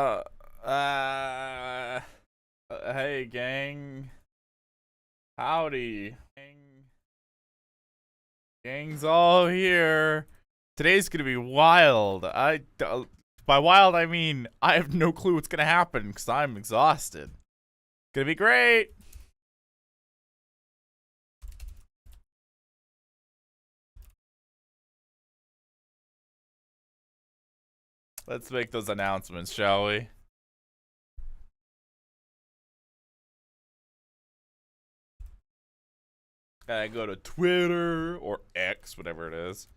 Uh, uh, hey, gang. Howdy. Gang's all here. Today's gonna be wild. By wild, I mean I have no clue what's gonna happen because I'm exhausted. Gonna be great. Let's make those announcements, shall we? I go to Twitter or X, whatever it is.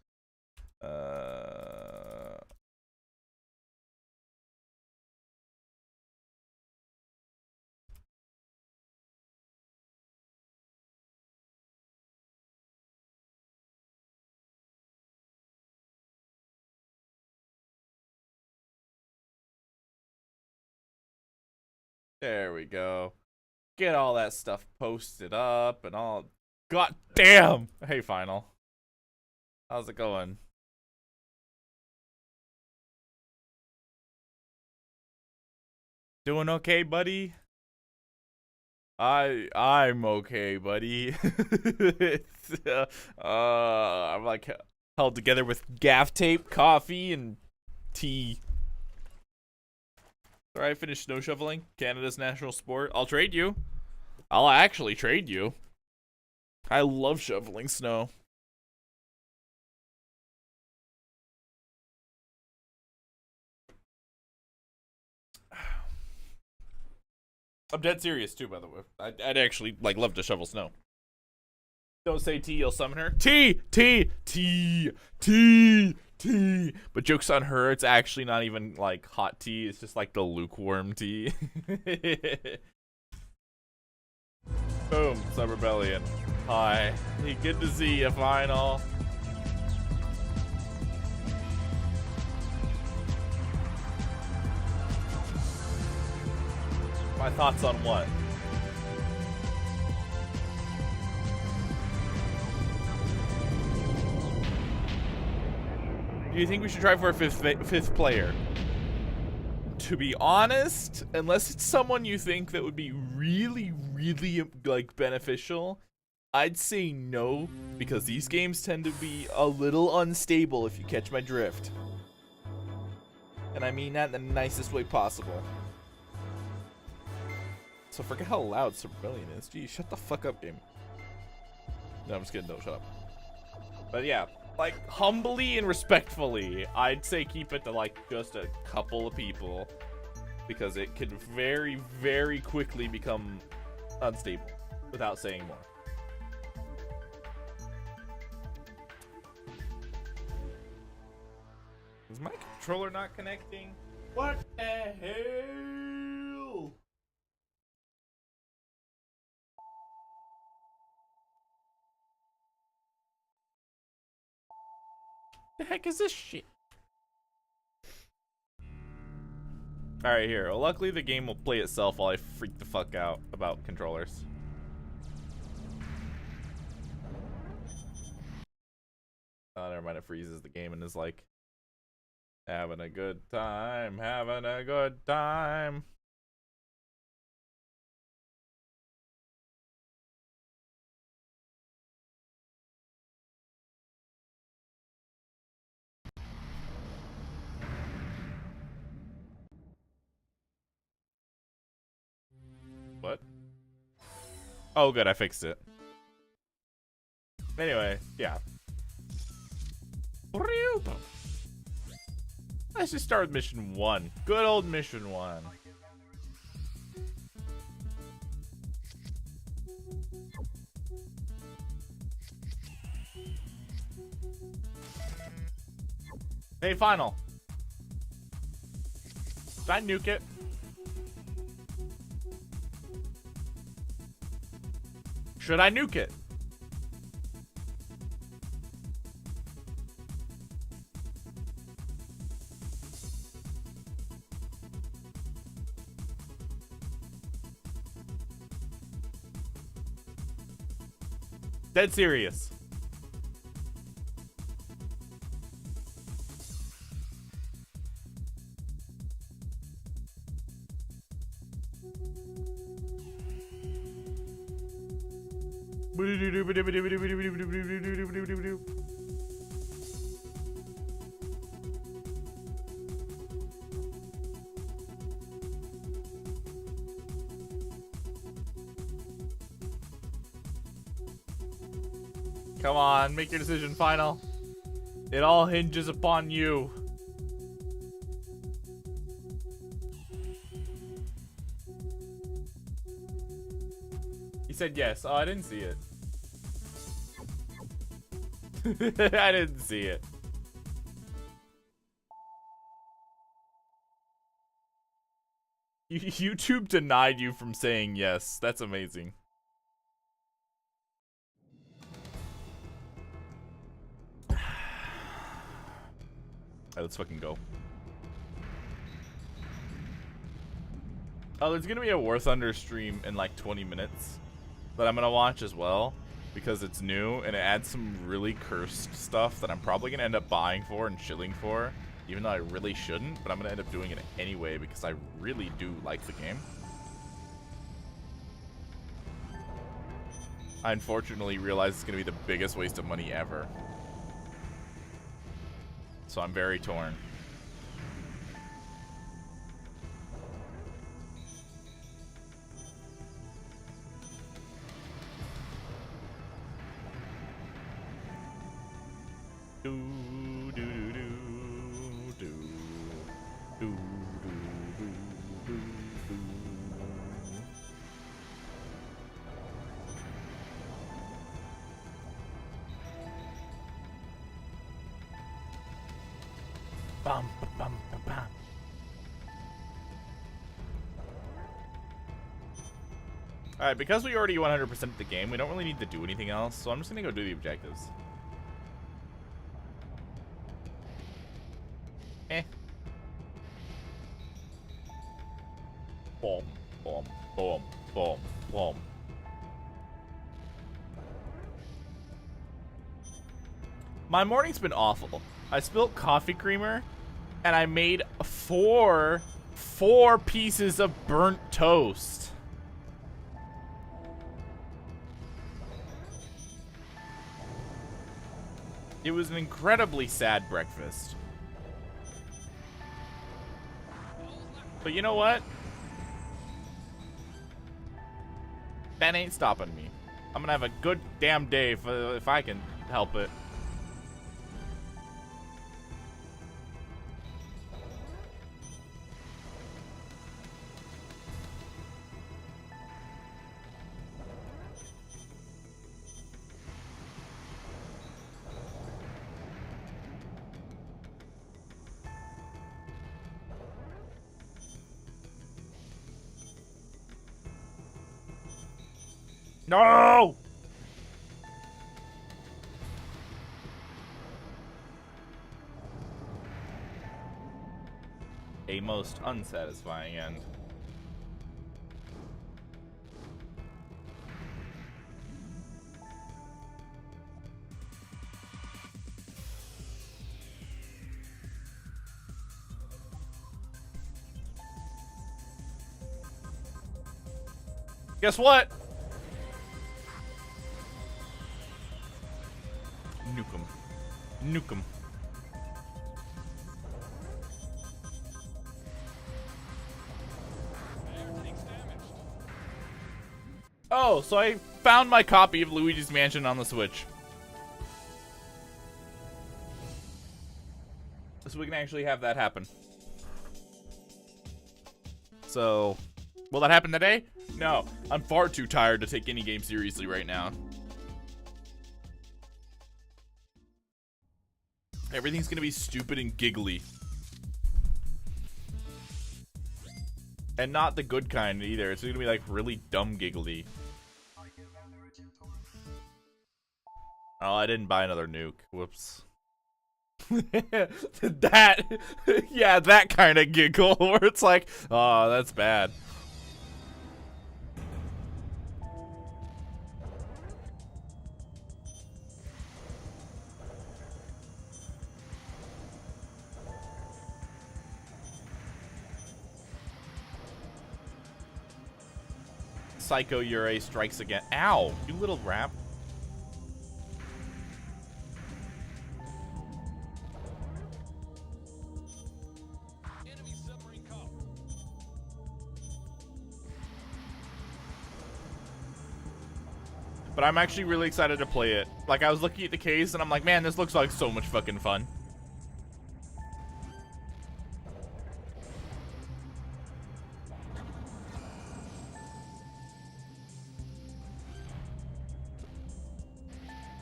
There we go. Get all that stuff posted up and all. God damn! Hey, Final. How's it going? Doing okay, buddy? I'm okay, buddy. I'm like held together with gaff tape, coffee, and tea. Alright, I finished snow shoveling, Canada's national sport. I'll trade you. I'll actually trade you. I love shoveling snow. I'm dead serious too, by the way. I'd actually like love to shovel snow. Don't say T, you'll summon her. T, T, T, T, T. But joke's on her, it's actually not even like hot tea, it's just like the lukewarm tea. Boom, Sub Rebellion. Hi. Hey, good to see you, Final. My thoughts on what? Do you think we should try for a fifth player? To be honest, unless it's someone you think that would be really, really like beneficial, I'd say no, because these games tend to be a little unstable if you catch my drift. And I mean that in the nicest way possible. So forget how loud Sub Rebellion is. Gee, shut the fuck up, game. No, I'm just kidding. Don't shut up. But yeah, like humbly and respectfully, I'd say keep it to like just a couple of people, because it could very, very quickly become unstable without saying more. Is my controller not connecting? What the hell? The heck is this shit? Alright, here. Well, luckily the game will play itself while I freak the fuck out about controllers. Oh, never mind. It freezes the game and is like, having a good time, having a good time. What? Oh, good. I fixed it. Anyway, yeah. Let's just start with mission 1. Good old mission 1. Hey, Final. Did I nuke it? Should I nuke it? Dead serious. Come on, make your decision final. It all hinges upon you. He said yes. Oh, I didn't see it. I didn't see it. YouTube denied you from saying yes. That's amazing. Alright, let's fucking go. Oh, there's gonna be a War Thunder stream in like 20 minutes that I'm gonna watch as well because it's new and it adds some really cursed stuff that I'm probably gonna end up buying for and shilling for, even though I really shouldn't, but I'm gonna end up doing it anyway because I really do like the game. I unfortunately realize it's gonna be the biggest waste of money ever. So I'm very torn. Bum, bum, bum, bum. Alright, because we already 100%ed the game, we don't really need to do anything else, so I'm just gonna go do the objectives. Boom, boom, boom, boom, boom. My morning's been awful. I spilled coffee creamer, and I made four pieces of burnt toast. It was an incredibly sad breakfast. But you know what? That ain't stopping me. I'm gonna have a good damn day if I can help it. No! A most unsatisfying end. Guess what? Nuke 'em. Nuke 'em. Oh, so I found my copy of Luigi's Mansion on the Switch. So we can actually have that happen. So, will that happen today? No, I'm far too tired to take any game seriously right now. Everything's gonna be stupid and giggly. And not the good kind either. It's gonna be like really dumb giggly. Oh, I didn't buy another nuke. Whoops. Yeah, that kind of giggle where it's like, oh, that's bad. Psycho Yurei strikes again. Ow, you little rap. But I'm actually really excited to play it. Like, I was looking at the case and I'm like, man, this looks like so much fucking fun.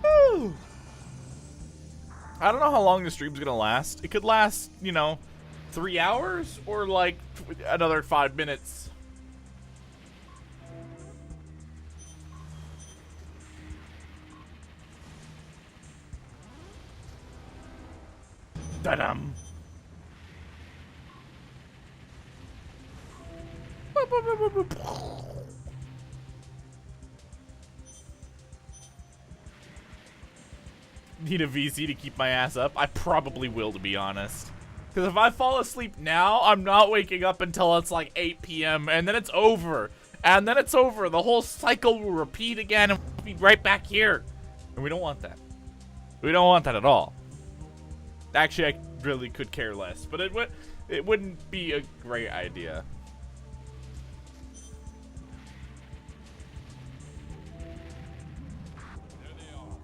Woo! I don't know how long the stream's gonna last. It could last, you know, 3 hours or like another 5 minutes. Da-dum. Need a VC to keep my ass up? I probably will, to be honest. Because if I fall asleep now, I'm not waking up until it's like 8 p.m. and then it's over. And then it's over. The whole cycle will repeat again and we'll be right back here. And we don't want that. We don't want that at all. Actually, I really could care less, but it wouldn't be a great idea. There they are.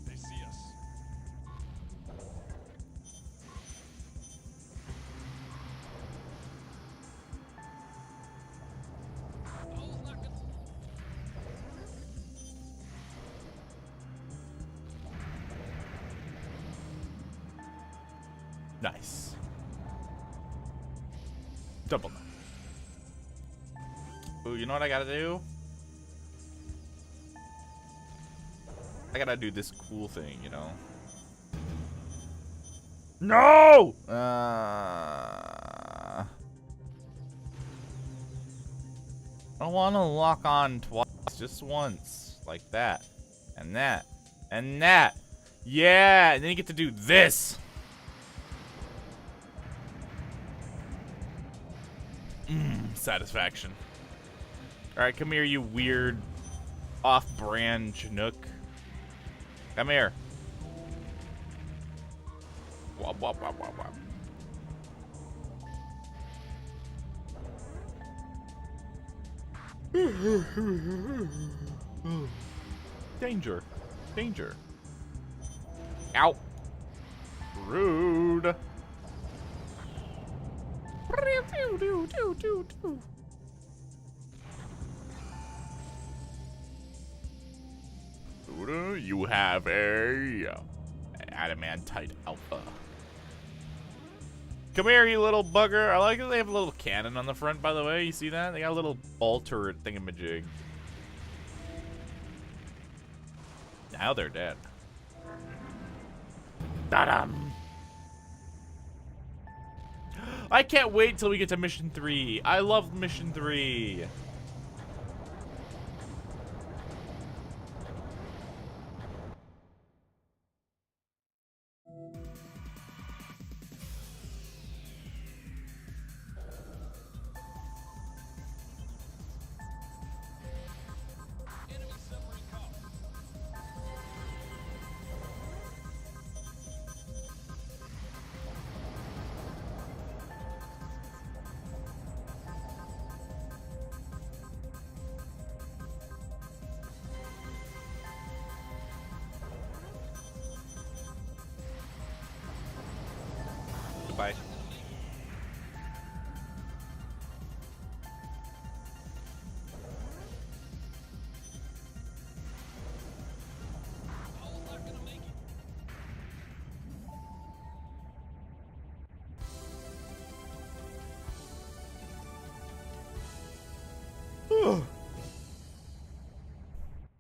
They see us. Nice. Double knife. Ooh, you know what I gotta do? I gotta do this cool thing, you know? No! I don't want to lock on twice, just once. Like that. And that. And that. Yeah! And then you get to do this! Satisfaction. Alright, come here, you weird off-brand Chinook. Come here. Wop, wop, wop, wop, wop. Danger. Danger. Ow. Rude. You have a adamantite alpha. Come here, you little bugger. I like that they have a little cannon on the front, by the way. You see that? They got a little ball turret thingamajig. Now they're dead. Da-dum. I can't wait till we get to mission 3. I love mission 3. Goodbye.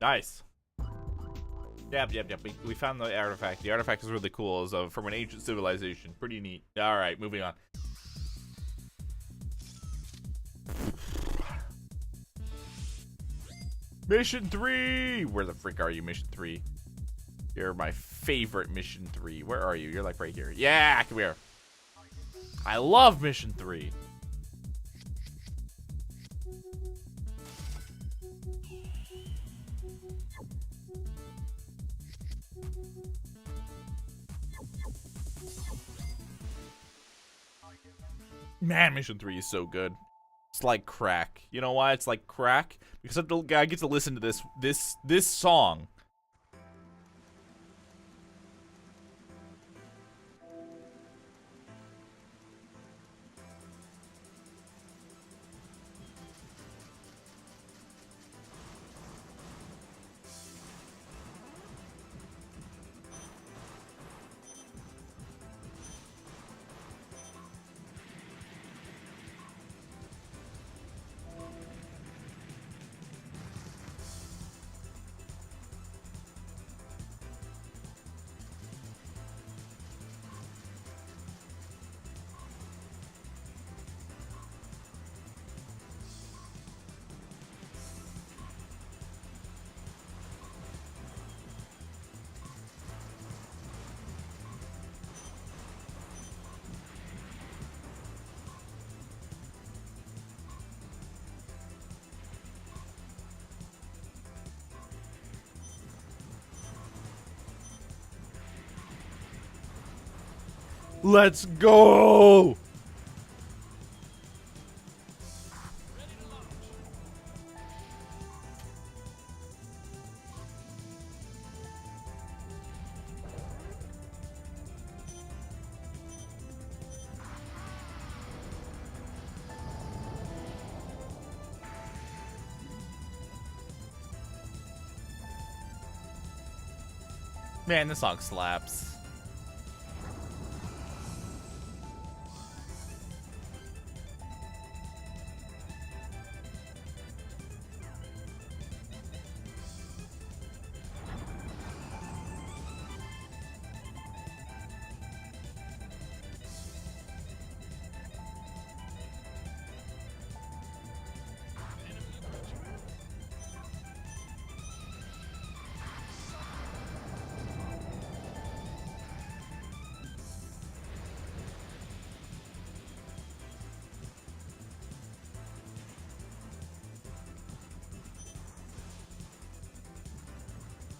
Nice. Yep. We found the artifact. The artifact is really cool. It's from an ancient civilization. Pretty neat. All right, moving on. Mission 3! Where the frick are you, Mission 3? You're my favorite Mission 3. Where are you? You're like right here. Yeah, come here. I love Mission 3. Man, Mission 3 is so good. It's like crack. You know why it's like crack? Because I get to listen to this song. Let's go! Man, this song slaps.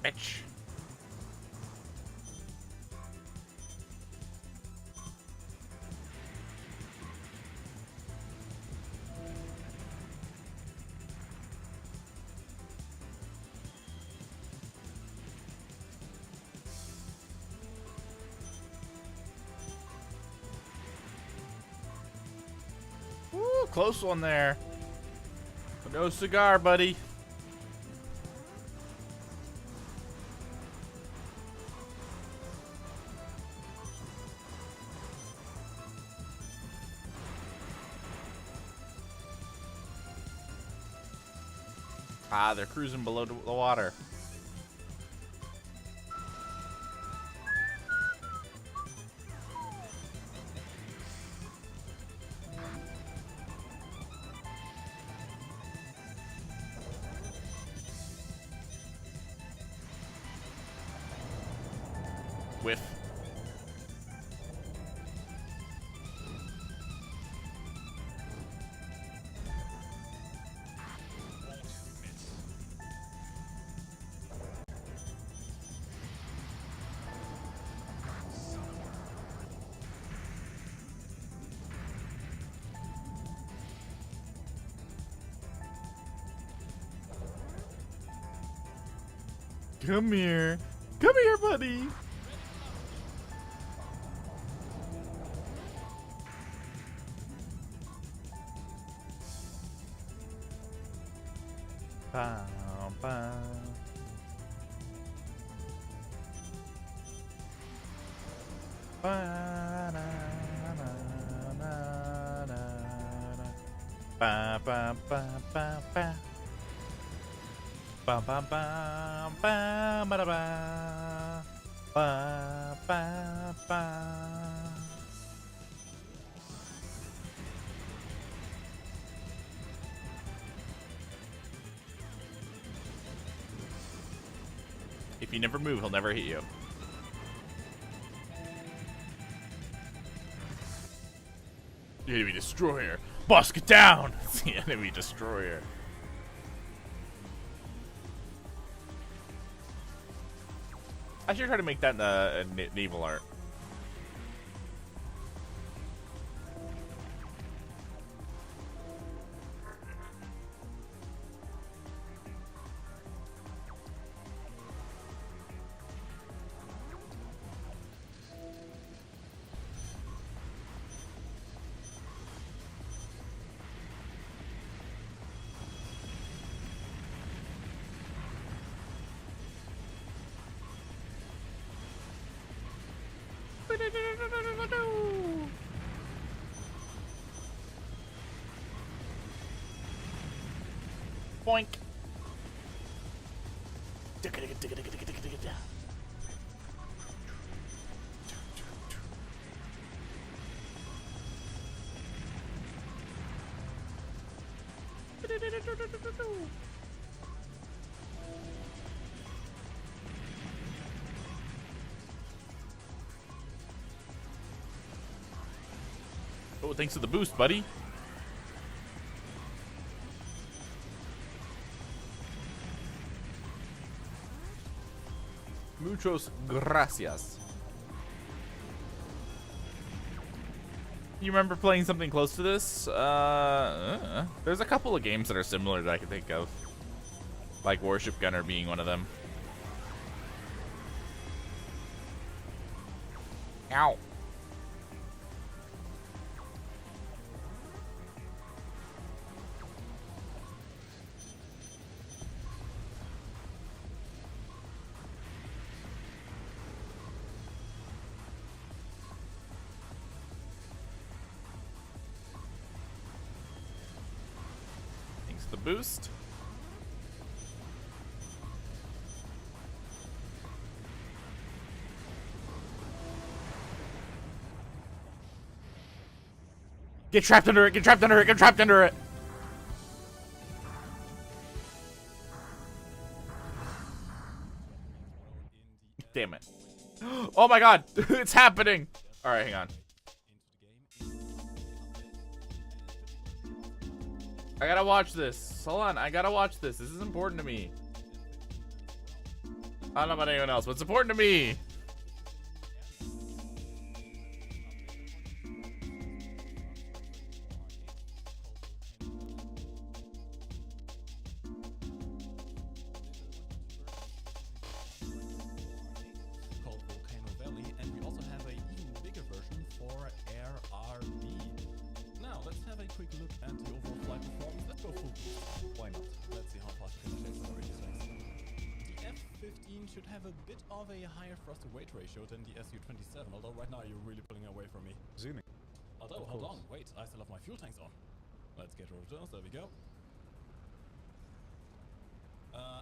Bitch. Ooh, close one there. No cigar, buddy. Ah, they're cruising below the water. Whiff. Come here. Come here, buddy. Bow, bow. Ba, na, na, na, na, na. Ba, ba, ba, ba, ba. Ba, ba, ba, ba, ba, da, ba. Ba, ba, ba. If you never move, he'll never hit you. The enemy destroyer. Boss, get down! It's the enemy destroyer. I should try to make that a naval art. Boink. Oh, thanks for the boost, buddy. Muchos gracias. You remember playing something close to this? There's a couple of games that are similar that I can think of. Like Warship Gunner being one of them. Ow. Thanks for the boost. Get trapped under it, get trapped under it, get trapped under it! Damn it. Oh my god, it's happening! Alright, hang on. I gotta watch this. Hold on, I gotta watch this. This is important to me. I don't know about anyone else, but it's important to me. Quick look at the overall flight performance. Let's go full boost. Why not? Let's see how fast we can accelerate these things. The F-15 should have a bit of a higher thrust to weight ratio than the Su-27, although right now you're really pulling away from me. Zooming. Although, hold on, wait, I still have my fuel tanks on. Let's get rid of those, there we go.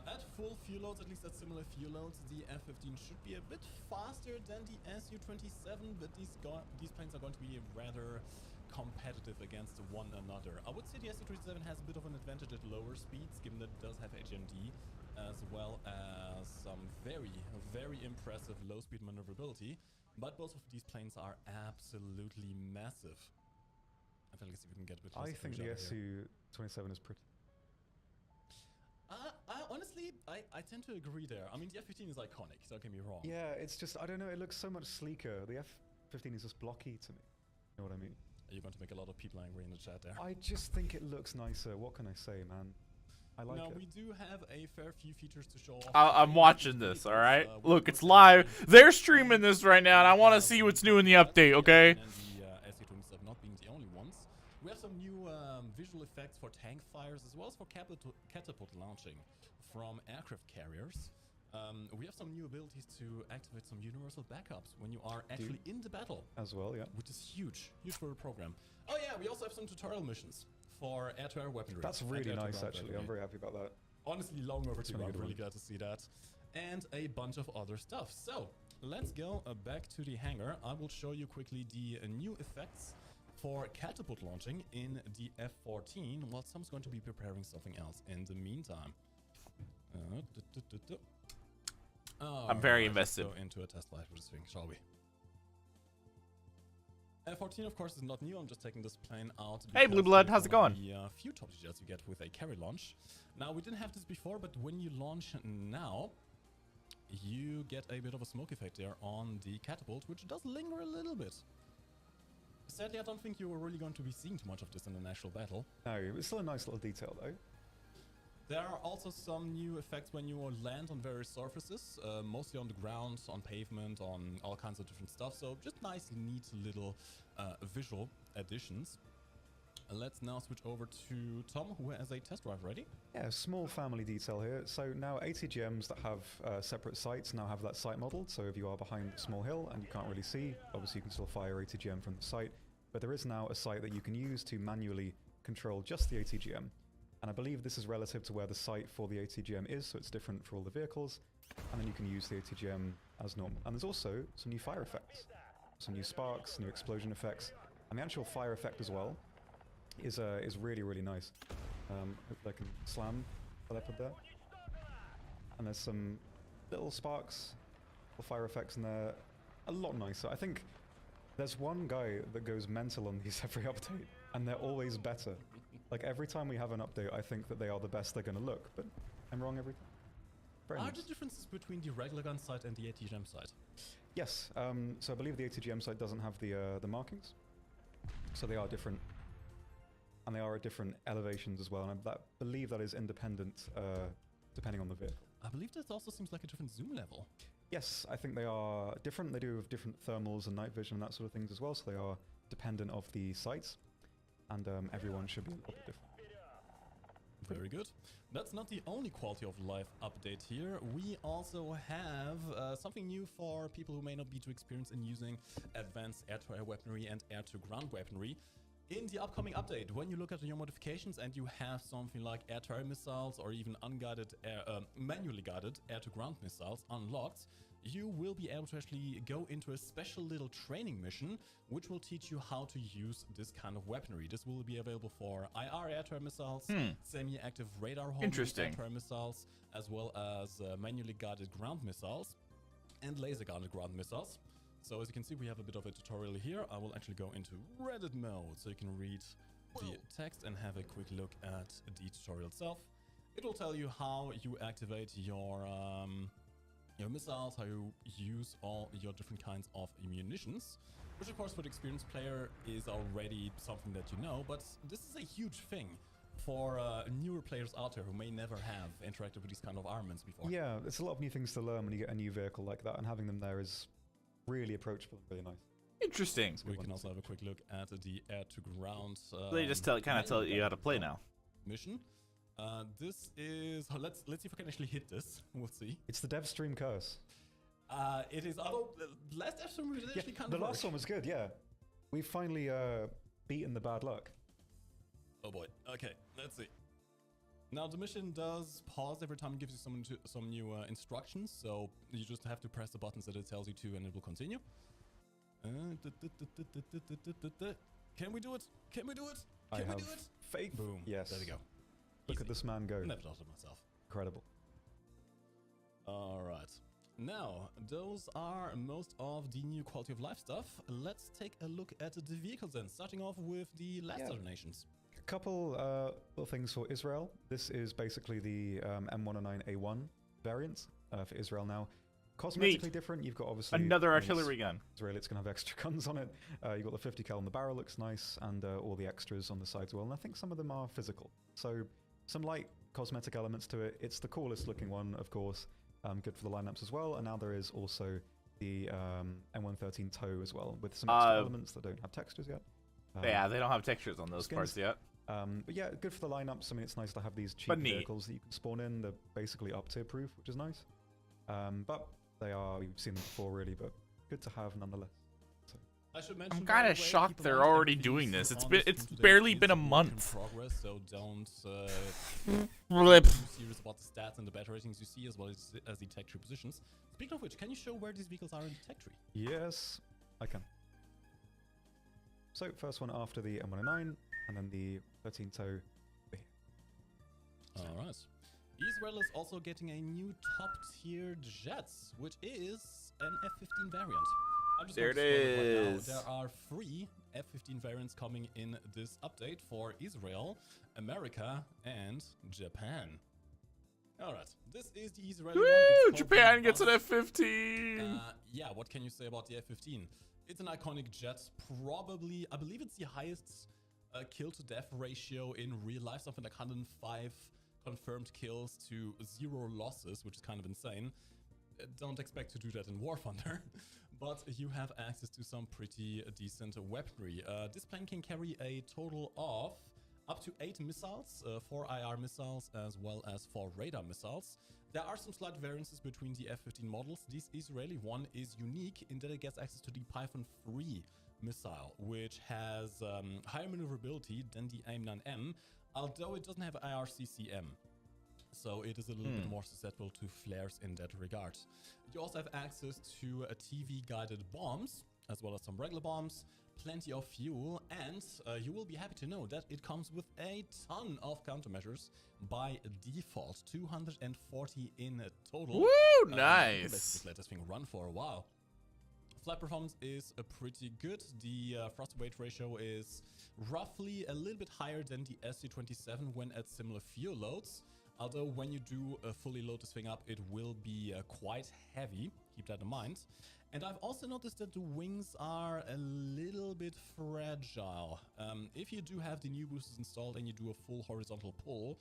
At full fuel loads, at least at similar fuel loads, the F-15 should be a bit faster than the Su-27, but these planes are going to be rather competitive against one another. I would say the Su-27 has a bit of an advantage at lower speeds, given that it does have HMD, as well as some very, very impressive low-speed maneuverability. But both of these planes are absolutely massive. I feel like we can get a bit closer. I think the Su-27 is pretty. Honestly, I tend to agree there. I mean, the F-15 is iconic, don't get me wrong. Yeah, it's just, I don't know, it looks so much sleeker. The F-15 is just blocky to me. You know what I mean? Are you going to make a lot of people angry in the chat there? I just think it looks nicer. What can I say, man? I like it. Now, we do have a fair few features to show off. I'm watching this, alright? Look, it's live. They're streaming this right now, and I want to see what's new in the update, okay? And the Su-27 not being the only ones. We have some new visual effects for tank fires, as well as for catapult launching from aircraft carriers. We have some new abilities to activate some universal backups when you are actually in the battle. As well, yeah. Which is huge. Huge for the program. Oh yeah, we also have some tutorial missions for air-to-air weaponry. That's really nice, actually. I'm very happy about that. Honestly, long overdue. I'm really glad to see that. And a bunch of other stuff. So, let's go back to the hangar. I will show you quickly the new effects for catapult launching in the F-14, while Sam's going to be preparing something else in the meantime. I'm very invested. Let's go into a test flight with this thing, shall we? F-14, of course, is not new. I'm just taking this plane out. Hey, Blue Blood, how's it going? The few top jets you get with a carry launch. Now, we didn't have this before, but when you launch now, you get a bit of a smoke effect there on the catapult, which does linger a little bit. Sadly, I don't think you were really going to be seeing too much of this in an actual battle. No, it's still a nice little detail, though. There are also some new effects when you land on various surfaces, mostly on the ground, on pavement, on all kinds of different stuff. So just nice, neat little visual additions. let's now switch over to Tom, who has a test drive ready. Yeah, small family detail here. So now ATGMs that have separate sights now have that sight modeled. So if you are behind a small hill and you can't really see, obviously you can still fire ATGM from the sight. But there is now a sight that you can use to manually control just the ATGM. And I believe this is relative to where the sight for the ATGM is, so it's different for all the vehicles. And then you can use the ATGM as normal. And there's also some new fire effects. Some new sparks, new explosion effects. And the actual fire effect as well is really, really nice. Hope I can slam what I put there. And there's some little sparks, little fire effects in there. A lot nicer. I think there's one guy that goes mental on these every update, and they're always better. Like every time we have an update, I think that they are the best they're going to look, but I'm wrong every time. Very Are nice. the differences between the regular gun sight and the ATGM sight? Yes, so I believe the ATGM site doesn't have the markings, so they are different, and they are at different elevations as well, and I believe that is independent depending on the vehicle. I believe this also seems like a different zoom level. Yes, I think they are different. They do have different thermals and night vision and that sort of things as well, so they are dependent of the sites, and everyone should be a little bit different. Very good. That's not the only quality of life update here. We also have something new for people who may not be too experienced in using advanced air-to-air weaponry and air-to-ground weaponry. In the upcoming update, when you look at your modifications and you have something like air-to-air missiles or even unguided, manually guided air-to-ground missiles unlocked, you will be able to actually go into a special little training mission, which will teach you how to use this kind of weaponry. This will be available for IR air-to-air missiles, semi-active radar homing air-to-air missiles, as well as manually guided ground missiles and laser-guided ground missiles. So as you can see, we have a bit of a tutorial here. I will actually go into Reddit mode so you can read the text and have a quick look at the tutorial itself. It will tell you how you activate your missiles, how you use all your different kinds of munitions, which of course for the experienced player is already something that you know, but this is a huge thing for newer players out there who may never have interacted with these kind of armaments before. Yeah, it's a lot of new things to learn when you get a new vehicle like that, and having them there is really approachable and really nice. Interesting. So we can also have a quick look at the air-to-ground They just kind of tell you how to play now. mission. This is let's see if I can actually hit this. We'll see. It's the dev stream curse. It is. Although last dev stream was actually kind the of last one was good. Yeah, we finally beaten the bad luck. Oh boy. Okay, let's see. Now the mission does pause every time it gives you some new instructions, so you just have to press the buttons that it tells you to, and it will continue. Can we do it? Can we do it? Can we do it? Faith. Boom. Yes. There we go. Look Easy. at this man go. Never doubted myself. Incredible. All right. Now, those are most of the new quality of life stuff. Let's take a look at the vehicles then, starting off with the last other nations. A couple little things for Israel. This is basically the M109A1 variant for Israel now. Cosmetically different. You've got obviously another artillery gun. Israel, it's going to have extra guns on it. You've got the 50 cal on the barrel, looks nice, and all the extras on the sides as well. And I think some of them are physical. So some light cosmetic elements to it. It's the coolest looking one, of course. Good for the lineups as well. And now there is also the M113 tow as well, with some extra elements that don't have textures yet. Yeah, they don't have textures on those parts yet. But yeah, good for the lineups. I mean, it's nice to have these cheap vehicles that you can spawn in. They're basically up tier proof, which is nice. But they are, we've seen them before really, but good to have nonetheless. So. I should mention, I'm kind of shocked they're already doing this. It's barely been a month. Progress, so don't Flip. be serious about the stats and the battle ratings you see, as well as the tech tree positions. Speaking of which, can you show where these vehicles are in the tech tree? Yes, I can. So first one after the M109, and then the 13 tow over here. All right. Israel is also getting a new top-tier jets, which is an F-15 variant. I'm just there it going to spoil it right is. now. There are 3 F-15 variants coming in this update for Israel, America, and Japan. All right, this is the Israeli one. Woo! It's Japan called gets an the F-15. Yeah, what can you say about the F-15? It's an iconic jet, probably, I believe it's the highest kill-to-death ratio in real life, something like 105 confirmed kills to 0 losses, which is kind of insane. Don't expect to do that in War Thunder. but you have access to some pretty decent weaponry. This plane can carry a total of up to 8 missiles, 4 IR missiles, as well as 4 radar missiles. There are some slight variances between the F-15 models. This Israeli one is unique in that it gets access to the Python 3 missile, which has higher maneuverability than the AIM-9M, although it doesn't have IRCCM. So it is a little bit more susceptible to flares in that regard. You also have access to TV-guided bombs, as well as some regular bombs, plenty of fuel, and you will be happy to know that it comes with a ton of countermeasures by default, 240 in total. Woo, You nice. can basically let this thing run for a while. Flight performance is pretty good. The thrust weight ratio is roughly a little bit higher than the SC-27 when at similar fuel loads. Although when you do fully load this thing up, it will be quite heavy. Keep that in mind. And I've also noticed that the wings are a little bit fragile. If you do have the new boosters installed and you do a full horizontal pull,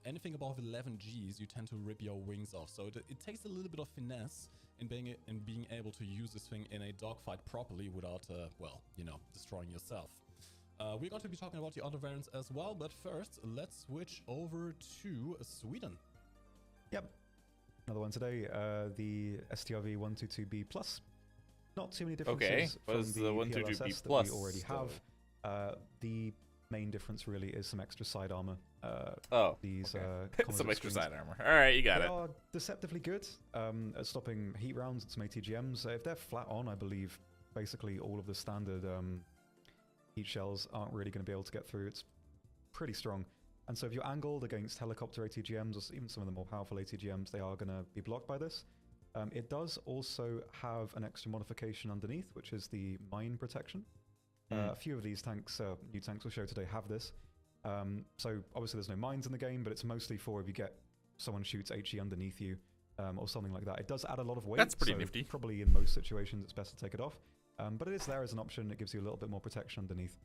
anything above 11 Gs, you tend to rip your wings off. So it takes a little bit of finesse in being able to use this thing in a dogfight properly without, well, you know, destroying yourself. We're going to be talking about the other variants as well, but first, let's switch over to Sweden. Yep. Another one today, the STRV 122B Plus. Not too many differences what from is the the 122B PLSS that Plus we already have. The main difference really is some extra side armor. These Some extra side armor. All right, you got they it. are deceptively good at stopping heat rounds and some ATGMs. If they're flat on, I believe basically all of the standard heat shells aren't really going to be able to get through. It's pretty strong. And so if you're angled against helicopter ATGMs or even some of the more powerful ATGMs, they are going to be blocked by this. It does also have an extra modification underneath, which is the mine protection. A few of these tanks, new tanks we'll show today, have this. So obviously there's no mines in the game, but it's mostly for if you get someone shoots HE underneath you or something like that. It does add a lot of weight. That's pretty so nifty. Probably in most situations it's best to take it off. But it is there as an option. It gives you a little bit more protection underneath.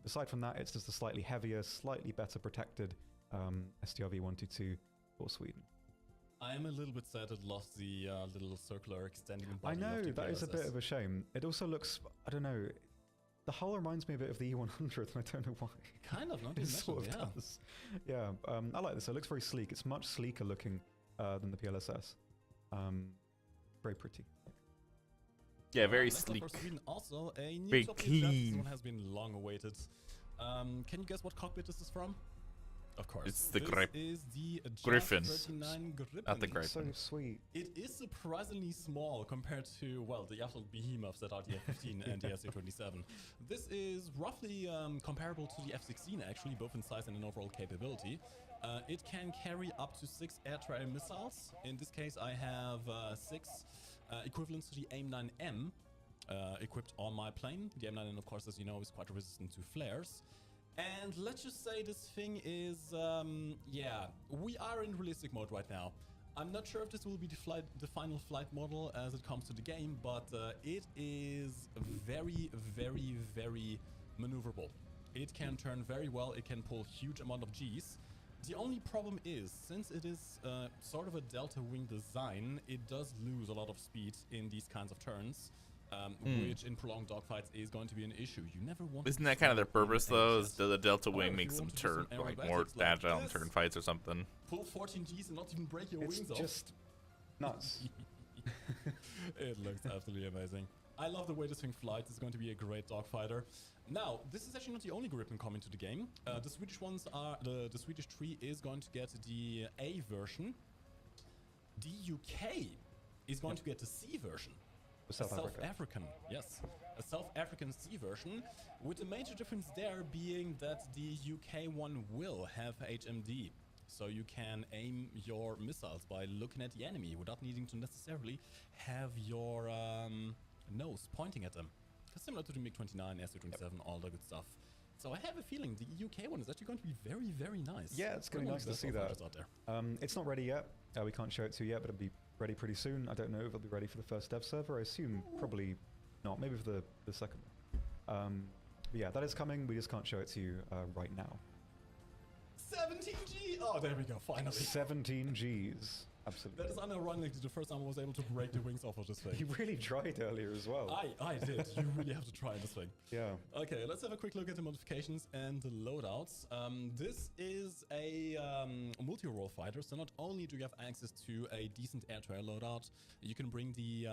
Aside from that, it's just a slightly heavier, slightly better protected STRV 122 for Sweden. I am a little bit sad it lost the little circular extending I body know, of the that is a bit PLSS. of a shame. It also looks, I don't know, the hull reminds me a bit of the E100, and I don't know why. Kind of, not to It mention, sort of yeah. does. Yeah, I like this. It looks very sleek. It's much sleeker looking than the PLSS. Very pretty. Yeah, very Next up sleek. for Sweden, also a new Very top lead draft. This clean. one has been long awaited. Can you guess what cockpit this is from? Of course. It's the this Grip. is the Griffin. 39 Griffin. Not the So Griffin. sweet. It is surprisingly small compared to, well, the absolute behemoths that are the F-15 and the SC-27. This is roughly comparable to the F-16 actually, both in size and in overall capability. It can carry up to 6 air-to-air missiles. In this case, I have 6 equivalents to the AIM-9M equipped on my plane. The AIM-9M, of course, as you know, is quite resistant to flares. And let's just say this thing is, yeah, we are in realistic mode right now. I'm not sure if this will be the final flight model as it comes to the game, but it is very, very, very maneuverable. It can turn very well, it can pull huge amount of Gs. The only problem is, since it is sort of a delta wing design, it does lose a lot of speed in these kinds of turns. Which in prolonged dogfights is going to be an issue. You never want. Isn't that kind of their purpose though? Is the the Delta Wing if makes you them want to do turn some like aerobatics more like agile in this, turn fights or something? pull 14 Gs and not even break your It's wings off. just nuts. It looks absolutely amazing. I love the way this thing flies. It's going to be a great dogfighter. Now, this is actually not the only Gripen coming to the game. The Swedish ones are the Swedish tree is going to get the A version. The UK is going to get the C version. South Africa. African, yes. A South African C version, with the major difference there being that the UK one will have HMD. So you can aim your missiles by looking at the enemy without needing to necessarily have your nose pointing at them. Similar to the MiG-29, Su-27, all the good stuff. So I have a feeling the UK one is actually going to be very, very nice. Yeah, it's going to be nice to see that. Out there. It's not ready yet. We can't show it to you yet, but it'll be ready pretty soon. I don't know if it'll be ready for the first dev server. I assume probably not. Maybe for the second. But yeah, that is coming. We just can't show it to you right now. 17G! Oh, there we go, finally. 17 Gs. Absolutely. That is unironically the first time I was able to break the wings off of this thing. You really tried earlier as well. I did. You really have to try this thing. Yeah. Okay, let's have a quick look at the modifications and the loadouts. This is a multi-role fighter, so not only do you have access to a decent air-to-air loadout, you can bring the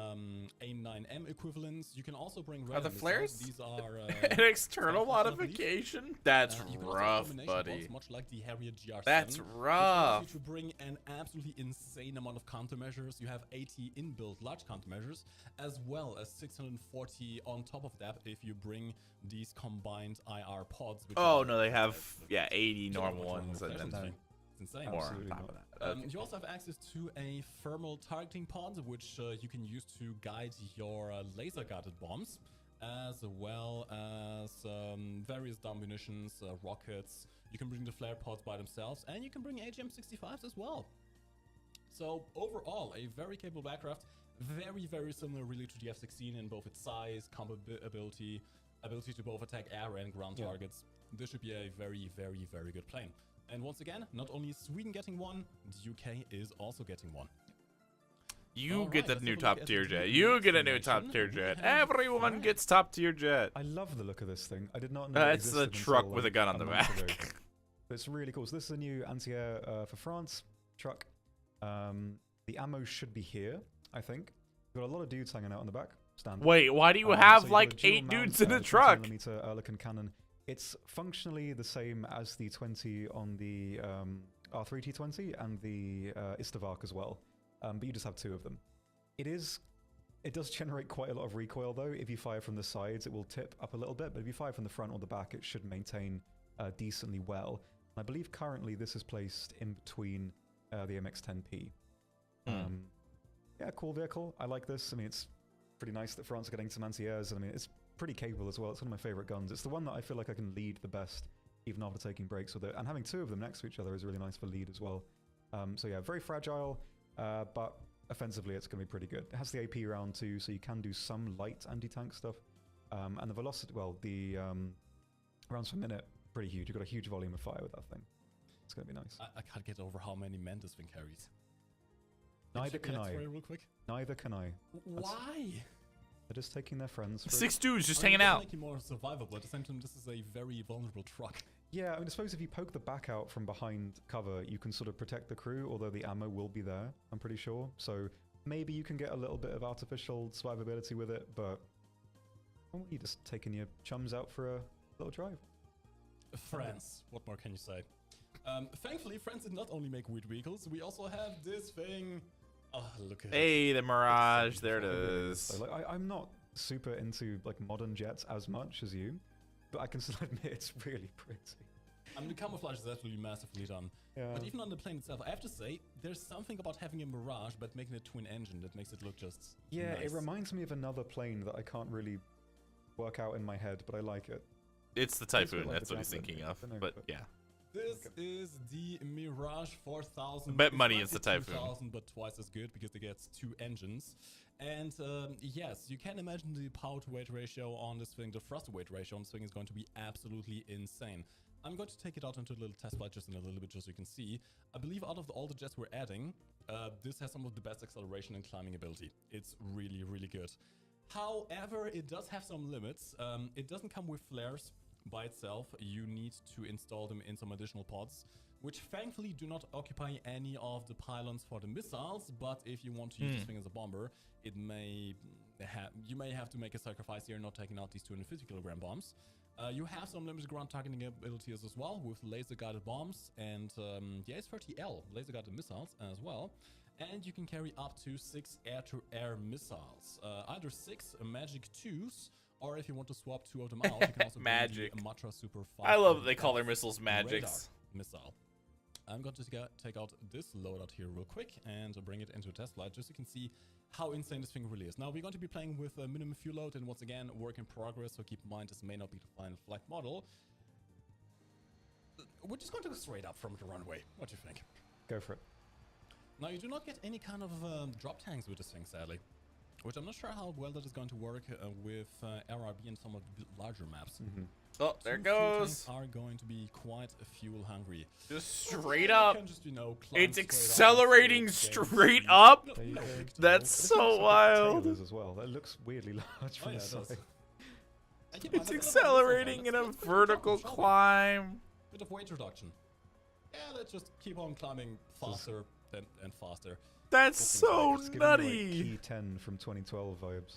AIM-9M equivalents. You can also bring Are the random flares missiles. These are an external self-launch, I believe. modification? That's You can also have rough, combination buddy. bots, much like the Harrier GR7. That's which allows rough. you to bring an absolutely insane amount of countermeasures. You have 80 inbuilt large countermeasures, as well as 640 on top of that if you bring these combined IR pods. Which Oh are no, they have 80 normal ones and It's then insane. more on Absolutely top of not. that. Okay. You also have access to a thermal targeting pod, which you can use to guide your laser guided bombs, as well as various dumb munitions, rockets. You can bring the flare pods by themselves, and you can bring AGM-65s as well. So overall, a very capable aircraft, very similar really to the F-16 in both its size, combat ability to both attack air and ground targets. This should be a very good plane. And once again, not only is Sweden getting one, the UK is also getting one. You get that let's new have a look top at tier the jet. You get a new information. top tier We jet. have Everyone France. gets top tier jet. I love the look of this thing. I did not know it It's a existed truck until, with a like, gun on the month ago. back. But it's really cool. So this is a new anti-air for France truck. The ammo should be here, I think. Got a lot of dudes hanging out on the back. Standard. Wait, why do you So have you've got a like dual 8 dudes mount, in a 20mm truck? Oerlikon cannon. It's functionally the same as the 20 on the R3T20 and the Istavark as well, but you just have 2 of them. It does generate quite a lot of recoil though. If you fire from the sides, it will tip up a little bit, but if you fire from the front or the back, it should maintain decently well. And I believe currently this is placed in between the MX-10P. Yeah, cool vehicle. I like this. I mean, it's pretty nice that France are getting some anti-airs, and I mean, it's pretty capable as well. It's one of my favorite guns. It's the one that I feel like I can lead the best, even after taking breaks with it. And having 2 of them next to each other is really nice for lead as well. So yeah, very fragile, but offensively it's going to be pretty good. It has the AP round too, so you can do some light anti-tank stuff. And the velocity, well, the rounds per minute, pretty huge. You've got a huge volume of fire with that thing. It's going to be nice. I can't get over how many men this thing carries. Neither can I. Real quick. Neither can I. Why? They're just taking their friends. For 6 dudes just I mean, hanging it does out. make you more survivable. At the same time, this is a very vulnerable truck. Yeah, I mean, I suppose if you poke the back out from behind cover, you can sort of protect the crew, although the ammo will be there, I'm pretty sure. So maybe you can get a little bit of artificial survivability with it, but why don't you just taking your chums out for a little drive? France. What more can you say? Thankfully, France did not only make weird vehicles, we also have this thing. Oh, look at it. Hey, the Mirage. There it is. So, like, I'm not super into like modern jets as much as you, but I can still admit it's really pretty. I mean, the camouflage is absolutely massively done. Yeah. But even on the plane itself, I have to say, there's something about having a Mirage, but making it twin engine that makes it look just Yeah, nice. it reminds me of another plane that I can't really work out in my head, but I like it. It's the It's a bit Typhoon. like That's a what he's Javelin. thinking of. I don't know, But but- yeah. This is the Mirage 4000. Bet It's money like it's the the Typhoon. 2000, but twice as good because it gets 2 engines. And yes, you can imagine the power to weight ratio on this thing, the thrust to weight ratio on this thing is going to be absolutely insane. I'm going to take it out into a little test flight just in a little bit, just so you can see. I believe out of all the jets we're adding, this has some of the best acceleration and climbing ability. It's really good. However, it does have some limits. It doesn't come with flares by itself. You need to install them in some additional pods, which thankfully do not occupy any of the pylons for the missiles, but if you want to use this thing as a bomber, you may have to make a sacrifice here, not taking out these 250 kilogram bombs. You have some limited ground targeting abilities as well, with laser-guided bombs and the Ace-30L laser-guided missiles as well. And you can carry up to 6 air-to-air missiles. Either 6 Magic 2s, or if you want to swap 2 of them out, you can also Magic. bring the Matra Super 5. I love that they call their missiles magics. Missile. I'm going to take out this loadout here real quick and bring it into a test flight just so you can see how insane this thing really is. Now, we're going to be playing with a minimum fuel load, and once again, work in progress, so keep in mind this may not be the final flight model. We're just going to go straight up from the runway. What do you think? Go for it. Now, you do not get any kind of drop tanks with this thing, sadly. which I'm not sure how well that is going to work with RRB and some of the larger maps. Oh, there it Some fuel goes. tanks are going to be quite fuel hungry. Just Also, straight you up. can just, you know, climb It's straight up and accelerating still gain straight speed. up. No big deal. That's It so looks like a wild. tail is as well. That looks weirdly large from Oh, yeah, the it does. side. It's accelerating in a vertical climb. Bit of weight reduction. Yeah, let's just keep on climbing faster and faster. That's Goofing's so like, It's giving me, like, nutty. Key 10 from 2012 vibes.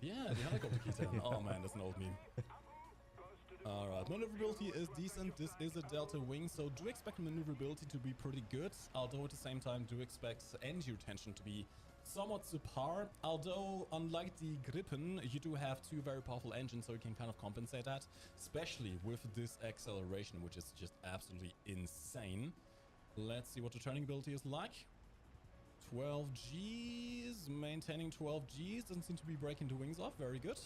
Yeah, the helicopter key 10. Oh man, that's an old meme. Alright, maneuverability is decent. This is a Delta Wing, so do expect maneuverability to be pretty good. Although at the same time, do expect engine retention to be somewhat subpar. Although, unlike the Gripen, you do have two very powerful engines, so you can kind of compensate that. Especially with this acceleration, which is just absolutely insane. Let's see what the turning ability is like. 12 Gs, maintaining 12 Gs, doesn't seem to be breaking the wings off, very good.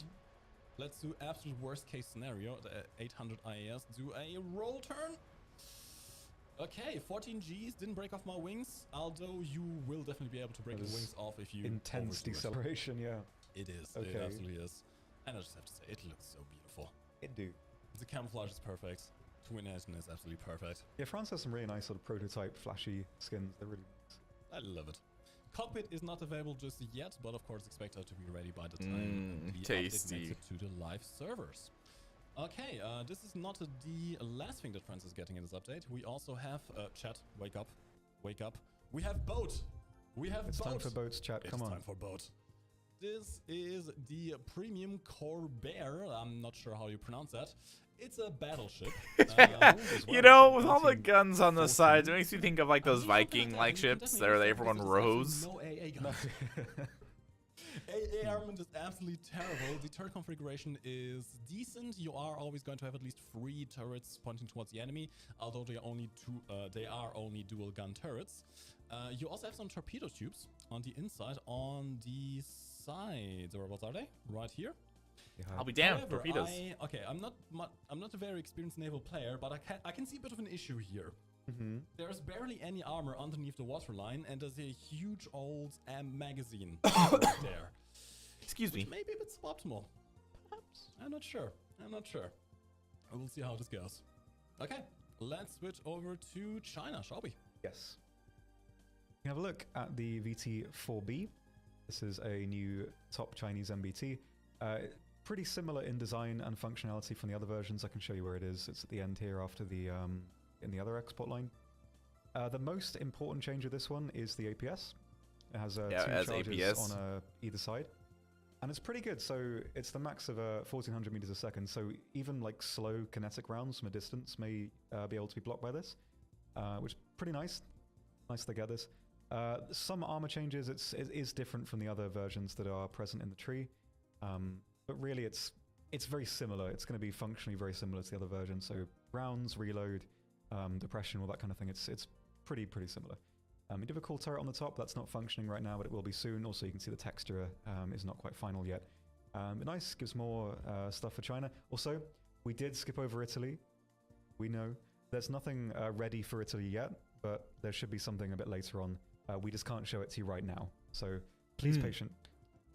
Let's do absolute worst case scenario, the 800 IAS, do a roll turn. Okay, 14 Gs, didn't break off my wings, although you will definitely be able to break the wings off if you Intense overdo it. deceleration, yeah. It is, Okay. it absolutely is. And I just have to say, it looks so beautiful. It do. The camouflage is perfect, twin engine is absolutely perfect. Yeah, France has some really nice sort of prototype flashy skins. They're really nice. I love it. Cockpit is not available just yet, but of course expect her to be ready by the time the update makes Tasty. it to the live servers. Okay, this is not the last thing that France is getting in this update. We also have chat. Wake up, wake up. We have boat. We have It's boat. time for boats, chat. Come on. It's time for boat. This is the Premium Corvair. I'm not sure how you pronounce that. It's a battleship. You know, with all the guns on the sides, it makes me think of like those Viking-like ships that are everyone rows. No AA guns. AA armament is absolutely terrible. The turret configuration is decent. You are always going to have at least 3 turrets pointing towards the enemy, although they are only dual gun turrets. You also have some torpedo tubes on the inside, on the sides, or what are they? Right here. I'll be damned, However, torpedoes. I'm not a very experienced naval player, but I can see a bit of an issue here. There's barely any armor underneath the waterline, and there's a huge old magazine right there. Excuse me. Which may be a bit suboptimal. Perhaps. I'm not sure. We'll see how this goes. Okay, let's switch over to China, shall we? Yes. You can have a look at the VT4B. This is a new top Chinese MBT. Pretty similar in design and functionality from the other versions. I can show you where it is. It's at the end here after the in the other export line. The most important change of this one is the APS. It has 2 charges APS. on either side. And it's pretty good. So it's the max of 1400 meters a second. So even like slow kinetic rounds from a distance may be able to be blocked by this, which is pretty nice. Nice they get this. Some armor changes. It is different from the other versions that are present in the tree. But really, it's very similar. It's going to be functionally very similar to the other version. So rounds, reload, depression, all that kind of thing. It's pretty similar. You do have a cool turret on the top. That's not functioning right now, but it will be soon. Also, you can see the texture is not quite final yet. But nice, gives more stuff for China. Also, we did skip over Italy. We know there's nothing ready for Italy yet, but there should be something a bit later on. We just can't show it to you right now. So please patient.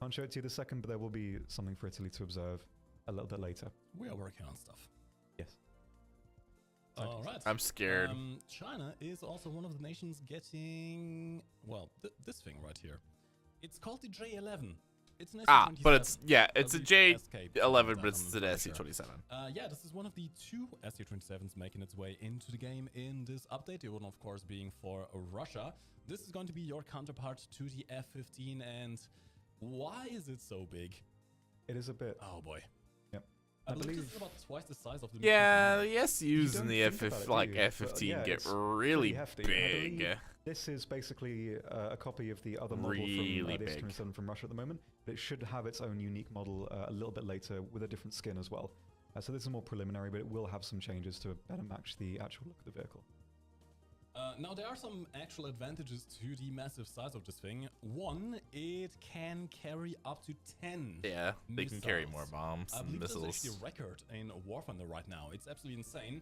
Can't show it to you this second, but there will be something for Italy to observe a little bit later. We are working on stuff. Yes. All right. I'm scared. China is also one of the nations getting, well, this thing right here. It's called the J11. It's an SU-27. But it's a Escape, J11, but it's I'm an not sure. SU-27. Yeah, this is one of the 2 SU-27s making its way into the game in this update. The one, of course, being for Russia. This is going to be your counterpart to the F-15, and why is it so big? It is a bit. Oh boy. Yep. I I believe believe this is about twice the size of the Yeah, F-15. the SUs and the don't think about it, do you? F-15 But yeah, get it's really pretty hefty. And I big. believe this is basically a copy of the other model Really from the big. S27 from Russia at the moment. But it should have its own unique model a little bit later with a different skin as well. So this is more preliminary, but it will have some changes to better match the actual look of the vehicle. Now, there are some actual advantages to the massive size of this thing. One, it can carry up to 10 Yeah, they can carry more missiles. bombs I and believe that's missiles. actually a record in War Thunder right now. It's absolutely insane.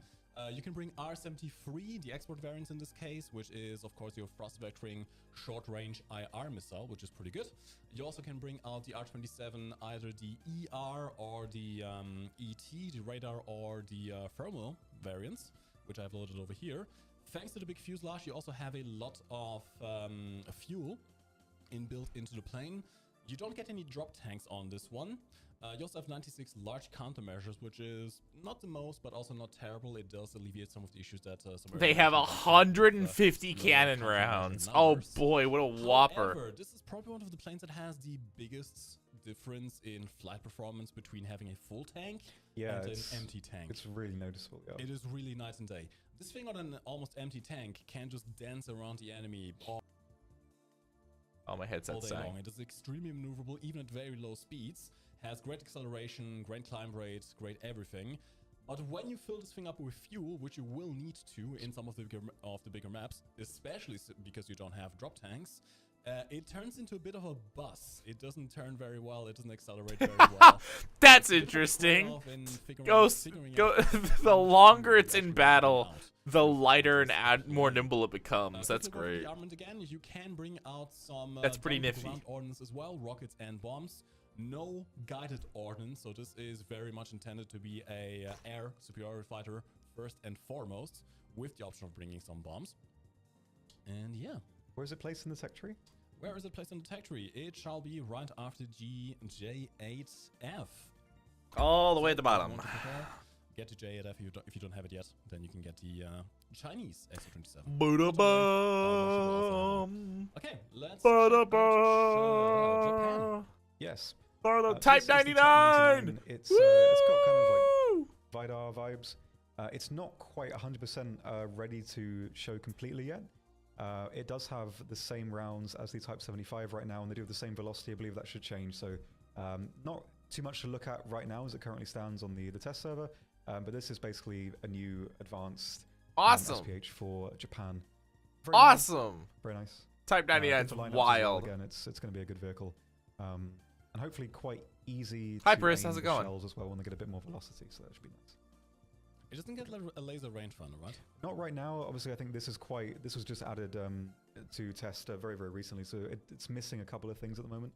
You can bring R-73, the export variant in this case, which is, of course, your thrust vectoring short-range IR missile, which is pretty good. You also can bring out the R-27, either the ER or the ET, the radar or the thermal variants, which I've loaded over here. Thanks to the big fuselage, you also have a lot of fuel inbuilt into the plane. You don't get any drop tanks on this one. You also have 96 large countermeasures, which is not the most, but also not terrible. It does alleviate some of the issues that some They have 150 cannon rounds. Oh boy, what a whopper. However, this is probably one of the planes that has the biggest difference in flight performance between having a full tank and an empty tank. It's really noticeable, yeah. It is really night and day. This thing on an almost empty tank can just dance around the enemy all my headset's day saying. long. It is extremely maneuverable, even at very low speeds. Has great acceleration, great climb rate, great everything. But when you fill this thing up with fuel, which you will need to in some of the bigger maps, especially because you don't have drop tanks, it turns into a bit of a bus. It doesn't turn very well. It doesn't accelerate very well. That's interesting. The longer it's in battle, the lighter and more nimble it becomes. That's great. The armament again, you can bring out some That's pretty nifty. ordnance as well, rockets and bombs. No guided ordnance, so this is very much intended to be a air superiority fighter first and foremost, with the option of bringing some bombs. And yeah. Where is it placed in the tech tree? Where is it placed in the tech tree? It shall be right after J8F. All the way at the bottom. Get to J8F if you don't have it yet. Then you can get the Chinese X-27. Okay, let's check out Japan. Yes. Type 99! It's got kind of like Vidar vibes. It's not quite 100% ready to show completely yet. It does have the same rounds as the Type 75 right now, and they do have the same velocity. I believe that should change. So not too much to look at right now as it currently stands on the test server. But this is basically a new advanced SPH for Japan. Very awesome. Nice. Very nice. Type 99 is wild. Again, it's going to be a good vehicle. And hopefully quite easy Hi, to Paris, aim how's it the going? shells as well when they get a bit more velocity, so that should be nice. It doesn't get a laser rangefinder, right? Not right now. Obviously, I think this was just added to test very, very recently, so it's missing a couple of things at the moment.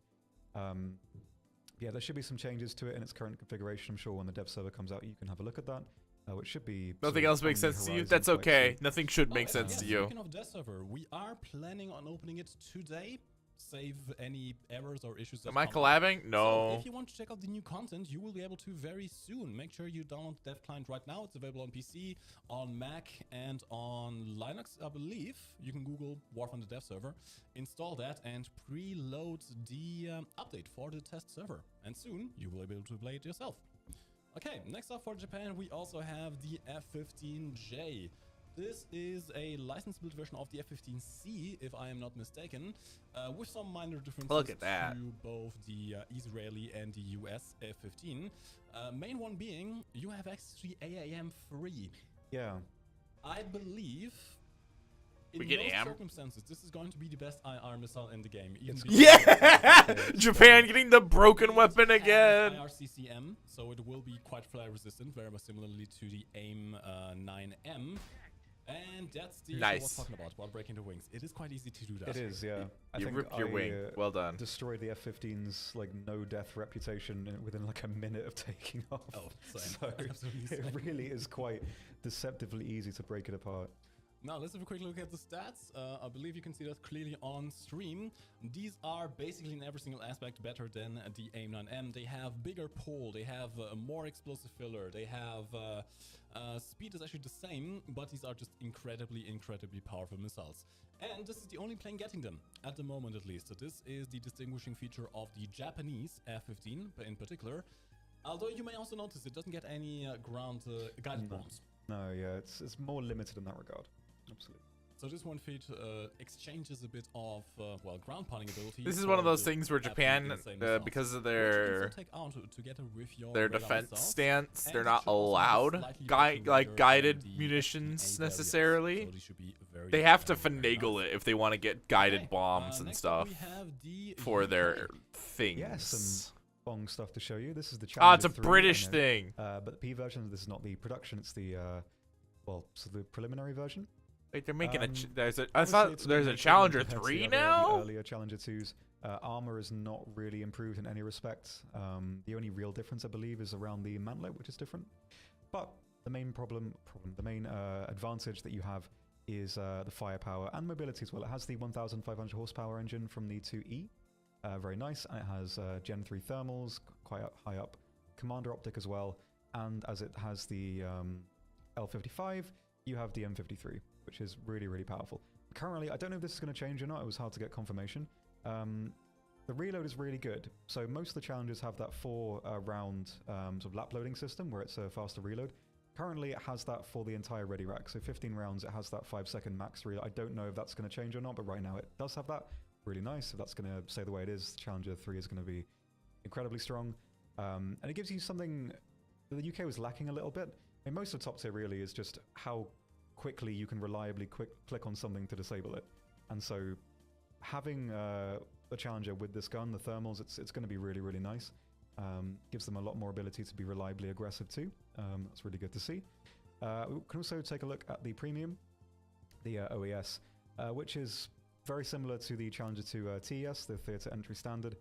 Yeah, there should be some changes to it in its current configuration. I'm sure when the dev server comes out, you can have a look at that. Which should be... Nothing else makes sense to you? That's okay. Nothing should make sense to you. Speaking of dev server, we are planning on opening it today. Save any errors or issues that Am I collabing? No. So if you want to check out the new content, you will be able to very soon. Make sure you download the dev client right now. It's available on PC, on Mac, and on Linux, I believe. You can Google War Thunder dev server, install that, and preload the update for the test server. And soon, you will be able to play it yourself. Okay, next up for Japan, we also have the F-15J. This is a license-built version of the F-15C, if I am not mistaken, with some minor differences Look at that. to both the Israeli and the US F-15. Main one being, you have actually AAM-3. Yeah. I believe... We in get most AM? circumstances, this is going to be the best IR missile in the game. Yeah! Japan getting the broken weapon again! IRCCM, so it will be quite flare resistant, very much similarly to the AIM-9M. And that's the issue I was talking about while breaking the wings. It is quite easy to do that. It is, yeah. You ripped your wing. Well done. Destroyed the F-15's like no-death reputation within like a minute of taking off. Oh, same. So it really is quite deceptively easy to break it apart. Now, let's have a quick look at the stats. I believe you can see that clearly on stream. These are basically in every single aspect better than the AIM-9M. They have bigger pull, they have a more explosive filler, they have speed is actually the same, but these are just incredibly, incredibly powerful missiles. And this is the only plane getting them, at the moment at least. So this is the distinguishing feature of the Japanese F-15 in particular. Although you may also notice it doesn't get any ground guided bombs. No, yeah, it's more limited in that regard. Absolutely. So this one feat exchanges a bit of, well, ground pounding ability. This is one of those things where Japan, because of their defense stance, they're not allowed guided munitions necessarily. They have to finagle it if they want to get guided bombs and stuff for their things. Yeah, some bong stuff to show you. This is the Challenger it's a 3, British thing. But the P version, this is not the production, it's the well, so the preliminary version. Wait, they're making there's a. I Obviously, thought it's there's a been Challenger compared to 3 the now. earlier Challenger 2s. Armor is not really improved in any respect. The only real difference, I believe, is around the mantlet, which is different. But the main the main advantage that you have is the firepower and mobility as well. It has the 1,500 horsepower engine from the 2E. Very nice. And it has Gen 3 thermals, quite high up. Commander optic as well. And as it has the L55, you have the M53, which is really, really powerful. Currently, I don't know if this is going to change or not. It was hard to get confirmation. The reload is really good. So most of the challenges have that 4-round sort of lap loading system where it's a faster reload. Currently, it has that for the entire ready rack. So 15 rounds, it has that 5-second max reload. I don't know if that's going to change or not, but right now it does have that. Really nice. If that's going to stay the way it is, Challenger 3 is going to be incredibly strong. And it gives you something that the UK was lacking a little bit. I mean, most of top tier really is just how quickly you can reliably click on something to disable it. And so having the Challenger with this gun, the thermals, it's going to be really, really nice. Gives them a lot more ability to be reliably aggressive too. That's really good to see. We can also take a look at the premium, the OES, which is very similar to the Challenger 2 TES, the Theatre Entry Standard.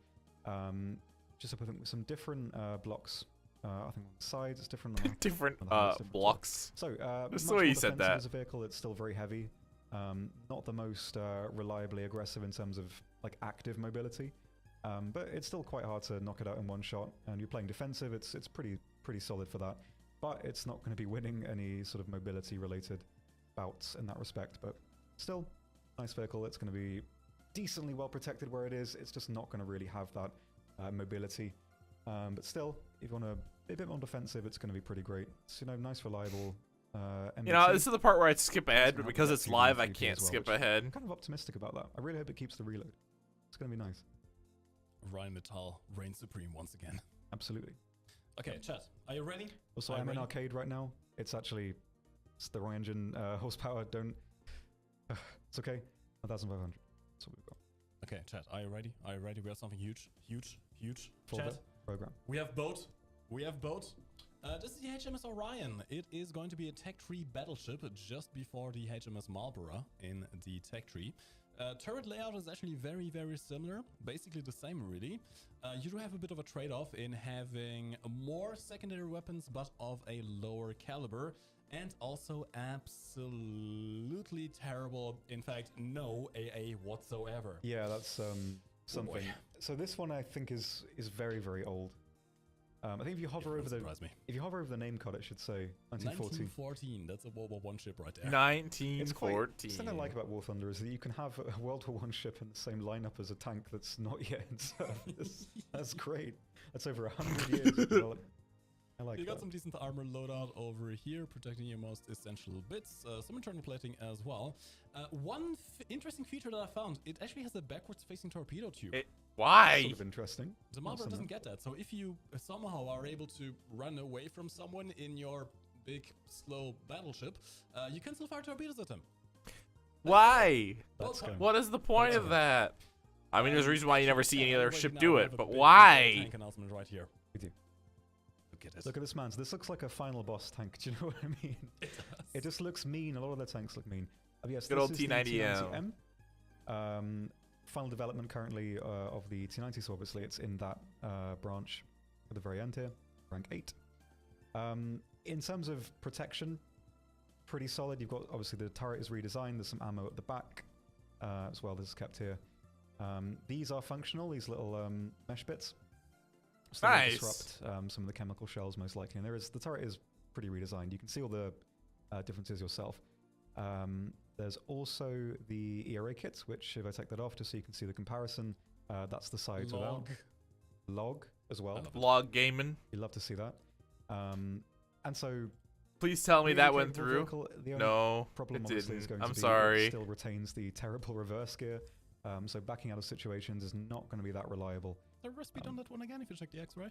Just up with some different blocks. I think on the sides it's different. different different blocks. So, Just much the way more you said defensive that. as a vehicle, it's still very heavy. Not the most reliably aggressive in terms of like active mobility, but it's still quite hard to knock it out in one shot. And you're playing defensive, it's pretty solid for that. But it's not going to be winning any sort of mobility related bouts in that respect. But still, nice vehicle. It's going to be decently well protected where it is. It's just not going to really have that mobility. But still, if you want to be a bit more defensive, it's going to be pretty great. It's, nice, reliable. You know, this is the part where I'd skip ahead, gonna but have because the it's F3 live, I and 3P can't as well, skip which ahead. I'm kind of optimistic about that. I really hope it keeps the reload. It's going to be nice. Rheinmetall reigns supreme once again. Absolutely. Okay, chat. Are you ready? Also, I'm in arcade right now. It's the wrong engine horsepower. Don't. It's okay. 1,500. That's what we've got. Okay, chat. Are you ready? Are you ready? We have something huge. For Chat. the program. We have boat. This is the HMS Orion. It is going to be a tech tree battleship just before the HMS Marlborough in the tech tree. Turret layout is actually very, very similar. Basically the same, really. You do have a bit of a trade-off in having more secondary weapons, but of a lower caliber. And also absolutely terrible, in fact, no AA whatsoever. Yeah, that's something. So this one I think is very, very old. I think if you hover over the name card, it should say 1914. 1914. That's a World War I ship right there. 1914. The thing I like about War Thunder is that you can have a World War I ship in the same lineup as a tank that's not yet in service. That's great. That's over 100 years of development. I like You that. got some decent armor loadout over here, protecting your most essential bits. Some internal plating as well. One interesting feature that I found, it actually has a backwards-facing torpedo tube. Why? Sort of interesting. The Marlborough doesn't get that, so if you somehow are able to run away from someone in your big, slow battleship, you can still fire torpedoes at them. Why? That's good. What is the point of that? I mean, there's a reason why you never see any other Right ship now do we it, have a but big why? tank announcement right here. We do. Look at it. Look at this man. So this looks like a final boss tank. Do you know what I mean? It does. It just looks mean. A lot of the tanks look mean. Yes, Good this old is the T90M. T90M. Final development currently of the T90, so obviously it's in that branch at the very end here, rank 8. In terms of protection, pretty solid. You've got, obviously, the turret is redesigned. There's some ammo at the back as well. This is kept here. These are functional, these little mesh bits. So they Nice. disrupt some of the chemical shells, most likely. And the turret is pretty redesigned. You can see all the differences yourself. There's also the Yurei kit, which if I take that off just so you can see the comparison, that's the sides without. Log as well. Log gaming. You'd love to see that. And so... Please tell me really that went capable through. vehicle. The only No, problem it obviously is didn't. going I'm to be sorry. it still retains the terrible reverse gear. So backing out of situations is not going to be that reliable. The reverse speed on that one again if you check the X-ray.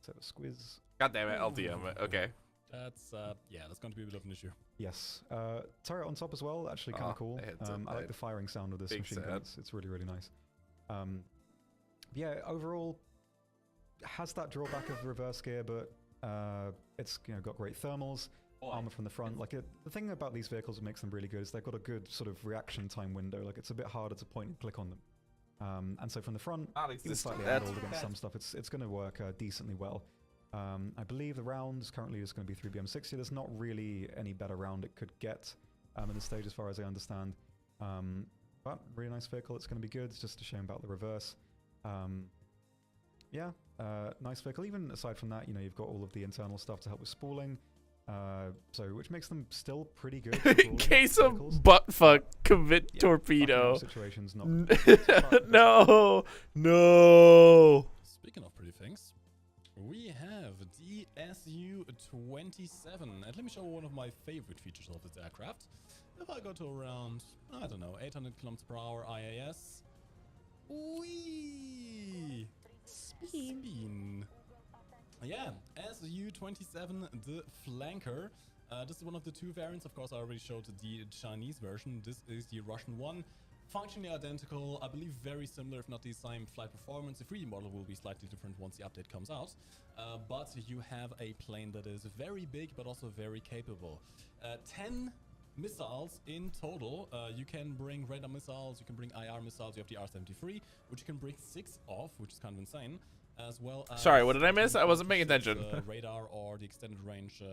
So squiz. God damn it, LTM. Okay. That's that's going to be a bit of an issue. Yes. Turret on top as well. Actually kind of cool. the head's up I like there. the firing sound of this Big machine gun. sad. It's really, really nice. Yeah, overall has that drawback of reverse gear, but it's got great thermals. armor from the front. Like the thing about these vehicles that makes them really good is they've got a good sort of reaction time window. Like it's a bit harder to point and click on them. And so from the front, even slightly angled against some stuff, it's going to work decently well. I believe the round is currently just going to be 3BM60. There's not really any better round it could get in the stage as far as I understand. But really nice vehicle. It's going to be good. It's just a shame about the reverse. Yeah, nice vehicle. Even aside from that, you know, you've got all of the internal stuff to help with spooling. So which makes them still pretty good. In case of buttfuck, commit torpedo. Situations not no, no. Speaking of pretty things, we have the SU-27, and let me show one of my favorite features of this aircraft. If I go to around, I don't know, 800 km per hour IAS, wee, spin. Yeah, SU-27, the flanker. This is one of the two variants. Of course, I already showed the Chinese version. This is the Russian one. Functionally identical, I believe very similar, if not the same flight performance. The 3D model will be slightly different once the update comes out. But you have a plane that is very big, but also very capable. 10 missiles in total. You can bring radar missiles, you can bring IR missiles, you have the R-73, which you can bring 6 of, which is kind of insane. As well as Sorry, what did I miss? I wasn't paying attention. Radar or the extended range.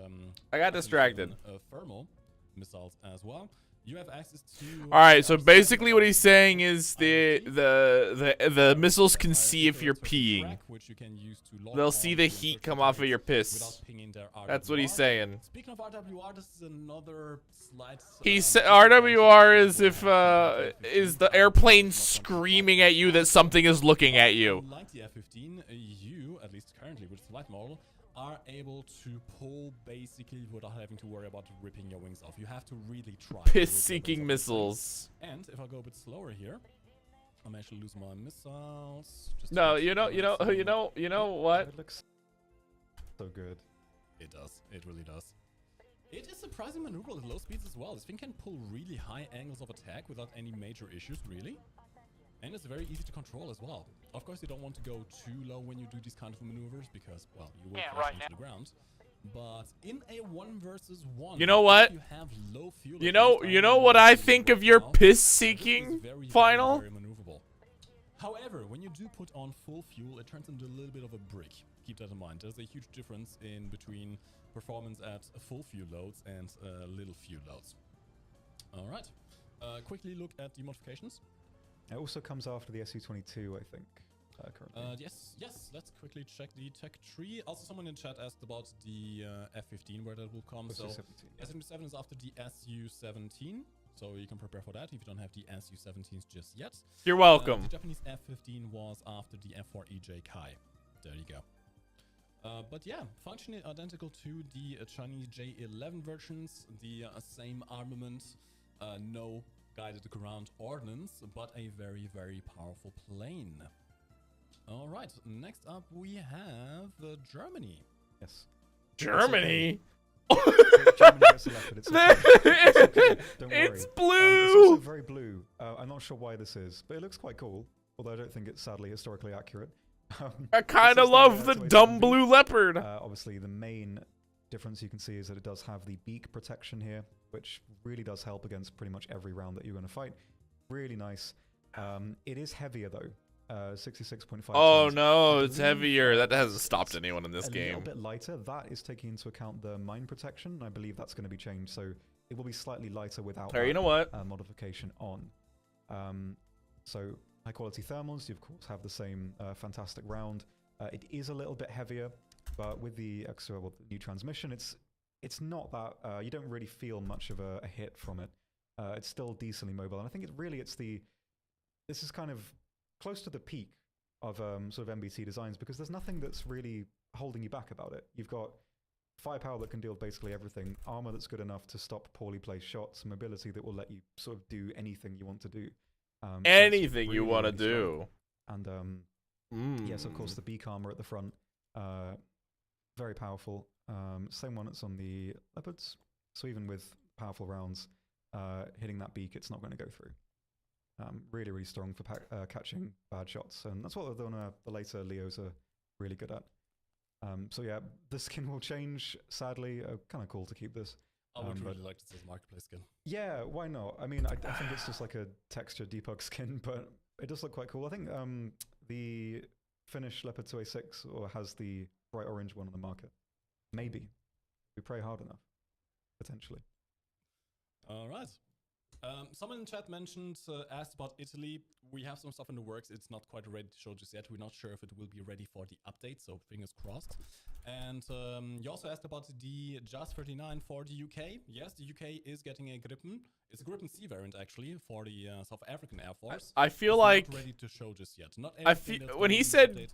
I got distracted. Thermal missiles as well. You have access to. All right, so basically what he's saying is the missiles can see if you're peeing. They'll see the heat come off of your piss. That's what he's saying. Speaking of RWR, this is another slight. He said RWR is if is the airplane screaming at you that something is looking at you. Like the F-15, you, at least currently with the light model, are able to pull basically without having to worry about ripping your wings off. You have to really try. Piss-seeking missiles. And if I go a bit slower here, I'm actually losing my missiles. Just No, you know what? It looks so good. It does. It really does. It is surprisingly maneuverable at low speeds as well. This thing can pull really high angles of attack without any major issues, really. And it's very easy to control as well. Of course, you don't want to go too low when you do these kind of maneuvers because, well, you will crash into the ground. But in a 1 versus 1, you know what? You have low fuel. You know what I think of your piss-seeking final? Very maneuverable. However, when you do put on full fuel, it turns into a little bit of a brick. Keep that in mind. There's a huge difference in between performance at full fuel loads and little fuel loads. All right. Quickly look at the modifications. It also comes after the SU-22, I think. Currently. Yes. Let's quickly check the tech tree. Also, someone in chat asked about the F-15, where that will come. So, SU-7 is after the SU-17. So you can prepare for that if you don't have the SU-17s just yet. You're welcome. The Japanese F-15 was after the F-4EJ Kai. There you go. But yeah, functionally identical to the Chinese J-11 versions. The same armament. No guided ground ordnance, but a very, very powerful plane. All right, next up we have Germany. Yes. Germany? Germany gets selected. It's okay. Don't worry. It's blue! It's also very blue. I'm not sure why this is, but it looks quite cool. Although I don't think it's sadly historically accurate. I kind of love the dumb blue leopard. Obviously, the main difference you can see is that it does have the beak protection here, which really does help against pretty much every round that you're going to fight. Really nice. It is heavier though. 66.5. Oh no, it's heavier. That hasn't stopped anyone in this game. A little bit lighter. That is taking into account the mine protection. I believe that's going to be changed, so it will be slightly lighter without you know what? Modification on. So high quality thermals, you of course have the same fantastic round. It is a little bit heavier, but with the extra new transmission, it's not that you don't really feel much of a hit from it. It's still decently mobile, and I think this is kind of close to the peak of sort of MBT designs, because there's nothing that's really holding you back about it. You've got firepower that can deal with basically everything, armor that's good enough to stop poorly placed shots, mobility that will let you sort of do anything you want to do. Anything you want to do. And yes, of course, the beak armor at the front, very powerful. Same one that's on the Leopards. So even with powerful rounds, hitting that beak, it's not going to go through. Really, really strong for catching bad shots, and that's what the later Leos are really good at. So yeah, the skin will change, sadly. Kind of cool to keep this. I would but really like to see this marketplace skin. yeah, why not? I mean, I think it's just like a texture debug skin, but it does look quite cool. I think the Finnish Leopard 2A6 or has the bright orange one on the market. Maybe. We pray hard enough, potentially. All right. Someone in chat asked about Italy. We have some stuff in the works. It's not quite ready to show just yet. We're not sure if it will be ready for the update, so fingers crossed. And you also asked about the JAS 39 for the UK. Yes, the UK is getting a Gripen. It's a Gripen C variant, actually, for the South African Air Force. I feel it's like not ready to show just yet. Not I feel when he said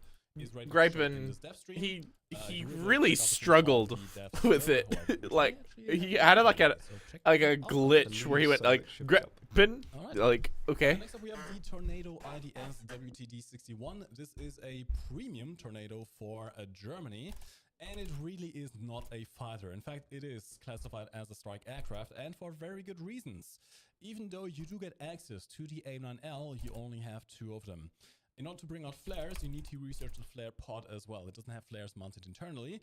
Gripen, he really struggled with it. Like he had like a glitch where he went like Gripen, like okay. Next up we have the Tornado IDS WTD-61. This is a premium Tornado for Germany. And it really is not a fighter. In fact, it is classified as a strike aircraft, and for very good reasons. Even though you do get access to the AIM-9L, you only have 2 of them. In order to bring out flares, you need to research the flare pod as well. It doesn't have flares mounted internally.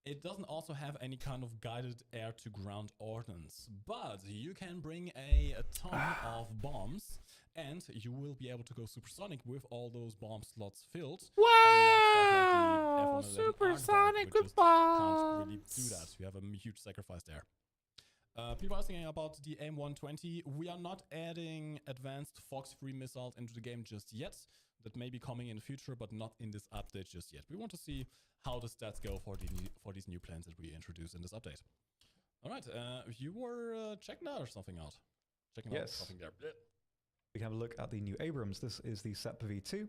It doesn't also have any kind of guided air-to-ground ordnance. But you can bring a ton of bombs, and you will be able to go supersonic with all those bomb slots filled. Wow! Supersonic with bombs! Can't really do that. You have a huge sacrifice there. People are asking about the AIM-120. We are not adding advanced Fox-free missiles into the game just yet. That may be coming in the future, but not in this update just yet. We want to see how the stats go for these new planes that we introduce in this update. All right, you were checking out or something out? Checking out something there. We can have a look at the new Abrams. This is the SEPA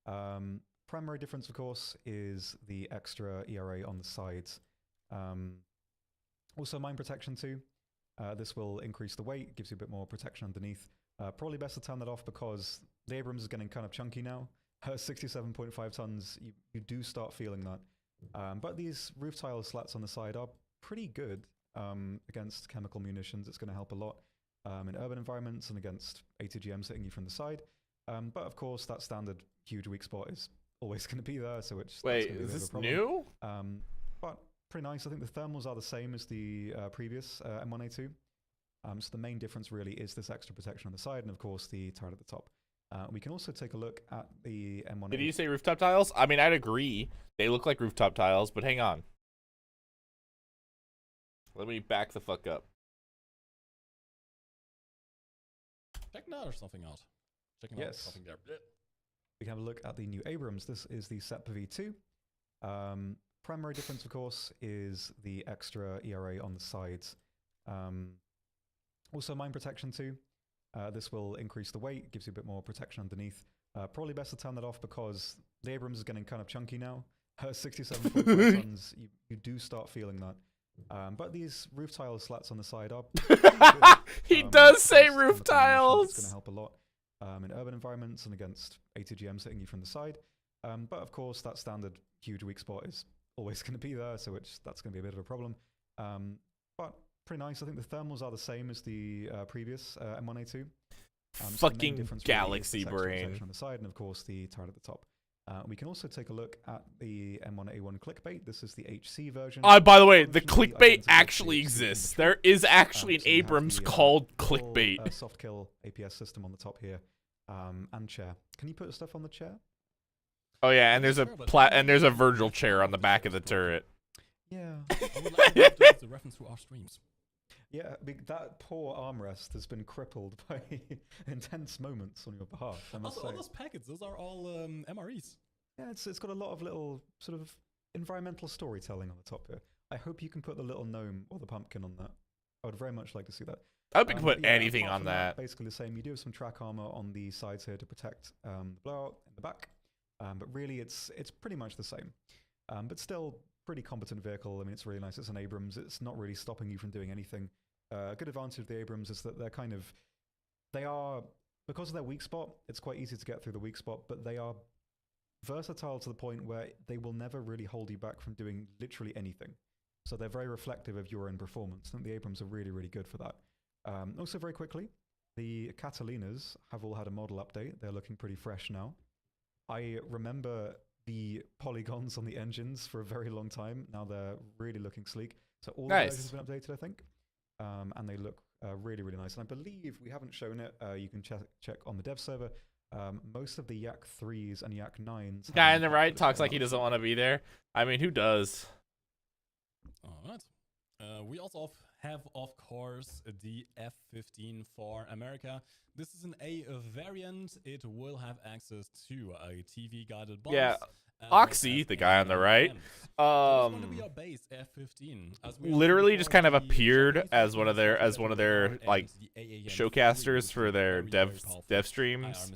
V2. Primary difference, of course, is the extra ERA on the sides. Also, mine protection too. This will increase the weight, gives you a bit more protection underneath. Probably best to turn that off because the Abrams is getting kind of chunky now. 67.5 tons, you do start feeling that. But these roof tile slats on the side are pretty good against chemical munitions. It's going to help a lot in urban environments and against ATGMs hitting you from the side. But of course, that standard huge weak spot is always going to be there. So wait, is this new? But pretty nice. I think the thermals are the same as the previous M1A2. So the main difference really is this extra protection on the side and of course the turret at the top. We can also take a look at the M1A2. Did you say rooftop tiles? I mean, I'd agree. They look like rooftop tiles, but hang on. Let me back the fuck up. Checking out or something out? Checking out something there. We can have a look at the new Abrams. This is the SEPA V2. Primary difference, of course, is the extra ERA on the sides. Also, mine protection too. This will increase the weight, gives you a bit more protection underneath. Probably best to turn that off because the Abrams is getting kind of chunky now. 67.5 tons, you do start feeling that. But these roof tile slats on the side are good. He does say roof tiles! It's going to help a lot in urban environments and against ATGMs hitting you from the side. But of course, that standard huge weak spot is always going to be there, so that's going to be a bit of a problem. But pretty nice. I think the thermals are the same as the previous M1A2. Fucking galaxy brain. On the side, and of course the turret at the top. We can also take a look at the M1A1 clickbait. This is the HC version. By the way, the clickbait actually exists. There is actually an Abrams called clickbait. Soft kill APS system on the top here, and chair. Can you put stuff on the chair? Oh yeah, and there's a Virgil chair on the back of the turret. Yeah. I would like to have the reference to our streams. Yeah, that poor armrest has been crippled by intense moments on your behalf. I must say. All those packets, those are all MREs. Yeah, it's got a lot of little sort of environmental storytelling on the top here. I hope you can put the little gnome or the pumpkin on that. I would very much like to see that. I hope you can put anything on that. Basically the same. You do have some track armor on the sides here to protect the blowout in the back, but really it's pretty much the same. But still, pretty competent vehicle. I mean, it's really nice. It's an Abrams. It's not really stopping you from doing anything. A good advantage of the Abrams is that they are, because of their weak spot, it's quite easy to get through the weak spot, but they are versatile to the point where they will never really hold you back from doing literally anything. So they're very reflective of your own performance. I think the Abrams are really, really good for that. Also, very quickly, the Catalinas have all had a model update. They're looking pretty fresh now. I remember the polygons on the engines for a very long time. Now they're really looking sleek. So all Nice. the versions have been updated, I think, and they look really, really nice. And I believe we haven't shown it. You can check on the dev server. Most of the Yak 3s and Yak 9s. Guy on the right talks like he doesn't want to be there. I mean, who does? All right. We also have, of course, the F-15 for America. This is an A variant. It will have access to a TV-guided bombs. Yeah, Oxy, the guy on the right, going to be our base F-15. literally just kind of appeared as one of their like showcasters for their dev streams,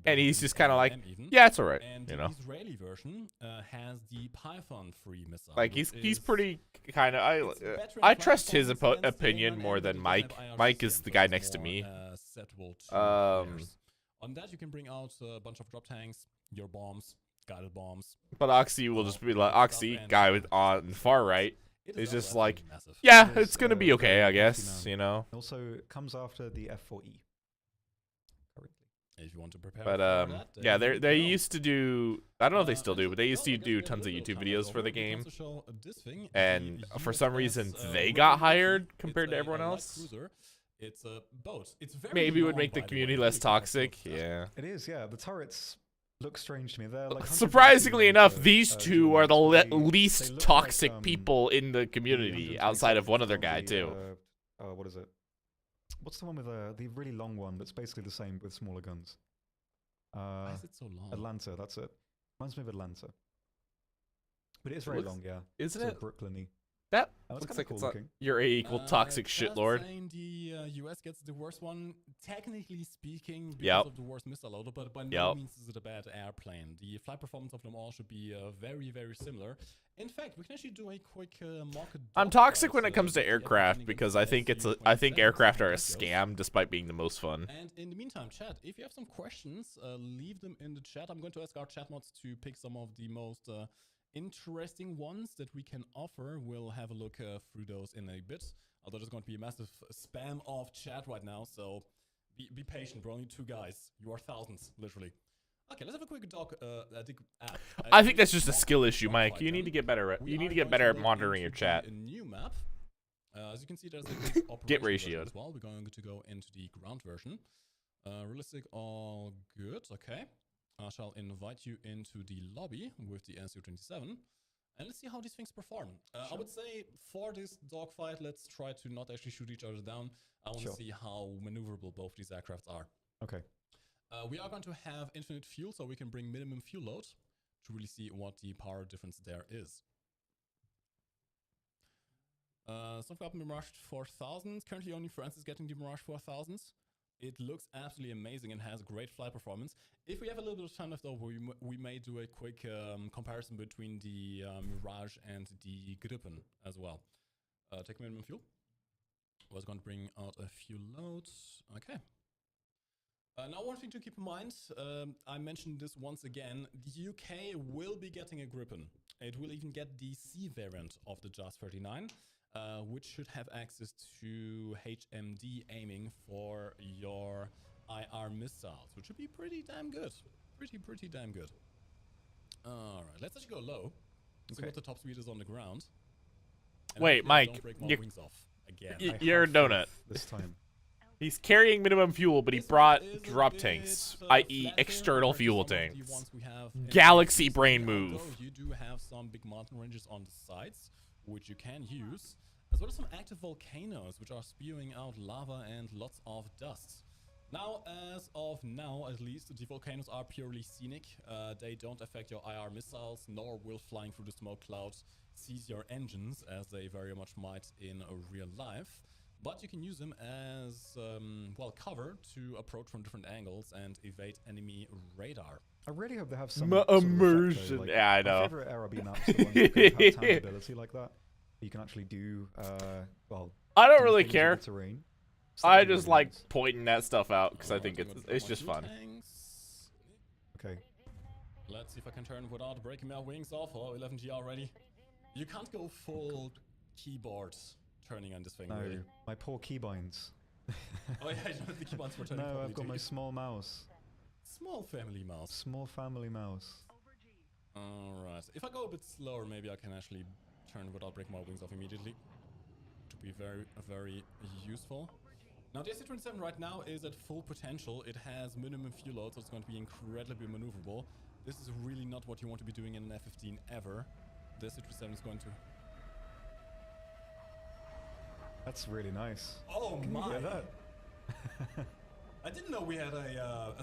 and he's just kind of like, yeah, it's alright, and you know. the Israeli version has the Python 3 missile. Like he's pretty kind of. I trust his opinion more than Mike. Mike is the guy next to me. On that, you can bring out a bunch of drop tanks, your bombs, guided bombs. But Oxy will just be like, Oxy, guy with on the far right, is just like, yeah, it's gonna be okay, I guess, you know. Also comes after the F4E. If you want to prepare But for that, yeah, they used to do. I don't know if they still do, but they used to do tons of YouTube videos for the game. And for some reason, they got hired compared to everyone else. It's a boat. It's very Maybe would long, make the by community way. less toxic. Yeah. It is, yeah. The turrets look strange to me. They're like Surprisingly enough, these two are the they least look toxic like, people in the community, outside of one other guy too. What is it? What's the one with the really long one that's basically the same with smaller guns? Why is it so long? Atlanta, that's it. Reminds me of Atlanta. But it is very long, yeah. Isn't Sort it? of Brooklyn-y. That Oh, that's looks kinda like cool it's not looking. Yurei equal toxic That's shitlord. saying the US gets the worst one, technically speaking, because Yep. of the worst missile loader, but by no Yep. means is it a bad airplane. The flight performance of them all should be very, very similar. In fact, we can actually do a quick market. I'm toxic when it comes to aircraft because I think aircraft are a scam despite being the most fun. And in the meantime, chat, if you have some questions, leave them in the chat. I'm going to ask our chat mods to pick some of the most interesting ones that we can offer. We'll have a look through those in a bit. Although there's going to be a massive spam of chat right now, so be patient. We're only 2 guys. You are thousands, literally. Okay, let's have a quick I think that's just a skill issue, Mike. You need to get better at at monitoring your chat. A new map. As you can see, there's a good Get operation version ratioed. as well. We're going to go into the ground version. Realistic, all good. Okay. I shall invite you into the lobby with the NCU-27, and let's see how these things perform. I would say for this dogfight, let's try to not actually shoot each other down. I want to see how maneuverable both these aircrafts are. Okay. We are going to have infinite fuel, so we can bring minimum fuel load to really see what the power difference there is. Something up in the Mirage 4000. Currently only France is getting the Mirage 4000s. It looks absolutely amazing and has great flight performance. If we have a little bit of time left over, we may do a quick comparison between the Mirage and the Gripen as well. Take minimum fuel. I was going to bring out a fuel load. Okay. Now one thing to keep in mind, I mentioned this once again, the UK will be getting a Gripen. It will even get the C variant of the JAS 39. Which should have access to HMD aiming for your IR missiles, which would be pretty damn good. Pretty damn good. Alright, let's actually go low. See what the top speed is on the ground. And Wait, Mike, don't break my wings off again. You're a donut. This time. He's carrying minimum fuel, but he brought drop tanks, i.e. external fuel tanks. Galaxy brain move. You do have some big mountain ranges on the sides, which you can use, as well as some active volcanoes, which are spewing out lava and lots of dust. Now, as of now, at least, the volcanoes are purely scenic. They don't affect your IR missiles, nor will flying through the smoke clouds seize your engines, as they very much might in real life. But you can use them as, well, cover to approach from different angles and evade enemy radar. I really hope they have some immersion. Sort of effect, though. Like, yeah, I know. My favorite ARB maps are the ones that kind of have tangibility like that. You can actually do, well... I don't do really things with care. the terrain. I just like pointing that stuff out because I think it's just fun. Okay. Let's see if I can turn without breaking my wings off. Oh, 11G already. You can't go full keyboard turning on this thing, No, really. my poor keybinds. Oh yeah, you don't have the keybinds for turning. No, properly, I've got do my you? small mouse. Small family mouse. Small family mouse. Alright. If I go a bit slower, maybe I can actually turn without breaking my wings off immediately. To be very, very useful. Now, the SC-27 right now is at full potential. It has minimum fuel load, so it's going to be incredibly maneuverable. This is really not what you want to be doing in an F-15 ever. The SC-27 is going to... That's really nice. Oh Can my! you hear that? I didn't know we had a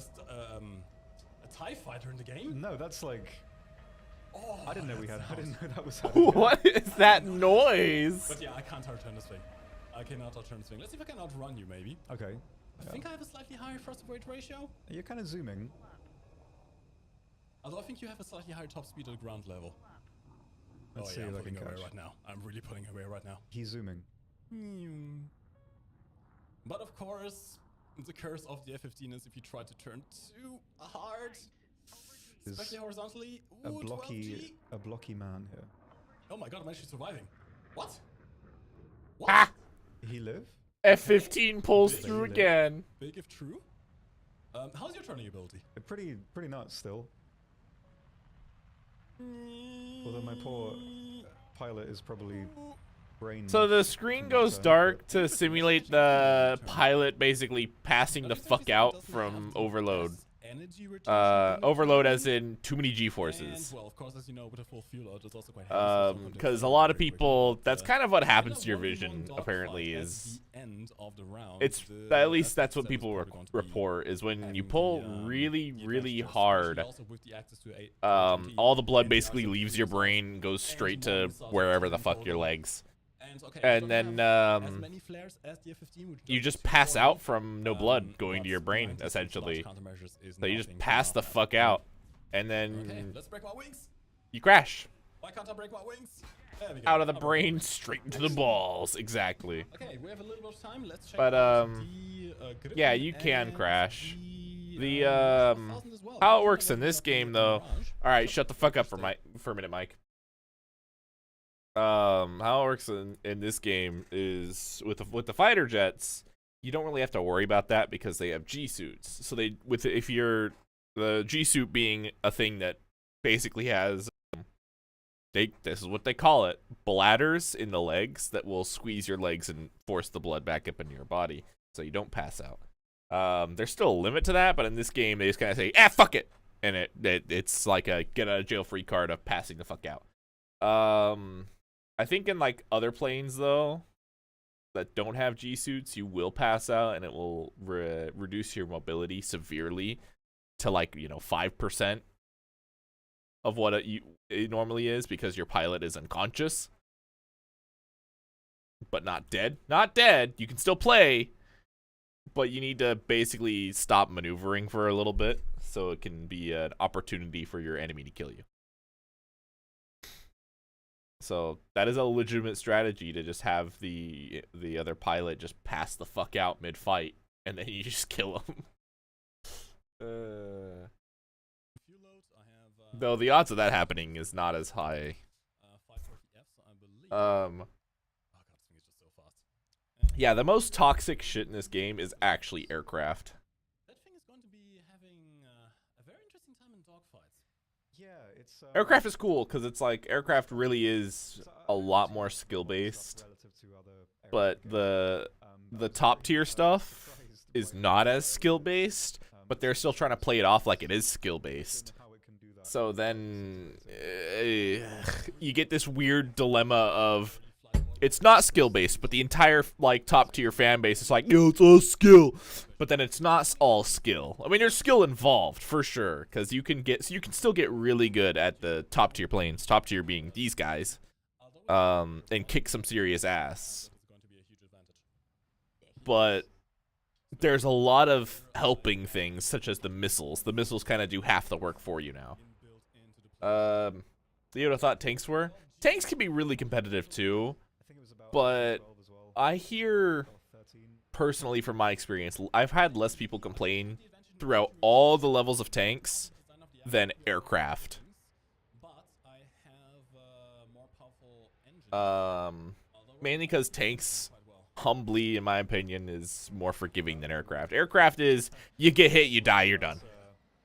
TIE fighter in the game. No, that's like... Oh, I didn't know we had... I didn't know that was... What is that noise? But yeah, I can't outturn this thing. I cannot outturn this thing. Let's see if I can outrun you, maybe. Okay. I think I have a slightly higher thrust to weight ratio. You're kind of zooming. Although I think you have a slightly higher top speed at ground level. Let's see I'm if I pulling can away catch. right now. I'm really pulling away right now. He's zooming. But of course, the curse of the F-15 is if you try to turn too hard, especially horizontally. A Ooh, 12G. blocky man here. Oh my god, I'm actually surviving. What? Ah! He live? F-15 pulls Big through lift. again. Big if true. How's your turning ability? Pretty nuts still. Although my poor pilot is probably brain. So the screen goes dark to simulate the pilot basically passing the fuck out from overload. Overload as in too many G-forces. Well, of course, as you know, with a full fuel load, it's also quite Because a lot of people, that's kind of what happens to your vision, apparently, is it's, at least that's what people report, is when you pull really, really hard, all the blood basically leaves your brain and goes straight to wherever the fuck your legs. And then you just pass out from no blood going to your brain, essentially. So you just pass the fuck out, and then let's break my wings. you crash. Why can't I break my wings? There we go. Out of the brain, straight into the balls. Exactly. Okay, we have a little bit of time. Let's check But, out the, yeah, Griffin you can and crash. the, The, 1000 as well. how it works in this game, though. Mirage. Alright, shut the fuck up for a minute, Mike. How it works in this game is with the fighter jets, you don't really have to worry about that because they have G-suits. So if you're the G-suit being a thing that basically has this is what they call it, bladders in the legs that will squeeze your legs and force the blood back up into your body so you don't pass out. There's still a limit to that, but in this game they just kind of say, fuck it, and it's like a get out of jail free card of passing the fuck out. I think in like other planes though that don't have G-suits, you will pass out and it will reduce your mobility severely to like 5% of what it normally is because your pilot is unconscious but not dead. Not dead. You can still play, but you need to basically stop maneuvering for a little bit so it can be an opportunity for your enemy to kill you. So that is a legitimate strategy to just have the other pilot just pass the fuck out mid-fight, and then you just kill him. Fuel loads, I have, Though the odds of that happening is not as high. 540 Fs, I believe. Oh god, this thing is just so fast. Yeah, the most toxic shit in this game is actually aircraft. That thing is going to be having a very interesting time in dogfights. Yeah, it's Aircraft is cool because it's like aircraft really is a lot more skill based, but the top tier stuff is not as skill based, but they're still trying to play it off like it is skill based. So then you get this weird dilemma of it's not skill based, but the entire like top tier fan base is like, no, it's all skill. But then it's not all skill. I mean, there's skill involved for sure, because you can still get really good at the top tier planes. Top tier being these guys, and kick some serious ass. But there's a lot of helping things, such as the missiles. The missiles kind of do half the work for you now. You thought tanks were? Tanks can be really competitive too. But I hear, personally from my experience, I've had less people complain throughout all the levels of tanks than aircraft. Mainly because tanks, humbly, in my opinion, is more forgiving than aircraft. Aircraft is, you get hit, you die, you're done.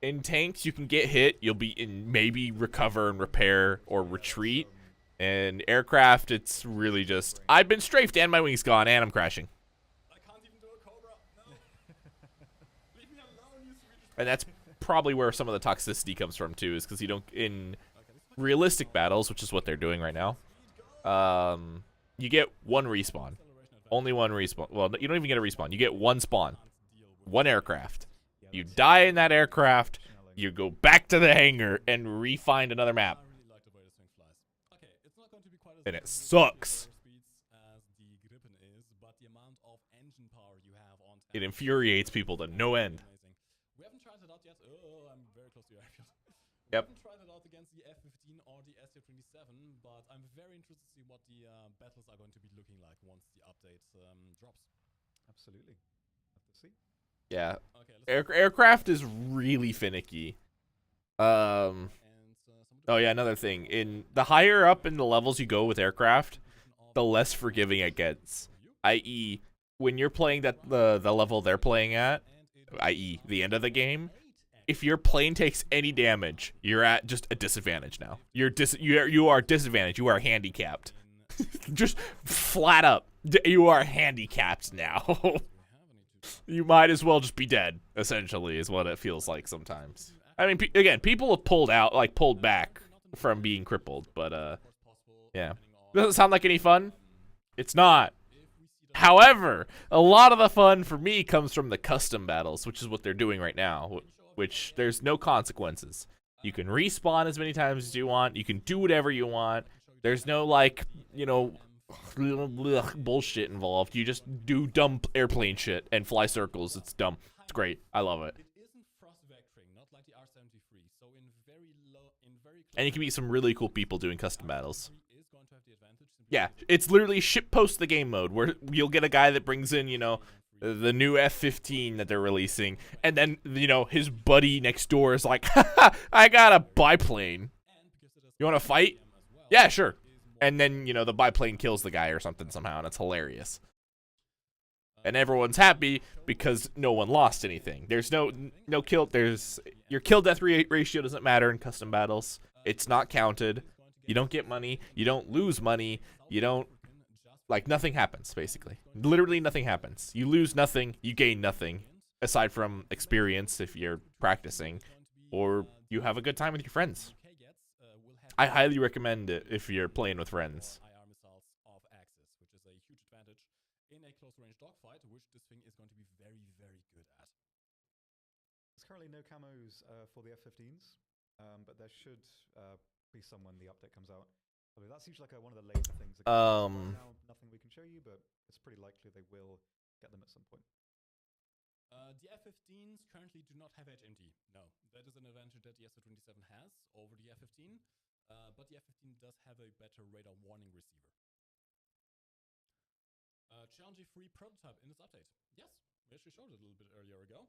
In tanks, you can get hit. You'll be in maybe recover and repair or retreat. And aircraft, it's really just I've been strafed and my wing's gone and I'm crashing. I can't even do a Cobra. No. Leave me alone, you Swedish. And that's probably where some of the toxicity comes from too, is because you don't in realistic battles, which is what they're doing right now. You get one respawn. Only one respawn. Well, you don't even get a respawn. You get one spawn. One aircraft. You die in that aircraft. You go back to the hangar and re-find another map. And it sucks. It infuriates people to no end. We haven't tried it out yet. Oh, I'm very close to your airfield. Yep. We haven't tried it out against the F-15 or the SU-27, but I'm very interested to see what the battles are going to be looking like once the update drops. Absolutely. Have to see. Yeah. Okay, Aircraft is really finicky. Oh yeah, another thing. In the higher up in the levels you go with aircraft, the less forgiving it gets. I.e., when you're playing the level they're playing at, i.e., the end of the game, if your plane takes any damage, you're at just a disadvantage now. You are disadvantaged. You are handicapped. Just flat up. You are handicapped now. You might as well just be dead, essentially, is what it feels like sometimes. I mean, again, people have pulled back from being crippled, but, yeah. Doesn't sound like any fun? It's not. However, a lot of the fun for me comes from the custom battles, which is what they're doing right now, which there's no consequences. You can respawn as many times as you want. You can do whatever you want. There's no, like, you know, bullshit involved. You just do dumb airplane shit and fly circles. It's dumb. It's great. I love it. And you can meet some really cool people doing custom battles. Yeah, it's literally shitpost the game mode, where you'll get a guy that brings in, you know, the new F-15 that they're releasing, and then, you know, his buddy next door is like, haha, I got a biplane. You want to fight? Yeah, sure. And then, you know, the biplane kills the guy or something somehow, and it's hilarious. And everyone's happy because no one lost anything. There's no kill. Your kill death ratio doesn't matter in custom battles. It's not counted. You don't get money. You don't lose money. You don't, like, nothing happens, basically. Literally nothing happens. You lose nothing. You gain nothing, aside from experience if you're practicing, or you have a good time with your friends. I highly recommend it if you're playing with friends. There's currently no camos for the F-15s, but there should be some when the update comes out. I mean, that seems like one of the later things. Right now, nothing we can show you, but it's pretty likely they will get them at some point. The F-15s currently do not have HMD. No, that is an advantage that the SU-27 has over the F-15, but the F-15 does have a better radar warning receiver. Challenge-free prototype in this update. Yes, we actually showed it a little bit earlier ago.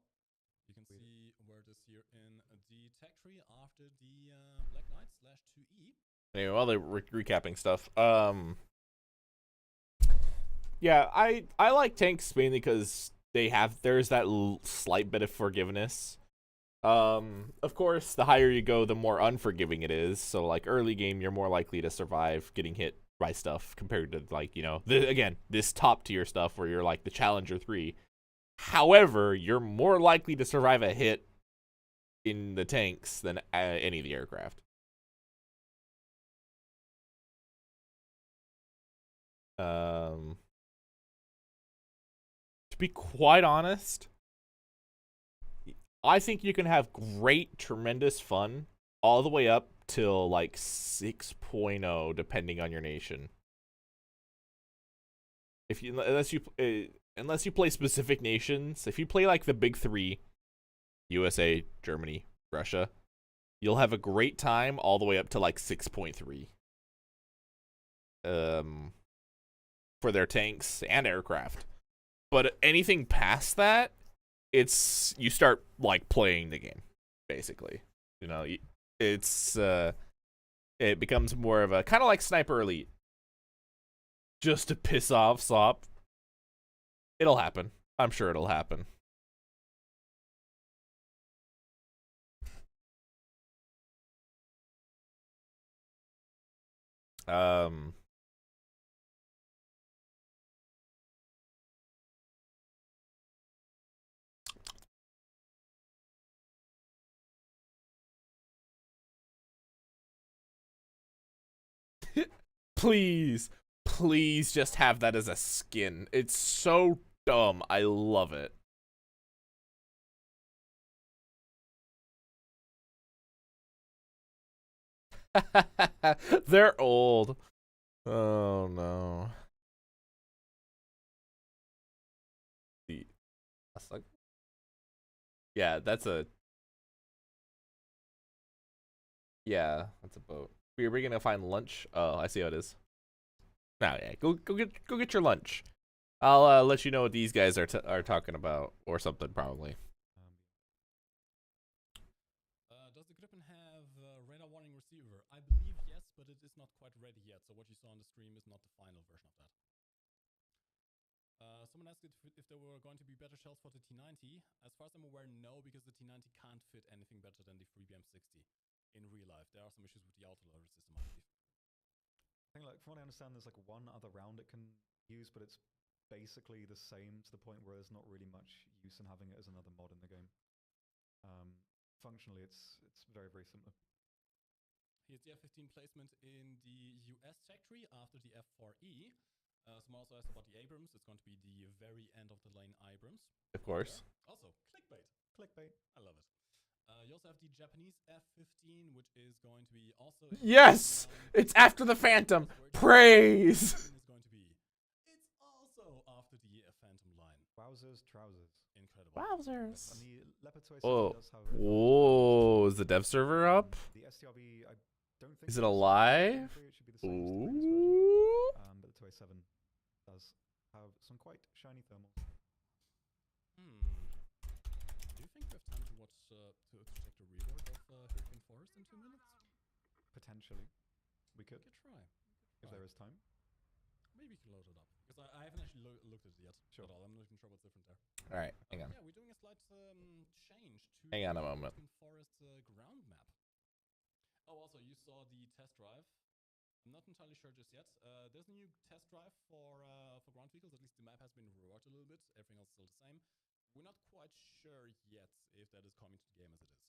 You can see where it is here in the tech tree after the Black Knight /2E. Anyway, while they're recapping stuff, yeah, I like tanks mainly because there's that slight bit of forgiveness. Of course, the higher you go, the more unforgiving it is. So, like, early game, you're more likely to survive getting hit by stuff compared to, like, you know, again, this top tier stuff where you're like the Challenger 3. However, you're more likely to survive a hit in the tanks than any of the aircraft. To be quite honest, I think you can have great, tremendous fun all the way up till like 6.0, depending on your nation. Unless you play specific nations, if you play like the big three, USA, Germany, Russia, you'll have a great time all the way up to like 6.3. For their tanks and aircraft. But anything past that, you start like playing the game, basically. You know, it becomes more of a kind of like Sniper Elite, just to piss off SOP. It'll happen. I'm sure it'll happen. Um, please, please just have that as a skin. It's so dumb. I love it. They're old. Oh no. That's like, yeah, that's a that's a boat. We're gonna find lunch. Oh, I see how it is. Now, yeah, go get your lunch. I'll let you know what these guys are talking about or something probably. Does the Gripen have radar warning receiver? I believe yes, but it is not quite ready yet. So what you saw on the stream is not the final version of that. Someone asked if there were going to be better shells for the T90. As far as I'm aware, no, because the T90 can't fit anything better than the FreeBM60 in real life. There are some issues with the autoloader system, I believe. I think, like, from what I understand, there's like one other round it can use, but it's basically the same to the point where there's not really much use in having it as another mod in the game. Functionally, it's very, very similar. Here's the F-15 placement in the US tech tree after the F4E. Someone also asked about the Abrams. It's going to be the very end of the lane Abrams. Of course. Also, clickbait. Clickbait. I love it. You also have the Japanese F-15, which is going to be also... Yes! It's after the Phantom. Praise! Is going to be. It's also after the Phantom line. Wowzers, trousers. Incredible. Wowzers. And the Leopard 207 Oh. does have... Whoa, is the dev server up? The STRB, I don't think... Is it alive? It should be the same as the latest version. But the 207 does have some quite shiny thermal. Do you think we have time to watch to check the rework of Hurricane Forest in 2 minutes? Potentially. We could. We could try. If there is time. Maybe we can load it up. Because I haven't actually looked at it yet. Sure. At all. I'm not even sure what's different there. Alright, hang on. Yeah, we're doing a slight change to Hang on a moment. Hurricane Forest ground map. Oh, also, you saw the test drive. I'm not entirely sure just yet. There's a new test drive for ground vehicles. At least the map has been reworked a little bit. Everything else is still the same. We're not quite sure yet if that is coming to the game as it is.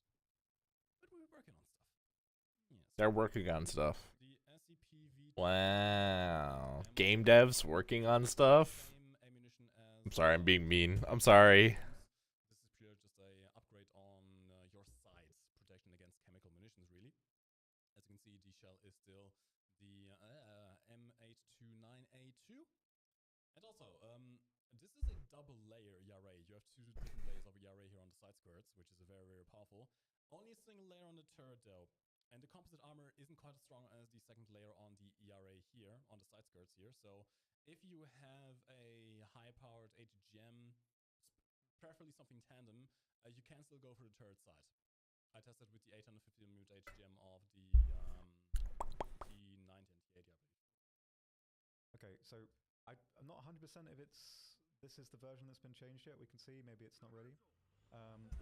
But we're working on stuff. Yes. They're working on stuff. The SCPV. Wow. Game devs working on stuff? Same ammunition as I'm sorry, I'm being mean. I'm sorry. This is pure just a upgrade on your side's protection against chemical munitions, really. As you can see, the shell is still the M829A2. And also, this is a double layer Yurei. You have two different layers of Yurei here on the side skirts, which is very, very powerful. Only a single layer on the turret, though. And the composite armor isn't quite as strong as the second layer on the ERA here, on the side skirts here. So if you have a high-powered HGM, preferably something tandem, you can still go for the turret side. I tested with the 850mm HGM of the T90 and T80, I believe. Okay, so I'm not 100% if this is the version that's been changed yet. We can see, maybe it's not ready.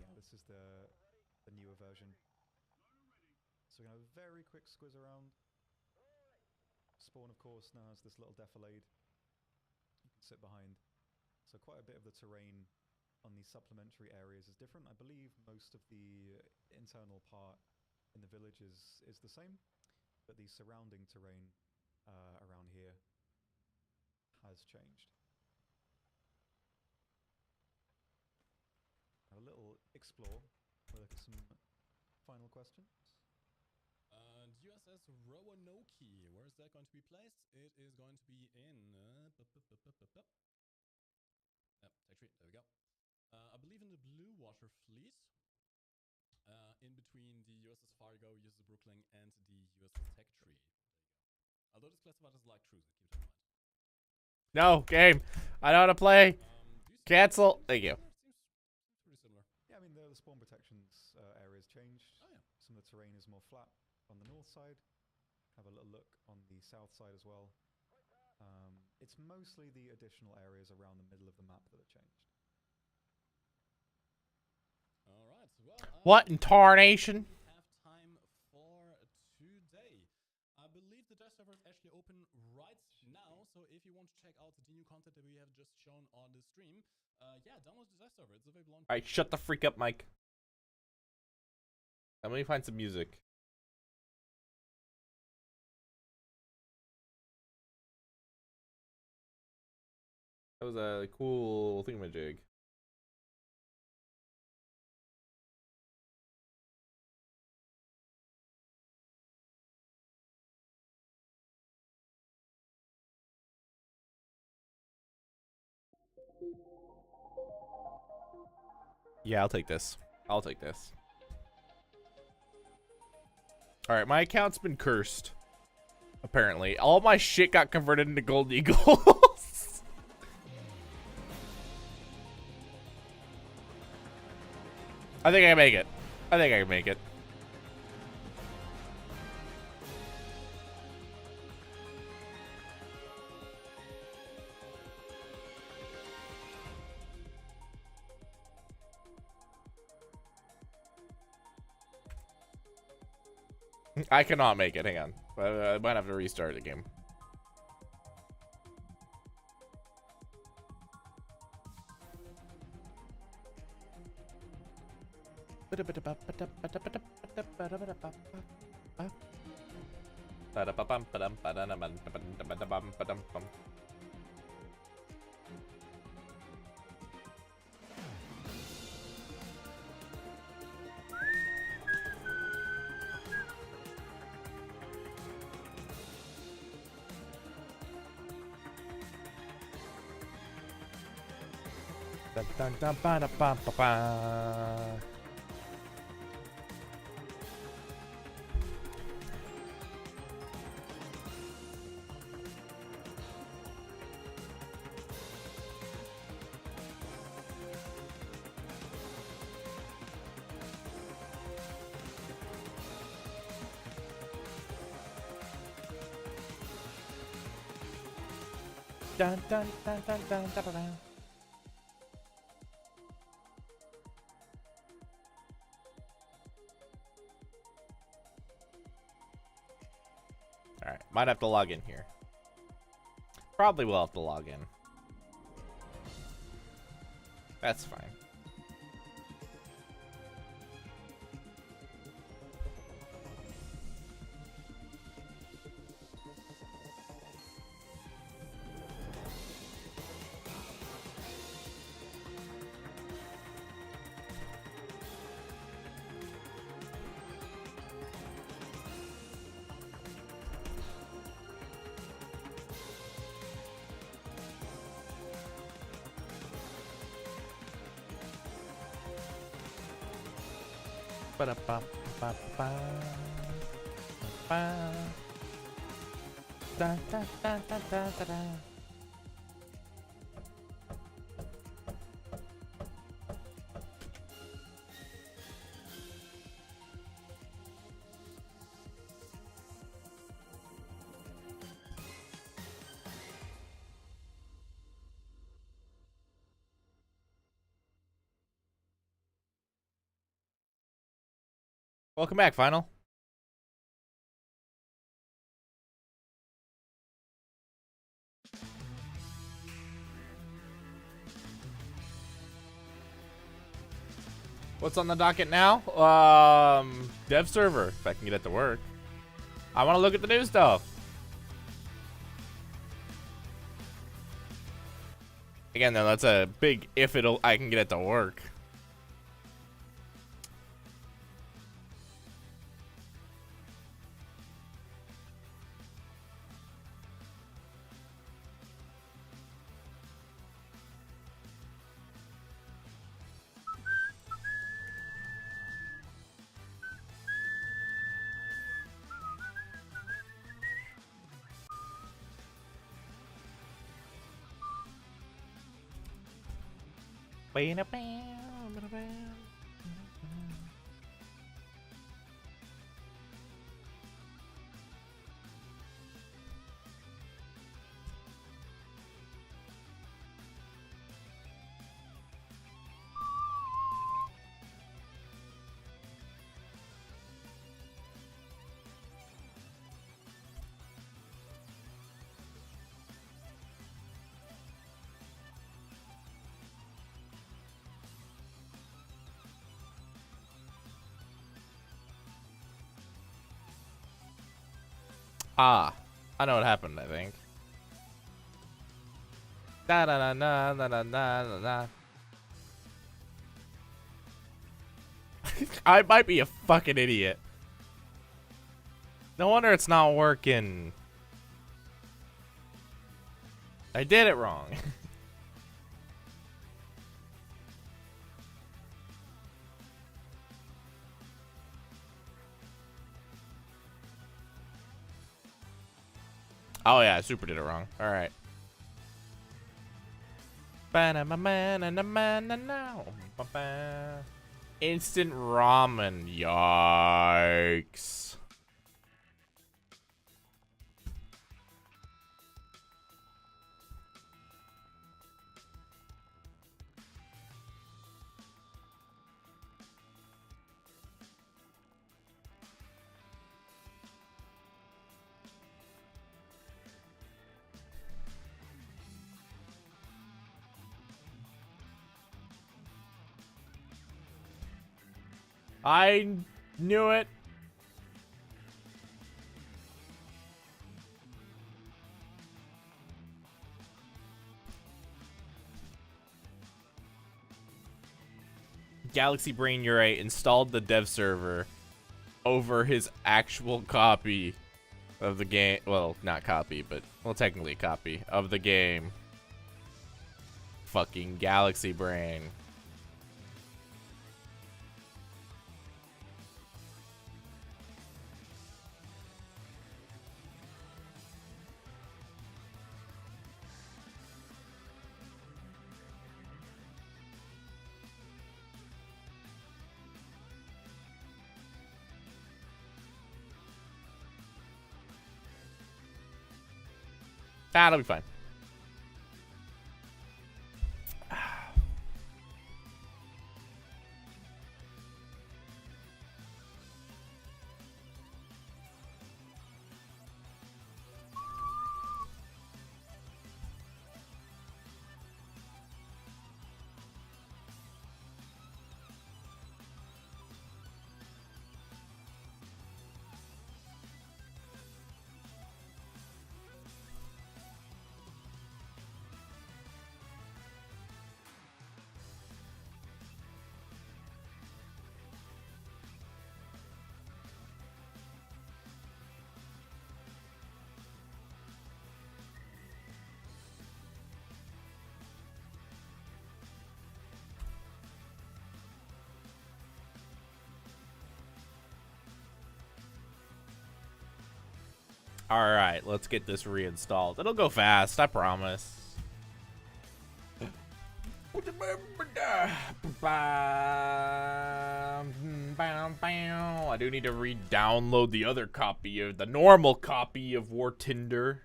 Yeah, this is the newer version. So we're going to have a very quick squiz around. Spawn, of course, now has this little defilade you can sit behind. So quite a bit of the terrain on these supplementary areas is different. I believe most of the internal part in the village is the same, but the surrounding terrain around here has changed. Have a little explore. We'll look at some final questions. USS Roanoke, where is that going to be placed? It is going to be in... Tech tree, there we go. I believe in the Blue Water Fleet, in between the USS Fargo, USS Brooklyn, and the USS Tech Tree. There you go. Although it's classified as light cruiser, keep that in mind. No, game. I know how to play. Cancel. Thank you. Seems pretty similar. Yeah, I mean, the spawn protections areas changed. Oh, yeah. Some of the terrain is more flat on the north side. Have a little look on the south side as well. It's mostly the additional areas around the middle of the map that have changed. All right. Well, What in tarnation? we have time for today. I believe the Death Server is actually if you want to check out the new content that we have just shown on the stream, yeah, download the Dice server. It's available on. All right, shut the freak up, Mike. Let me find some music. That was a cool thingamajig. Yeah, I'll take this. I'll take this. Alright, my account's been cursed. Apparently. All my shit got converted into gold eagles. I think I can make it. I think I can make it. I cannot make it. Hang on. I might have to restart the game. Dun, dun, dun, dun, dun, dun, dun, dun. Alright, might have to log in here. Probably will have to log in. That's fine. Welcome back, Final. What's on the docket now? Dev server, if I can get it to work. I want to look at the new stuff. Again, though, that's a big if I can get it to work. Ah, I know what happened, I think. Da da da da da da da da. I might be a fucking idiot. No wonder it's not working. I did it wrong. Oh yeah, I super did it wrong. All right. Instant ramen. Yikes. I knew it. Galaxy Brain Yurei installed the dev server over his actual copy of the game. Well, not copy, but well, technically a copy of the game. Fucking Galaxy Brain. That'll be fine. All right, let's get this reinstalled. It'll go fast, I promise. I do need to re-download the other copy of the normal copy of War Tinder.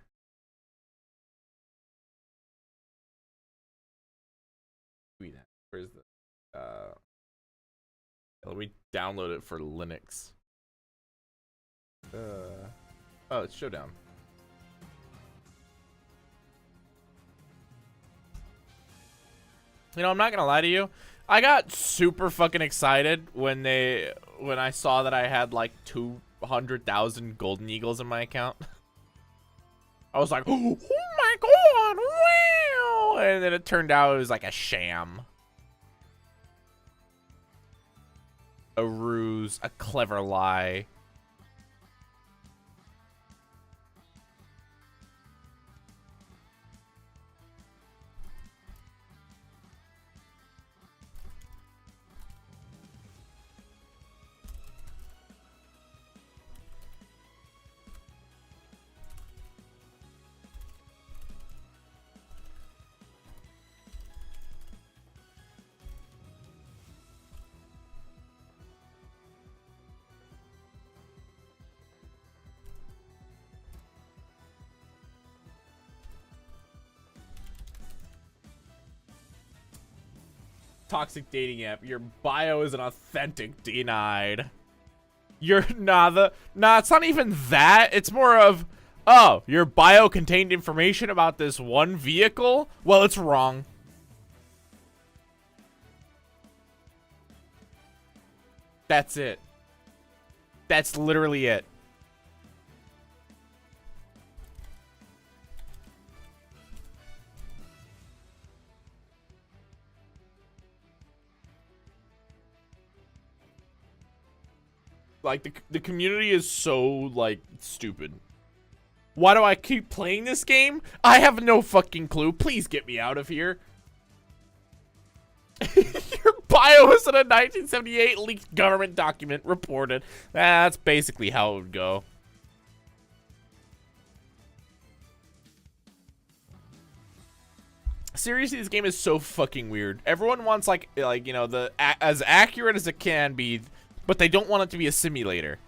Where's the let me download it for Linux. Oh, it's Showdown. You know, I'm not gonna lie to you. I got super fucking excited when I saw that I had like 200,000 golden eagles in my account. I was like, oh my god, wow! And then it turned out it was like a sham. A ruse, a clever lie. Toxic dating app. Your bio is an authentic denied. It's not even that. It's more of, oh, your bio contained information about this one vehicle? Well, it's wrong. That's it. That's literally it. Like the community is so like stupid. Why do I keep playing this game? I have no fucking clue. Please get me out of here. Your bio is in a 1978 leaked government document reported. That's basically how it would go. Seriously, this game is so fucking weird. Everyone wants like you know, the as accurate as it can be, but they don't want it to be a simulator.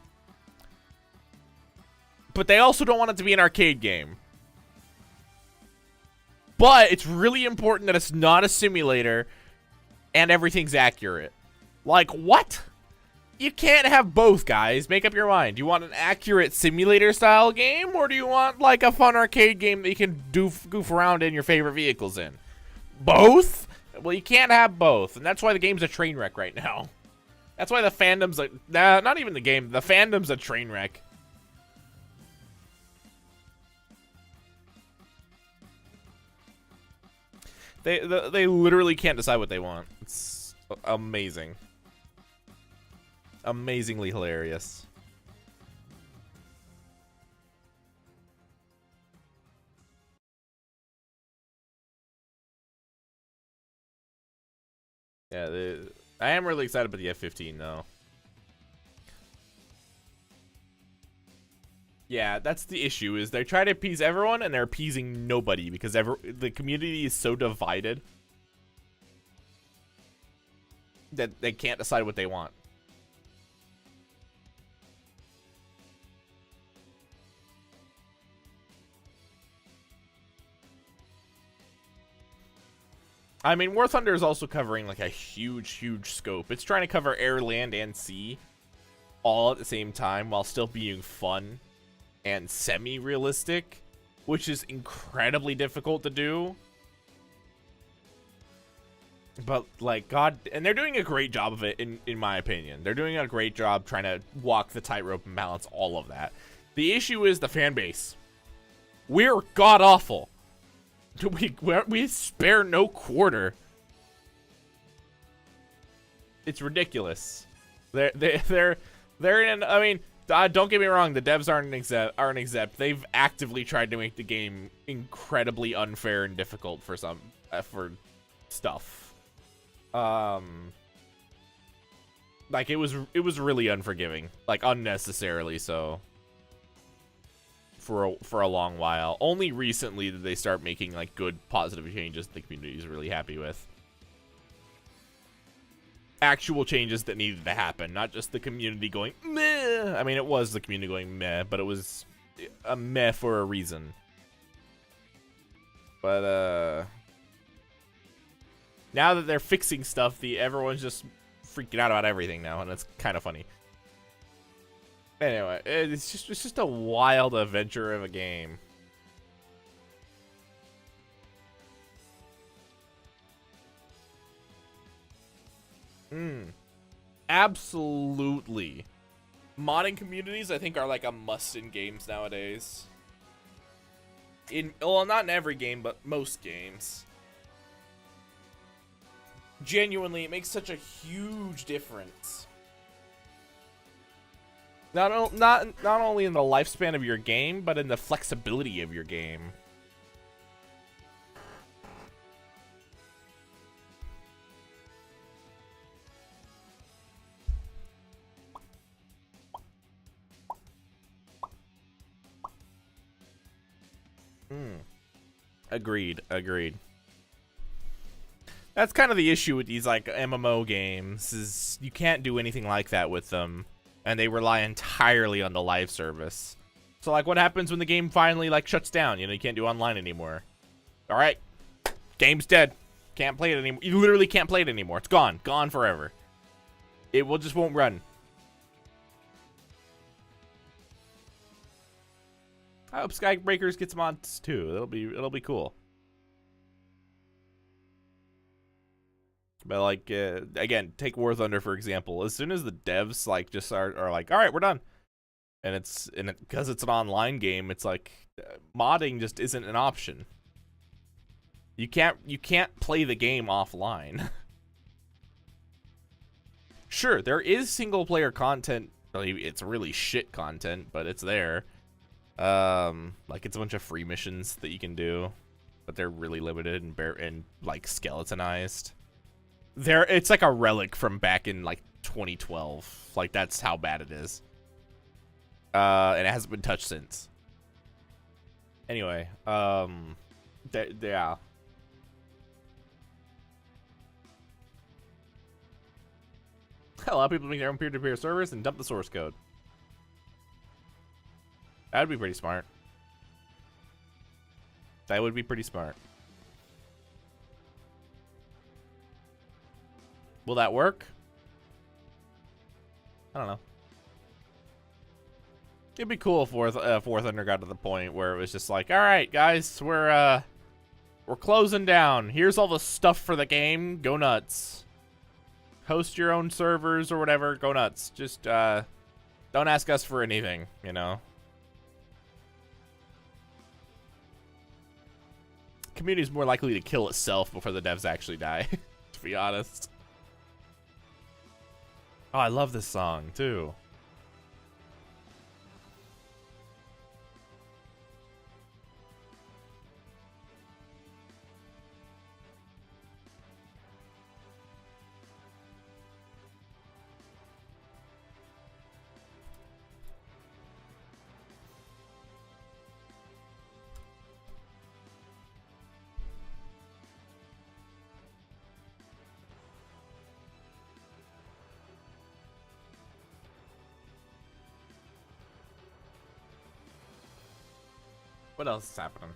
But they also don't want it to be an arcade game. But it's really important that it's not a simulator and everything's accurate. Like, what? You can't have both, guys. Make up your mind. Do you want an accurate simulator-style game, or do you want, like, a fun arcade game that you can goof around in your favorite vehicles in? Both? Well, you can't have both, and that's why the game's a train wreck right now. That's why the fandom's like... Nah, not even the game. The fandom's a train wreck. They literally can't decide what they want. It's amazing. Amazingly hilarious. Yeah, I am really excited about the F-15 though. Yeah, that's the issue, is they try to appease everyone and they're appeasing nobody because the community is so divided that they can't decide what they want. I mean, War Thunder is also covering like a huge scope. It's trying to cover air, land, and sea all at the same time while still being fun and semi-realistic, which is incredibly difficult to do. But like, God, and they're doing a great job of it in my opinion. They're doing a great job trying to walk the tightrope and balance all of that. The issue is the fan base. We're god awful. We spare no quarter. It's ridiculous. They're in. I mean, don't get me wrong. The devs aren't exempt. They've actively tried to make the game incredibly unfair and difficult for some for stuff. Like it was really unforgiving, like unnecessarily so. For a long while. Only recently did they start making like good positive changes the community is really happy with. Actual changes that needed to happen, not just the community going meh. I mean, it was the community going meh, but it was a meh for a reason. But now that they're fixing stuff, everyone's just freaking out about everything now, and it's kind of funny. Anyway, it's just a wild adventure of a game. Absolutely. Modding communities, I think, are like a must in games nowadays. Well, not in every game, but most games. Genuinely, it makes such a huge difference. Not only in the lifespan of your game, but in the flexibility of your game. Agreed. That's kind of the issue with these like MMO games, is you can't do anything like that with them. And they rely entirely on the live service. So, like, what happens when the game finally, like, shuts down? You know, you can't do online anymore. All right. Game's dead. Can't play it anymore. You literally can't play it anymore. It's gone. Gone forever. It just won't run. I hope Skybreakers gets mods, too. It'll be cool. But like again, take War Thunder for example. As soon as the devs like just are like, all right, we're done, and because it's an online game, it's like modding just isn't an option. You can't play the game offline. Sure, there is single player content It's really shit content, but it's there. Like it's a bunch of free missions that you can do, but they're really limited and like skeletonized. It's like a relic from back in like 2012. Like that's how bad it is. And it hasn't been touched since. Anyway, yeah. A lot of people make their own peer-to-peer servers and dump the source code. That would be pretty smart. That would be pretty smart. Will that work? I don't know. It'd be cool if War Thunder got to the point where it was just like, all right, guys, we're closing down. Here's all the stuff for the game. Go nuts. Host your own servers or whatever. Go nuts. Just don't ask us for anything, you know. Community is more likely to kill itself before the devs actually die, to be honest. Oh, I love this song too. What else is happening?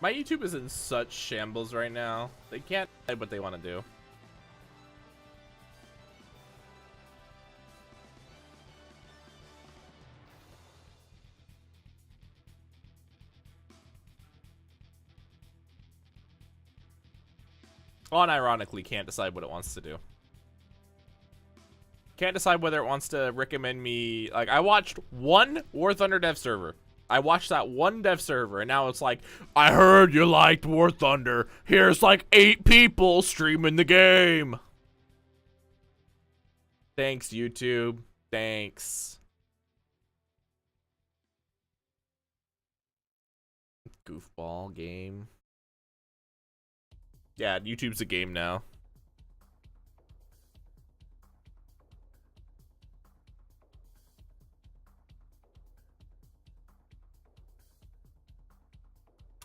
My YouTube is in such shambles right now. They can't decide what they want to do. Unironically, can't decide what it wants to do. Can't decide whether it wants to recommend me. Like, I watched one War Thunder dev server. I watched that one dev server, and now it's like, I heard you liked War Thunder. Here's like 8 people streaming the game. Thanks, YouTube. Thanks. Goofball game. Yeah, YouTube's a game now.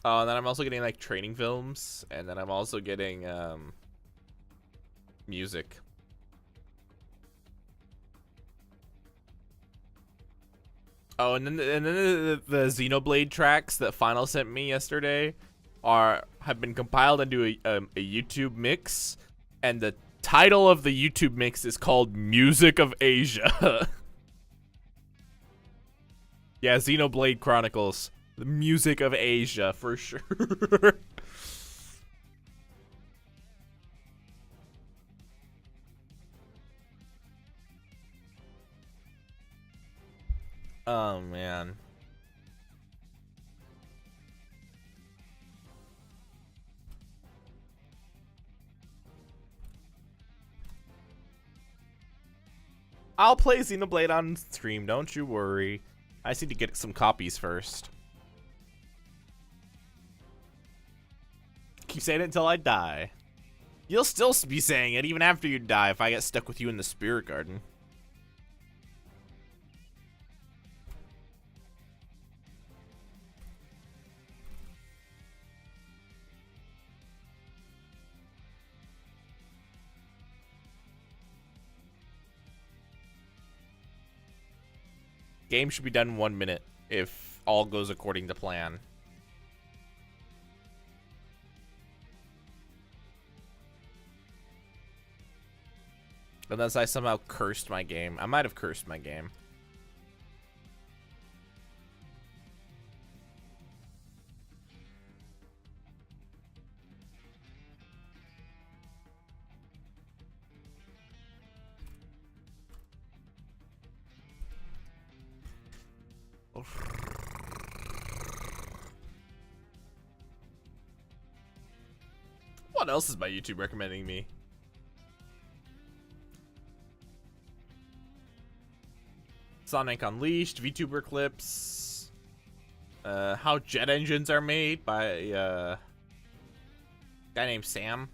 Oh, and then I'm also getting like training films, and then I'm also getting music. Oh, and then the Xenoblade tracks that Final sent me yesterday have been compiled into a YouTube mix, and the title of the YouTube mix is called Music of Asia. Yeah, Xenoblade Chronicles. The Music of Asia, for sure. Oh, man. I'll play Xenoblade on stream, don't you worry. I just need to get some copies first. Keep saying it until I die. You'll still be saying it even after you die if I get stuck with you in the spirit garden. Game should be done in 1 minute if all goes according to plan. Unless I somehow cursed my game. I might have cursed my game. What else is my YouTube recommending me? Sonic Unleashed, VTuber clips, how jet engines are made by a guy named Sam.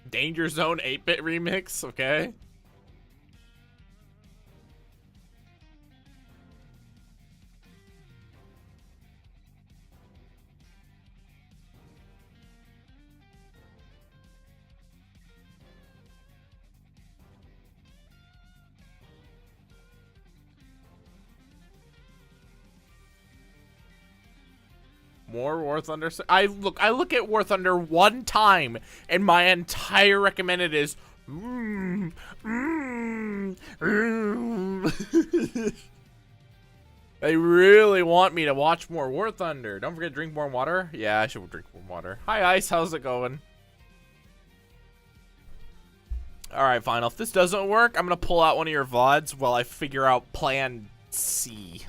Danger Zone 8-bit remix, okay. More War Thunder. I look at War Thunder one time, and my entire recommended is. They really want me to watch more War Thunder. Don't forget to drink more water. Yeah, I should drink more water. Hi, Ice. How's it going? All right, Final. If this doesn't work, I'm gonna pull out one of your VODs while I figure out Plan C.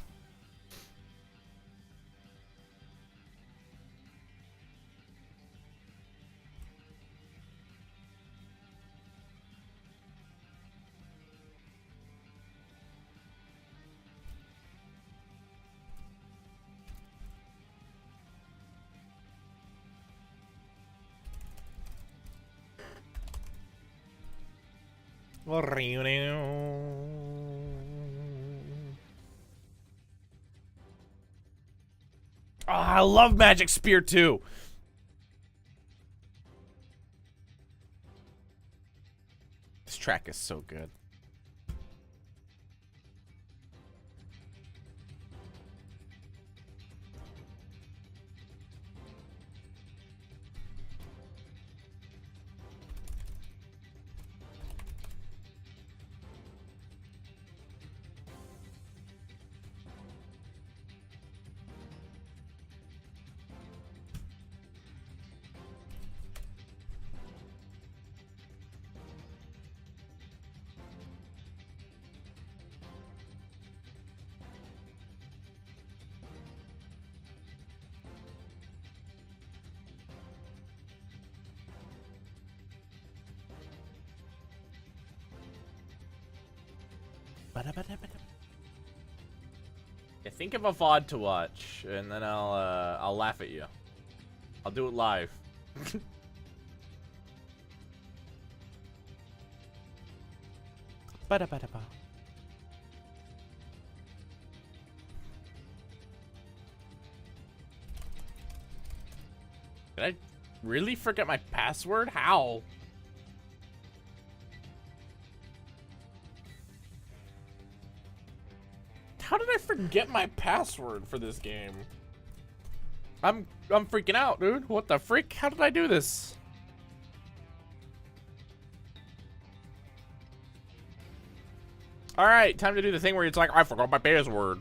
Oh, I love Magic Spear too. This track is so good. Yeah, think of a VOD to watch, and then I'll laugh at you. I'll do it live. Ba-da-ba-da-ba. Did I really forget my password? How? How did I forget my password for this game? I'm freaking out, dude. What the freak? How did I do this? All right, time to do the thing where it's like, I forgot my password.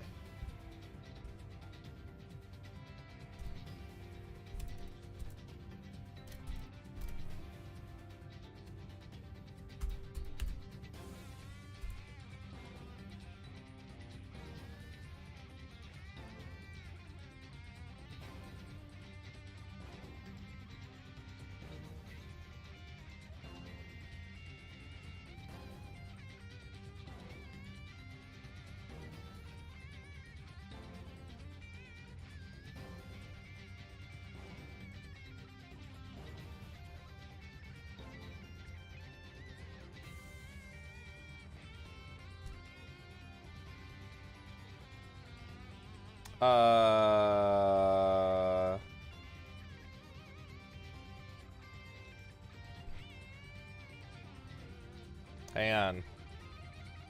Hang on.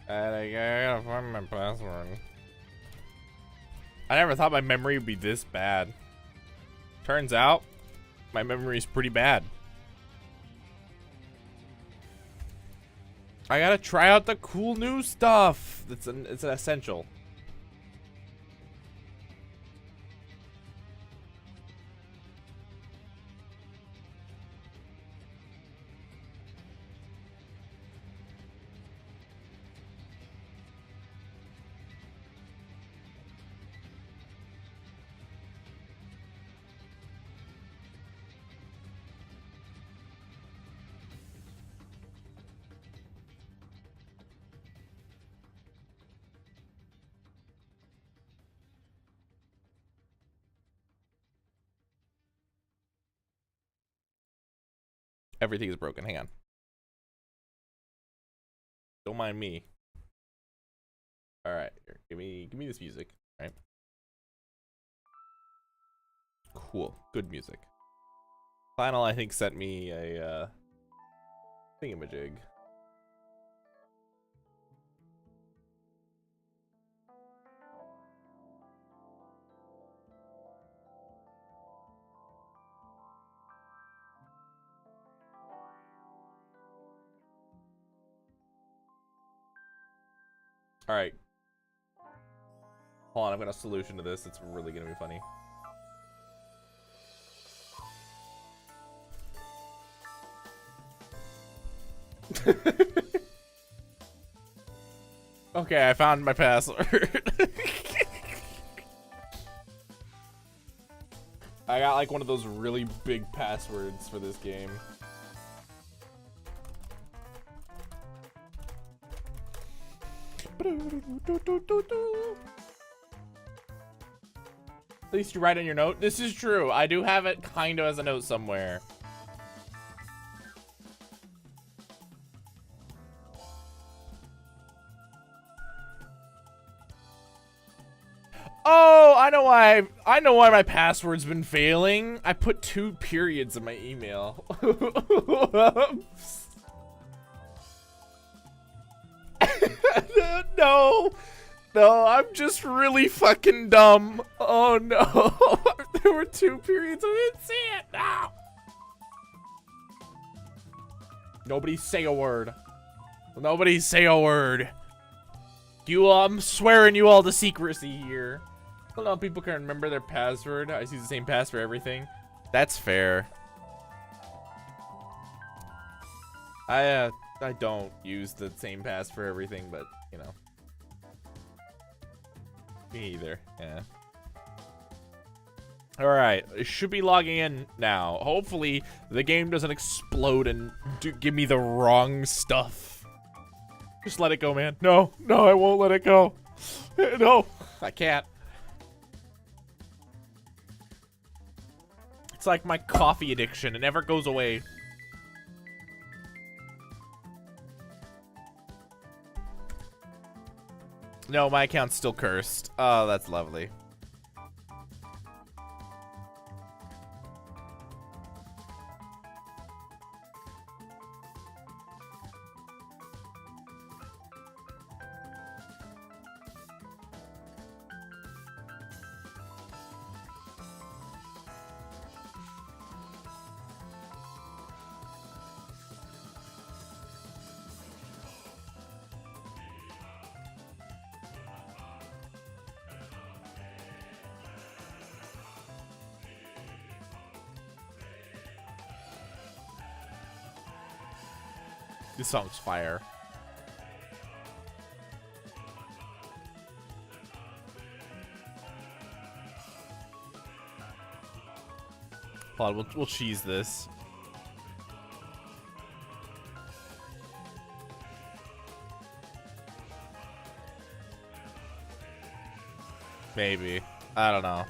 I gotta find my password. I never thought my memory would be this bad. Turns out, my memory is pretty bad. I gotta try out the cool new stuff. It's an essential. everything is broken. Hang on. Don't mind me. All right, here, give me this music. All right. Cool, good music. Final, I think, sent me a thingamajig. All right. Hold on, I've got a solution to this. It's really gonna be funny. Okay, I found my password. I got like one of those really big passwords for this game. At least you write in your note. This is true. I do have it kind of as a note somewhere. Oh, I know why. I know why my password's been failing. I put 2 periods in my email. No. No, I'm just really fucking dumb. Oh no. There were 2 periods. I didn't see it. No. Nobody say a word. Nobody say a word. I'm swearing you all to secrecy here. I don't know if people can remember their password. I use the same pass for everything. That's fair. I don't use the same pass for everything, but you know. Me either. Yeah. Alright, it should be logging in now. Hopefully, the game doesn't explode and give me the wrong stuff. Just let it go, man. No, no, I won't let it go. No, I can't. It's like my coffee addiction. It never goes away. No, my account's still cursed. Oh, that's lovely. This song's fire. Hold on, we'll cheese this. Maybe. I don't know.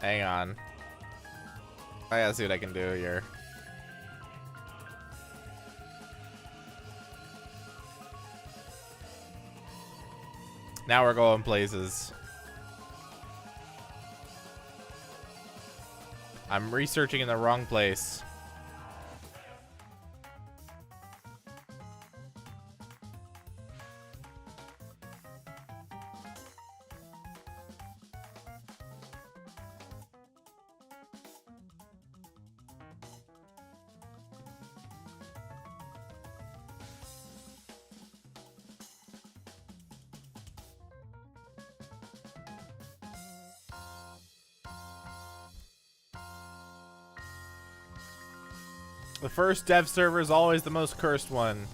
Hang on. I gotta see what I can do here. Now we're going places. I'm researching in the wrong place. The first dev server is always the most cursed one.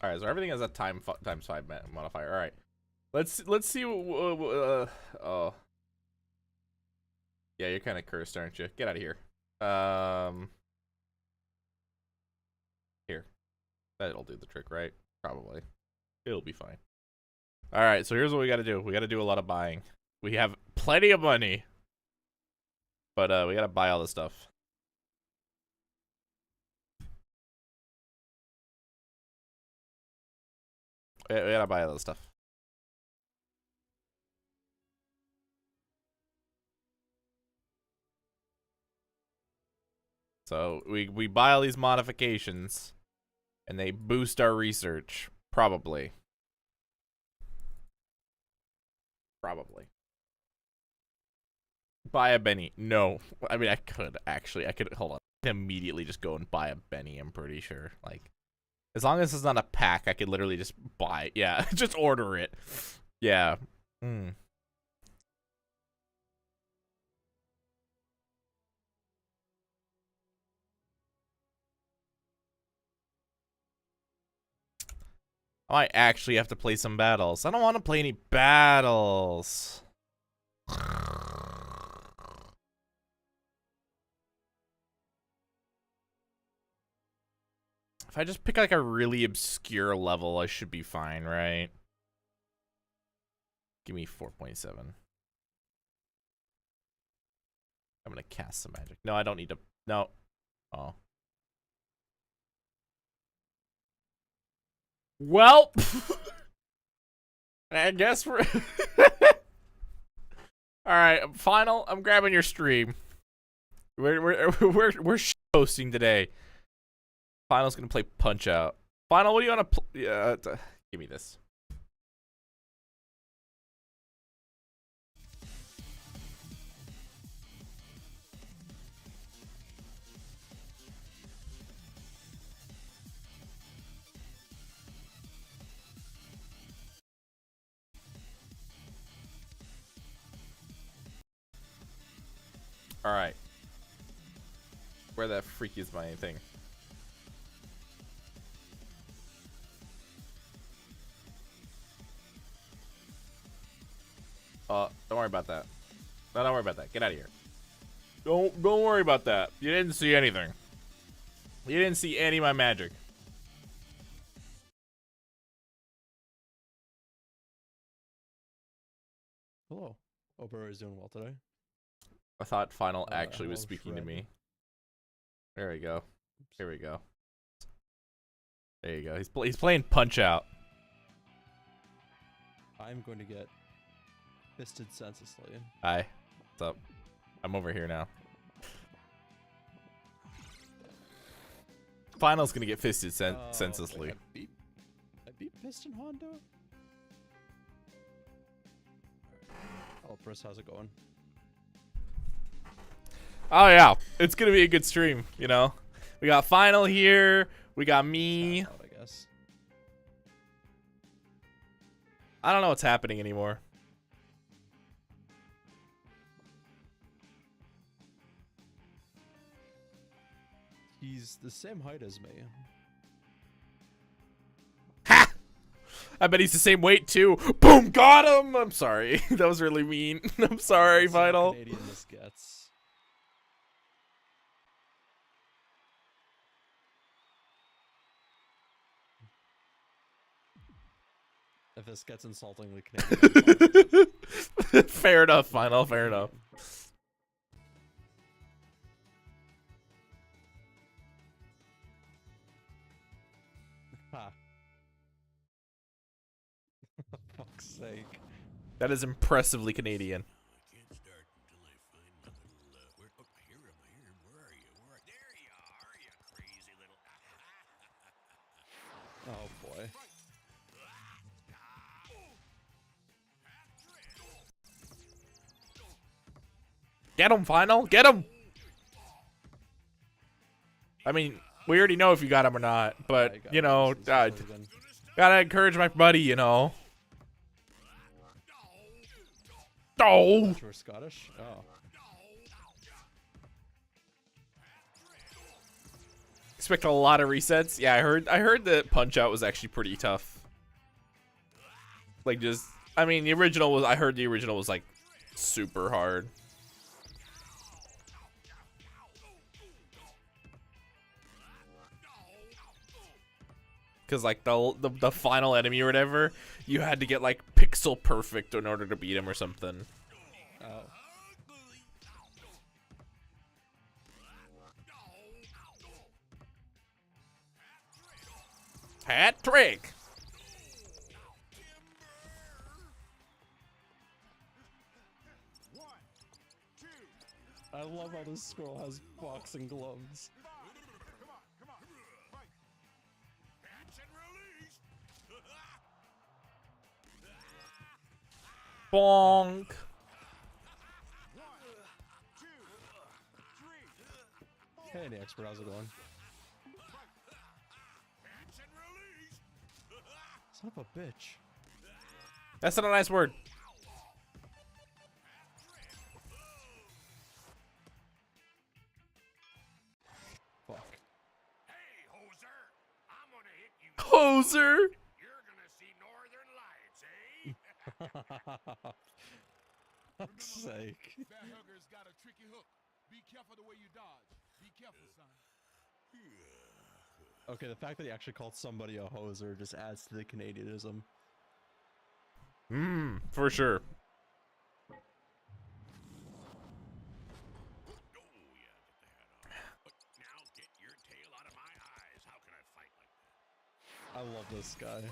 All right, so everything has a times 5 modifier. All right, let's see. Oh, yeah, you're kind of cursed, aren't you? Get out of here. That'll do the trick, right? Probably. It'll be fine. Alright, so here's what we gotta do. We gotta do a lot of buying. We have plenty of money. But we gotta buy all this stuff. We gotta buy all this stuff. So we buy all these modifications, and they boost our research. Probably. Buy a Benny. No. I mean, I could, actually. I could, hold on. I could immediately just go and buy a Benny, I'm pretty sure. Like, as long as it's not a pack, I could literally just buy. Yeah, just order it. Yeah. Hmm. I might actually have to play some battles. I don't want to play any battles. If I just pick like a really obscure level, I should be fine, right? Give me 4.7. I'm gonna cast some magic. No, I don't need to. No. Oh. Well, I guess we're. All right, final. I'm grabbing your stream. We're hosting today. Final's gonna play Punch Out. Final, what do you want to play? Give me this. All right. Where the freak is my thing? Don't worry about that. No, don't worry about that. Get out of here. Don't worry about that. You didn't see anything. You didn't see any of my magic. Hello. Hope everybody's doing well today. I thought Final actually was hello, speaking to Shred. me. There we go. Here we go. There you go. He's playing Punch Out. I'm going to get fisted senselessly. Hi. What's up? I'm over here now. Final's gonna get fisted senselessly. Wait, I beat Piston Honda? Oh, Chris, how's it going? Oh yeah, it's gonna be a good stream. You know, we got Final here. We got me. Out, I guess. I don't know what's happening anymore. He's the same height as me. Ha! I bet he's the same weight too. Boom, got him. I'm sorry. That was really mean. I'm sorry, That's how Final. Canadian this gets. If this gets insultingly Canadian. Fair enough, Final. Fair enough. Ha. For fuck's sake. That is impressively Canadian. I can't start until I find my little, where, oh, here, where are you? There you are, you crazy little, Oh boy. Get him, Final. Get him. I mean, we already know if you got him or not, but, I got you know, this really good. gotta encourage my buddy, you know. Oh! We're Scottish? Oh. Expect a lot of resets. Yeah, I heard that Punch Out was actually pretty tough. Like, just, I mean, the original was, I heard the original was, like, super hard. Because like the final enemy or whatever, you had to get like pixel perfect in order to beat him or something. Oh. Hat trick. I love how this scroll has boxing gloves. Bonk. Hey, the expert, how's it going? Son of a bitch. That's not a nice word. Fuck. Hey, hoser! I'm gonna hit you. Hoser. You're gonna see northern lights, eh? Fuck's sake. That hugger's got a tricky hook. Be careful the way you dodge. Be careful, son. Okay, the fact that he actually called somebody a hoser just adds to the Canadianism. For sure. Oh, yeah, get the hat off. But now get your tail out of my eyes. How can I fight like that? I love this guy.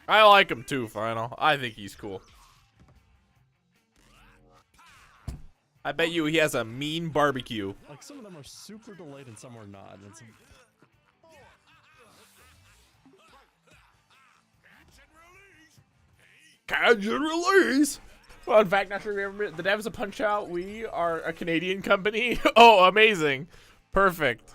I like him too, Final. I think he's cool. I bet you he has a mean barbecue. Like, some of them are super delayed and some are not. And some... Catch and release. Well, in fact, not sure if you remember the devs of Punch Out. We are a Canadian company. Oh, amazing. Perfect.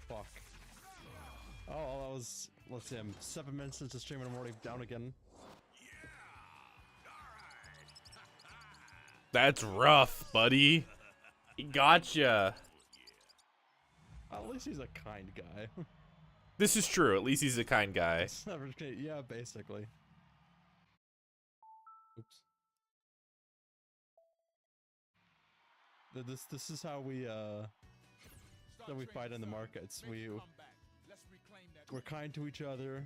Fuck. Oh, that was, let's see, 7 minutes into stream and I'm already down again. That's rough, buddy. He gotcha. At least he's a kind guy. This is true. At least he's a kind guy. Yeah, basically. Oops. This is how we fight in the markets. We're kind to each other.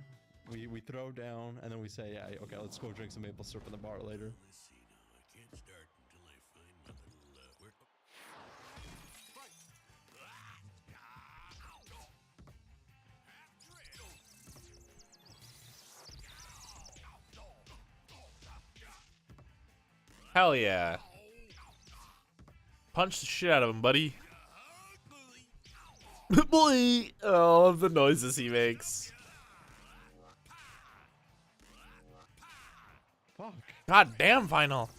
We throw down and then we say, yeah, okay, let's go drink some maple syrup in the bar later. Let's see now. I can't start until I find my little, where... Hell yeah. Punch the shit out of him, buddy. Boy! Oh, I love the noises he makes. Fuck. God damn, Final.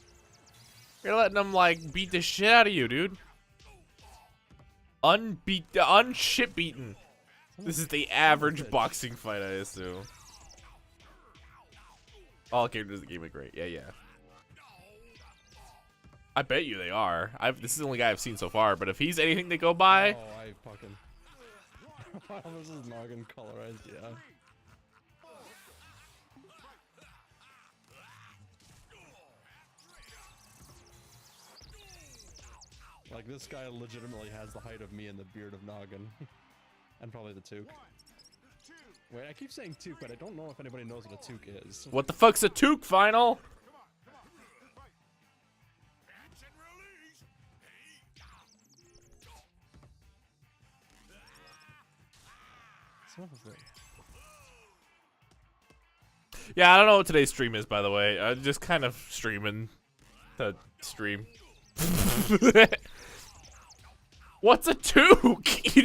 You're letting him, like, beat the shit out of you, dude. Unshit beaten. This is the average boxing fight, I assume. All characters in the game are great. Yeah, yeah. I bet you they are. This is the only guy I've seen so far, but if he's anything to go by... Oh, I fucking... Wow, this is noggin colorized, yeah. Like, this guy legitimately has the height of me and the beard of Noggin. And probably the toque. Wait, I keep saying toque, but I don't know if anybody knows what a toque is. What the fuck's a toque, Final? Son of a bitch. Yeah, I don't know what today's stream is, by the way. I'm just kind of streaming to stream. What's a toque? You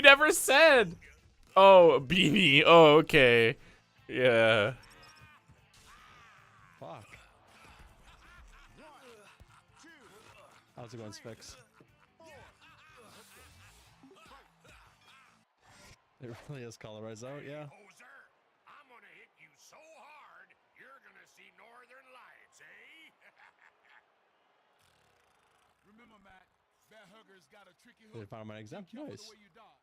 never said. Oh, a beanie. Oh, okay. Yeah. Fuck. How's it going, Spix? It really is colorized out, yeah. Hoser, I'm gonna hit you so hard, you're gonna see northern lights, eh? Remember, Matt, that hugger's got a tricky Did I hook. find my exam? Careful Nice. the way you dodge.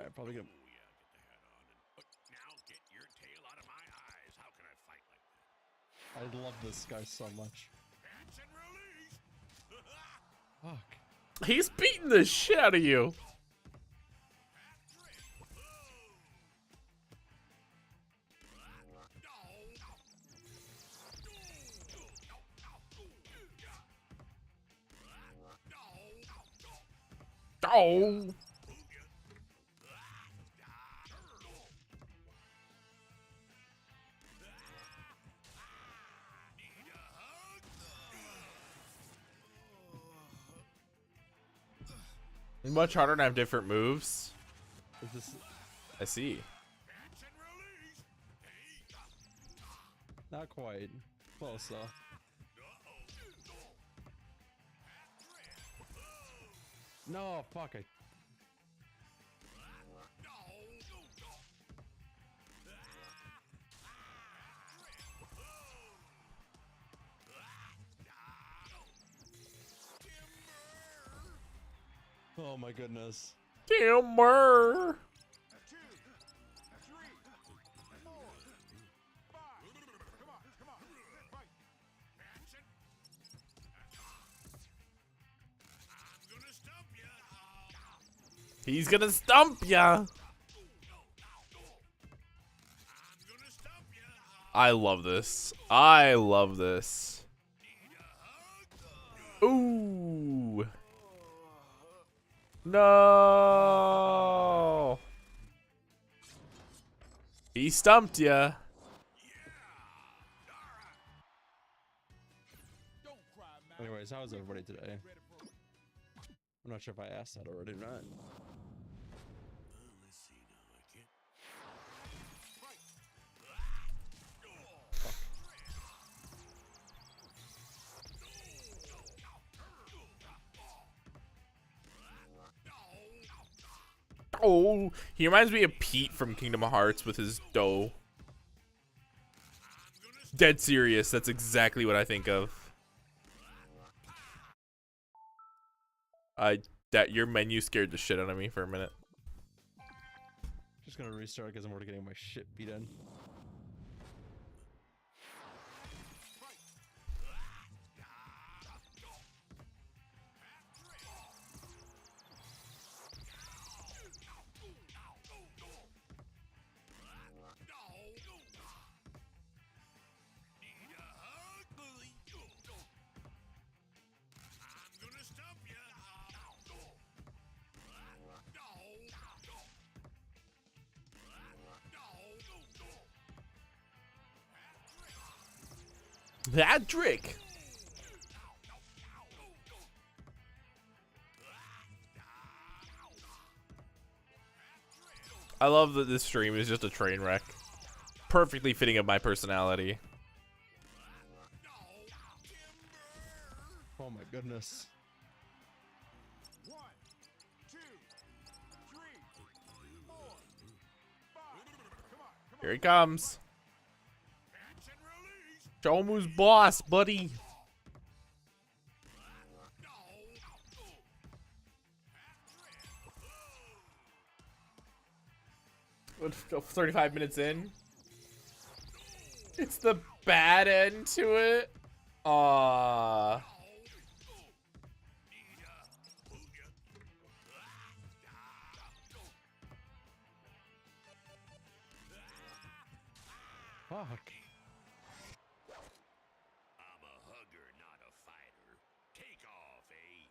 Alright, probably gonna. Oh, yeah, get the hat on. Now get your tail out of my eyes. How can I fight like that? I love this guy so much. Catch and release. Fuck. He's beating the shit out of you. Oh. It's much harder to have different moves. Is this I see. not quite close though? No, fuck it. Oh my goodness. Timber. He's gonna stump ya. I love this. I love this. Ooh. No. He stumped ya. Anyways, how is everybody today? I'm not sure if I asked that already or not. Let's see now. I can't. Oh, he reminds me of Pete from Kingdom Hearts with his dough. Dead serious. That's exactly what I think of. That your menu scared the shit out of me for a minute. Just gonna restart because I'm already getting my shit beat in. That trick. I love that this stream is just a train wreck. Perfectly fitting of my personality. Oh my goodness. 1, 2, 3, 4, 5. Come on. Here he comes. Show him who's boss, buddy. Let's go 35 minutes in. It's the bad end to it. Aww. Fuck. I'm a hugger, not a fighter. Take off, eh?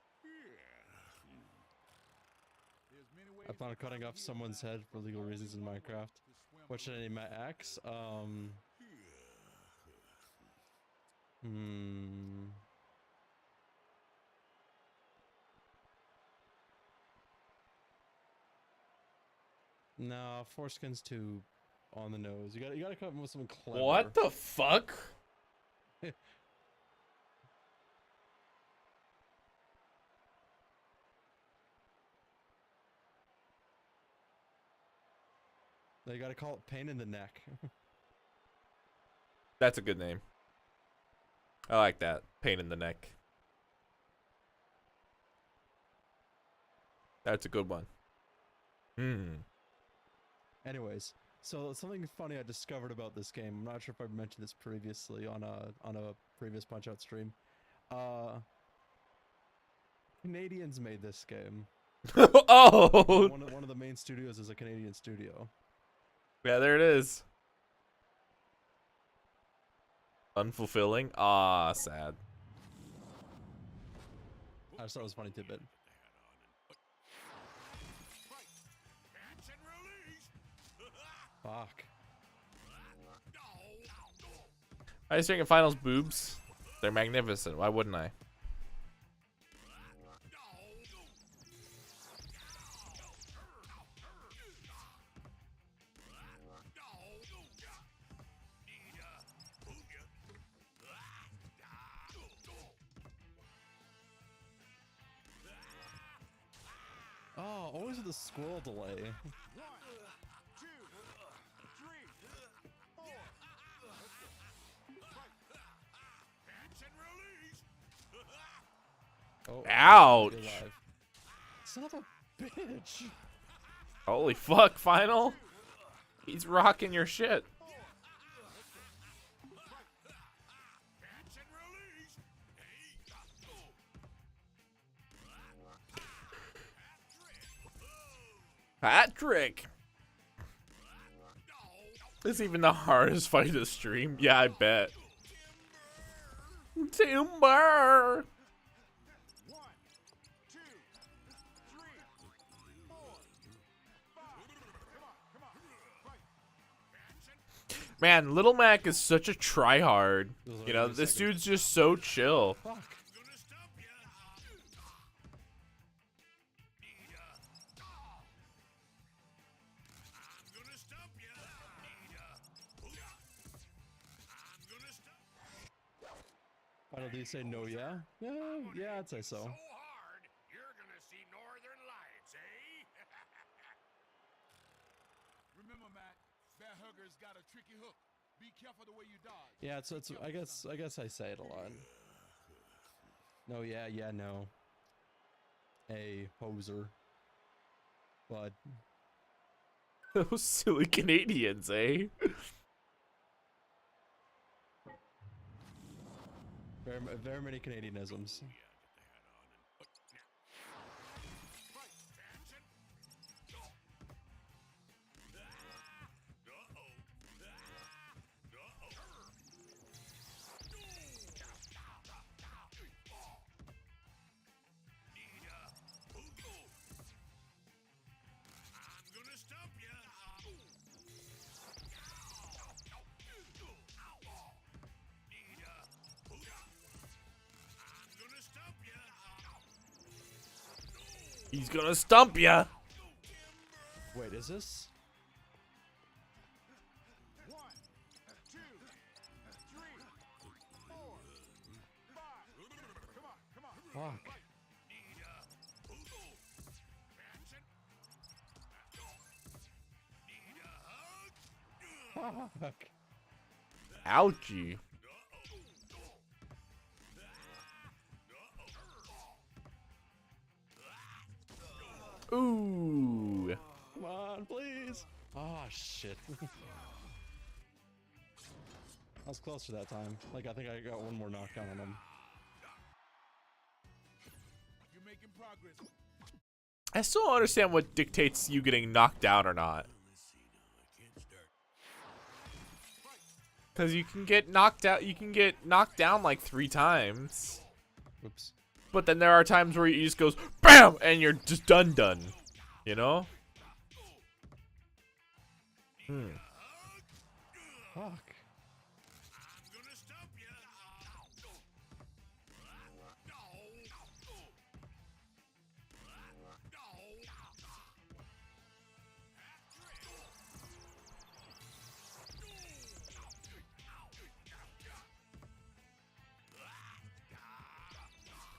I thought of cutting off someone's head for legal reasons in Minecraft. What should I name my axe? No, foreskin's too on the nose. You gotta come up with something clever. What the fuck? They gotta call it pain in the neck. That's a good name. I like that. Pain in the neck. That's a good one. Anyways, so something funny I discovered about this game. I'm not sure if I've mentioned this previously on a previous Punch Out stream. Canadians made this game. Oh, One of the main studios is a Canadian studio. yeah, there it is. Unfulfilling. Ah, sad. I just thought it was a funny tidbit. Catch and release. Fuck. I just think in finals boobs, they're magnificent. Why wouldn't I? Oh, always the scroll delay. Oh, Ouch. you're live. Son of a bitch. Holy fuck, final. He's rocking your shit. Hat trick. This is even the hardest fight to stream. Yeah, I bet. Timber. Man, Little Mac is such a tryhard. You know, this dude's just so chill. Fuck. Why don't you say no, yeah? Yeah, I'd say so. So hard, you're gonna see northern lights, eh? Remember, Matt, that hugger's got a tricky hook. Be careful the way you dodge. Yeah, it's I guess I say it a lot. No, yeah, no. A poser. But Those silly Canadians, eh? very many Canadianisms. He's gonna stump ya. Wait, is this? 1, 2, 3, 4, 5. Come on. Fuck. Fuck. Ouchie. Ooh. Come on, please. Oh shit. I was closer that time. Like I think I got one more knockdown on him. You're making progress. I still don't understand what dictates you getting knocked out or not. Because you can get knocked out, you can get knocked down like 3 times. Oops. But then there are times where he just goes BAM! And you're just done. You know? Fuck.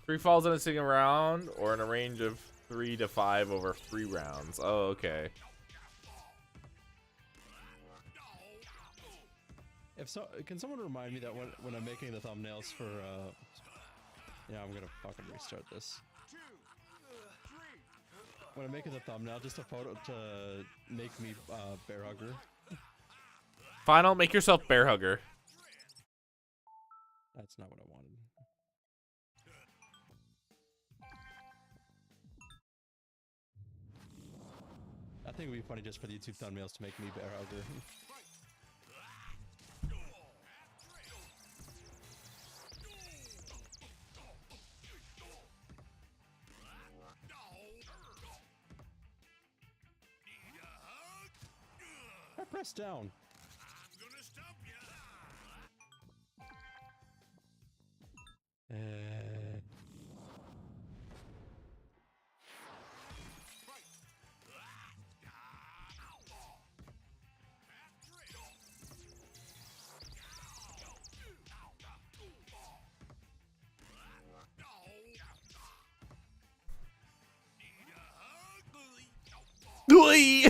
Three falls in a single round, or in a range of 3 to 5 over 3 rounds. Oh, okay. If so, can someone remind me that when I'm making the thumbnails for yeah, I'm gonna fucking restart this. 2, 3, When I make it a thumbnail, just a photo to make me bear hugger. Final, make yourself bear hugger. That's not what I wanted. I think it would be funny just for the YouTube thumbnails to make me bear hugger. I pressed down. Oi!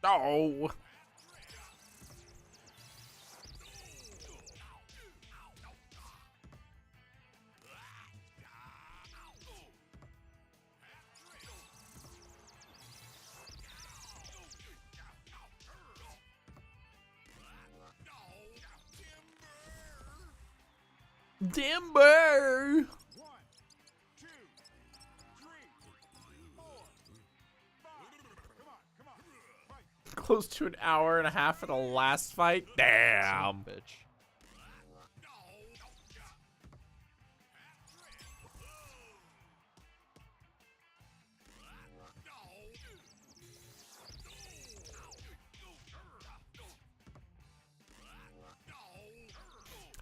No. Timber. 1, 2, 3, 4, 5. Come on. Fight. Close to an hour and a half for the last fight. Damn. Bitch.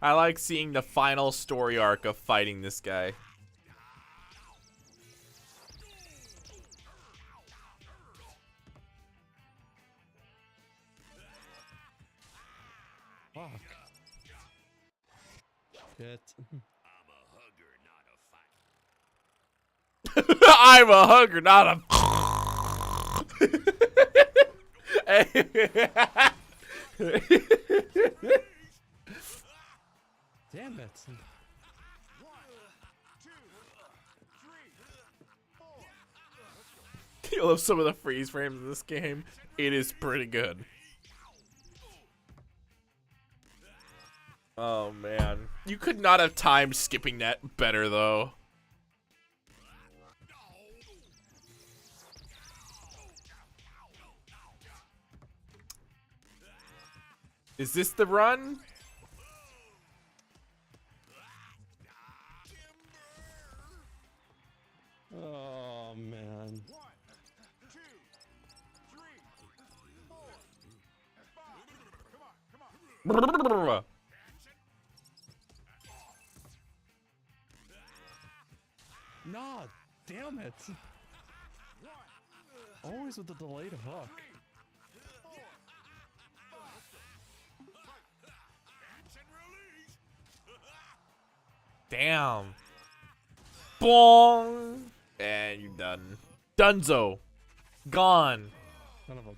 I like seeing the final story arc of fighting this guy. Fuck. Shit. I'm a hugger, not a. Damn it. 1, 2, 3, 4. I love some of the freeze frames in this game. It is pretty good. Oh man, you could not have timed skipping that better though. Is this the run? Oh man. 1, 2, 3, 4, 5. Come on. Nah, damn it. Always with the delayed hook. Damn. Bong. And you're done. Dunzo. Gone. Son of a...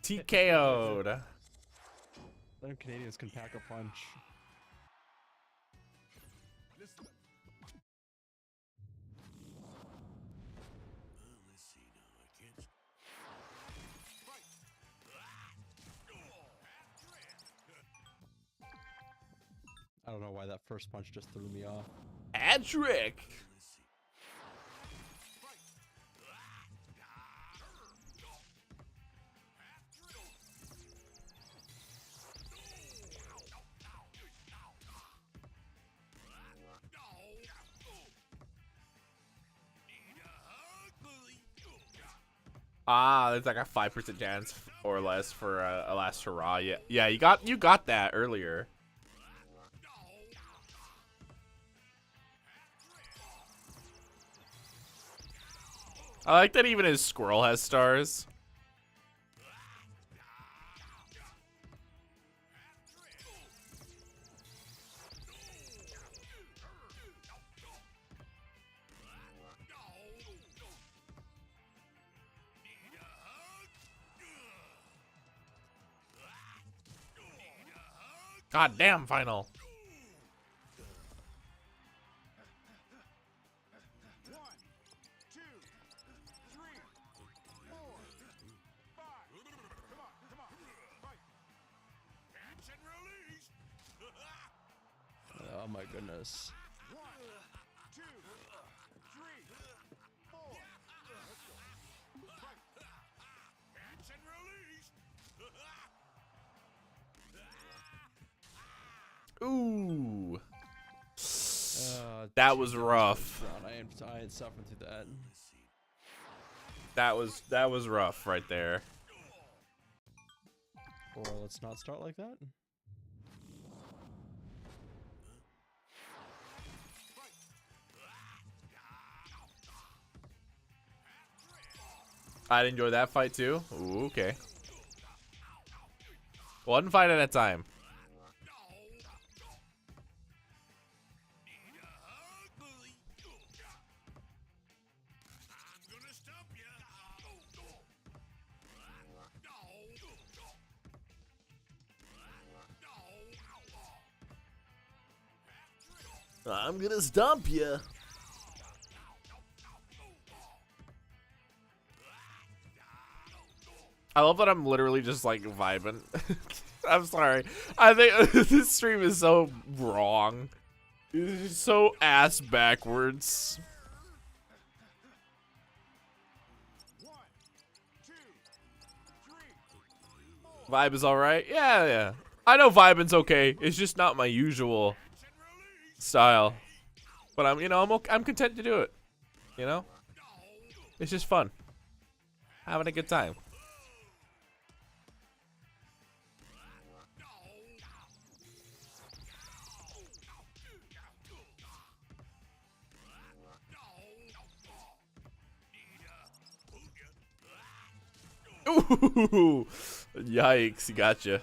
TKO'd. Them Canadians can pack a punch. Listen. Let's see now. I can't. I don't know why that first punch just threw me off. Adric. Ah, there's like a 5% chance or less for a last hurrah. Yeah, you got that earlier. I like that even his squirrel has stars. God damn, final. Catch and release. Oh my goodness. Catch and release. Ooh. That That was rough. I ain't suffering through that. That was rough right there. Or let's not start like that. I'd enjoy that fight too. Ooh, okay. One fight at a time. I'm gonna stomp you. I love that I'm literally just like vibing. I'm sorry. I think this stream is so wrong. It's so ass backwards. Vibe is alright? Yeah. I know vibing's okay. It's just not my usual style. But I'm content to do it. You know? It's just fun. Having a good time. Ooh, yikes, gotcha.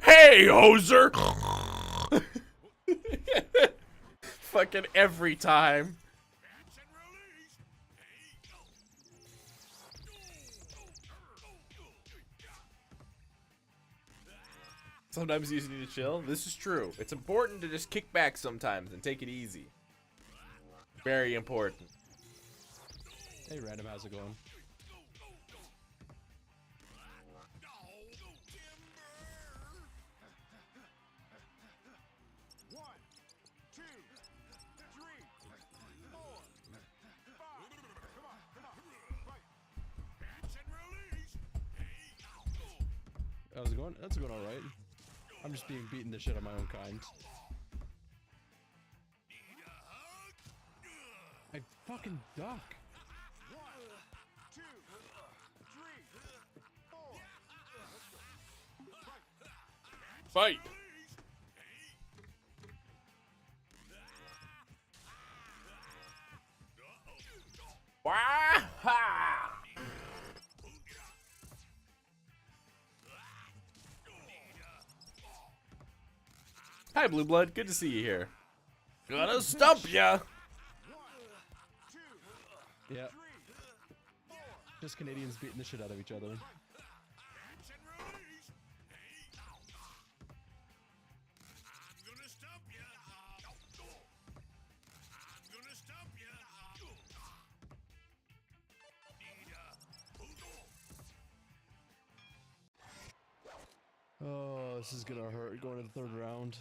Hey, hoser! Fucking every time. Sometimes you just need to chill. This is true. It's important to just kick back sometimes and take it easy. Very important. Hey, random, how's it going? How's it going? That's going alright. I'm just being beaten the shit out of my own kind. I fucking duck. Fight! Wah-ha! Hi, Blue Blood. Good to see you here. Gonna stump ya! Yeah. Just Canadians beating the shit out of each other. Oh, this is gonna hurt going to the third round.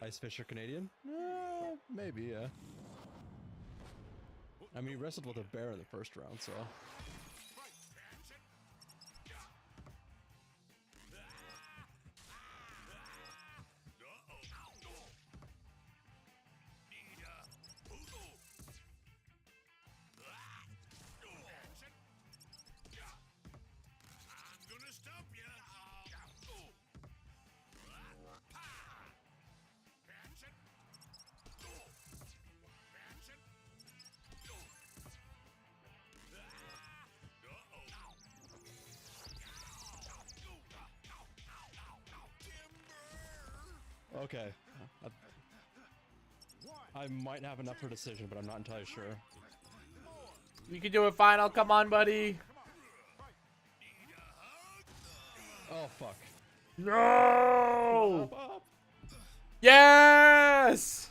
Ice Fisher Canadian? Maybe, yeah. I mean, he wrestled with a bear in the first round, so. Okay. I might have enough for decision, but I'm not entirely sure. You can do it, Final. Come on, buddy. Oh, fuck. No! Up. Yes!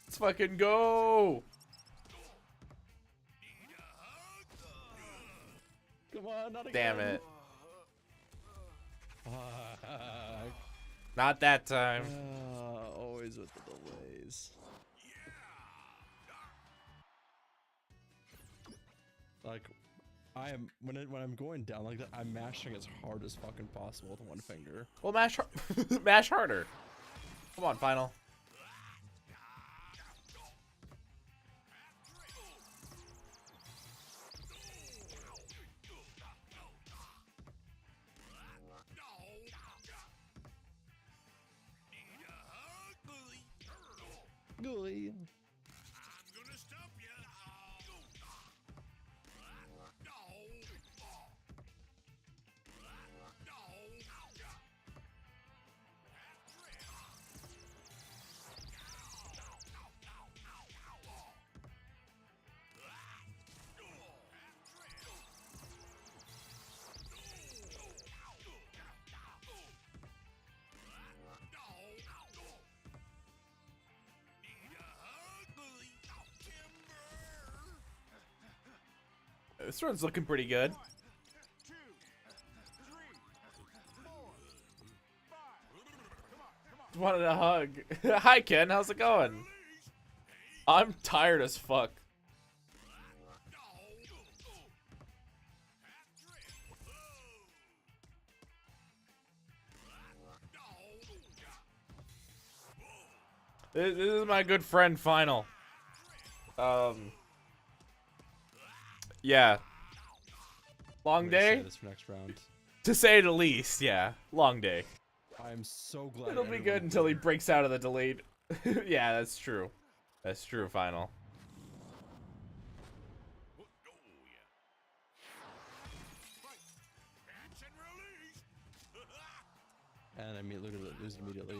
Let's fucking go! Come on, not again. Damn it. Fuck. Not that time. Always with the delays. Like, I am when I'm going down like that, I'm mashing as hard as fucking possible with one finger. Well, mash mash harder. Come on, Final. Gooey. I'm gonna stop you. This one's looking pretty good. 1, 2, 3, 4, 5. Come on. Wanted a hug. Hi, Ken. How's it going? I'm tired as fuck. This is my good friend, Final. Yeah. Long I'm gonna say day? this for next round. To say the least, yeah. Long day. I'm so glad. It'll be everyone good until he did. breaks out of the delayed. Yeah, that's true. That's true, Final. And I mean, look at it, lose immediately.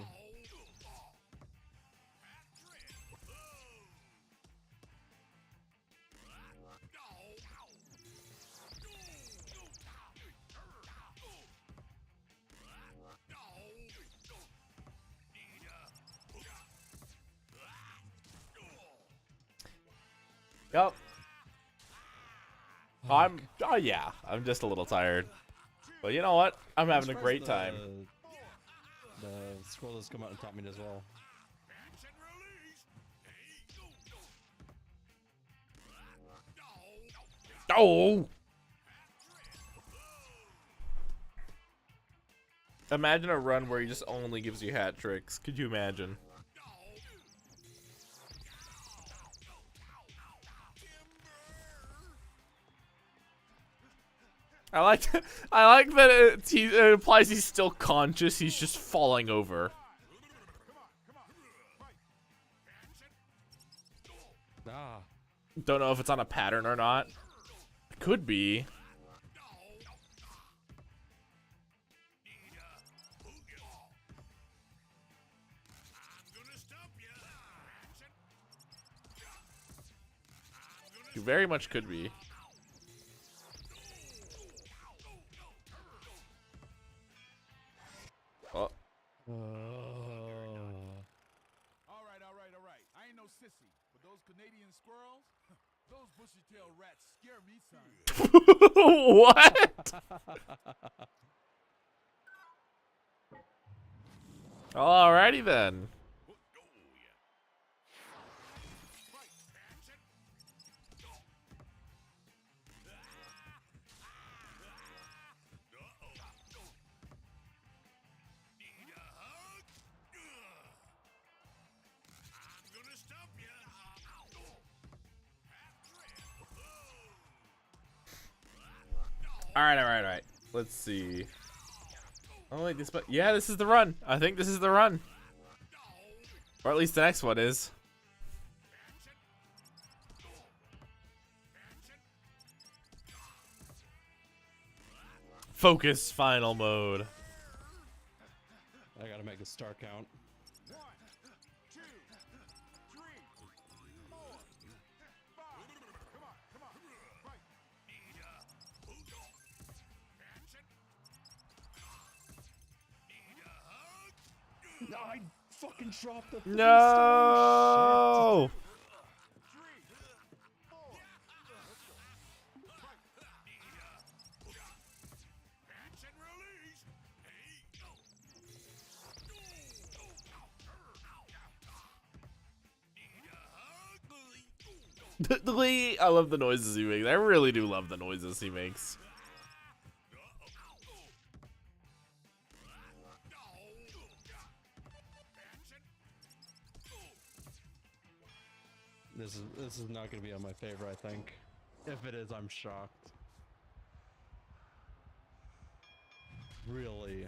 Yup. Oh yeah, I'm just a little tired. But you know what? I'm having a great time. The scroll has come out and taught me as well. Oh! Imagine a run where he just only gives you hat tricks. Could you imagine? I like that it implies he's still conscious. He's just falling over. Ah. Don't know if it's on a pattern or not. It could be. You very much could be. Oh. All right. I ain't no sissy, but those Canadian squirrels, those bushy-tailed rats scare me, son. What? Alrighty then. Alright. Let's see. Oh wait, yeah, this is the run. I think this is the run. Or at least the next one is. Focus final mode. I gotta make the star count. 1, 2, 3, 4, 5. Come on, fight. I fucking dropped the No. 3, 4. Catch and release. I love the noises he makes. I really do love the noises he makes. This is not gonna be on my favorite, I think. If it is, I'm shocked. Really?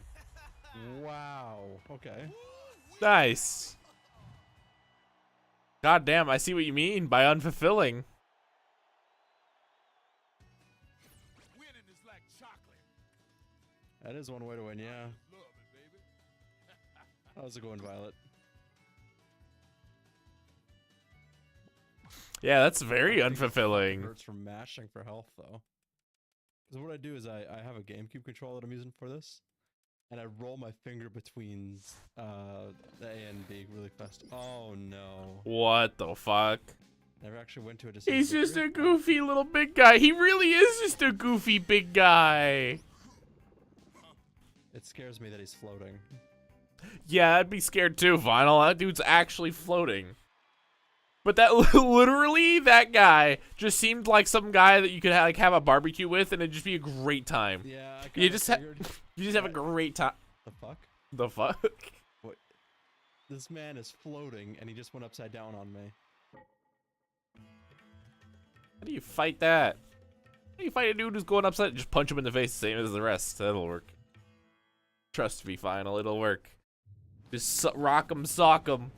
Wow. Okay. Nice. God damn, I see what you mean by unfulfilling. Winning is like chocolate. That is one way to win, yeah. Love it, baby. How's it going, Violet? Yeah, that's very I think it unfulfilling. hurts from mashing for health, though. Because what I do is I have a GameCube controller that I'm using for this, and I roll my finger between the A and B really fast. Oh no! What the fuck? Never actually went to a decision. He's just victory. a goofy little big guy. He really is just a goofy big guy. It scares me that he's floating. Yeah, I'd be scared too, Vinyl. That dude's actually floating. But that literally, that guy just seemed like some guy that you could like have a barbecue with, and it'd just be a great time. Yeah, I You kinda just figured. you just have a great time. The fuck? The fuck? What? This man is floating, and he just went upside down on me. How do you fight that? How do you fight a dude who's going upside? Just punch him in the face, same as the rest. That'll work. Trust me, Final. It'll work. Just rock him, sock him.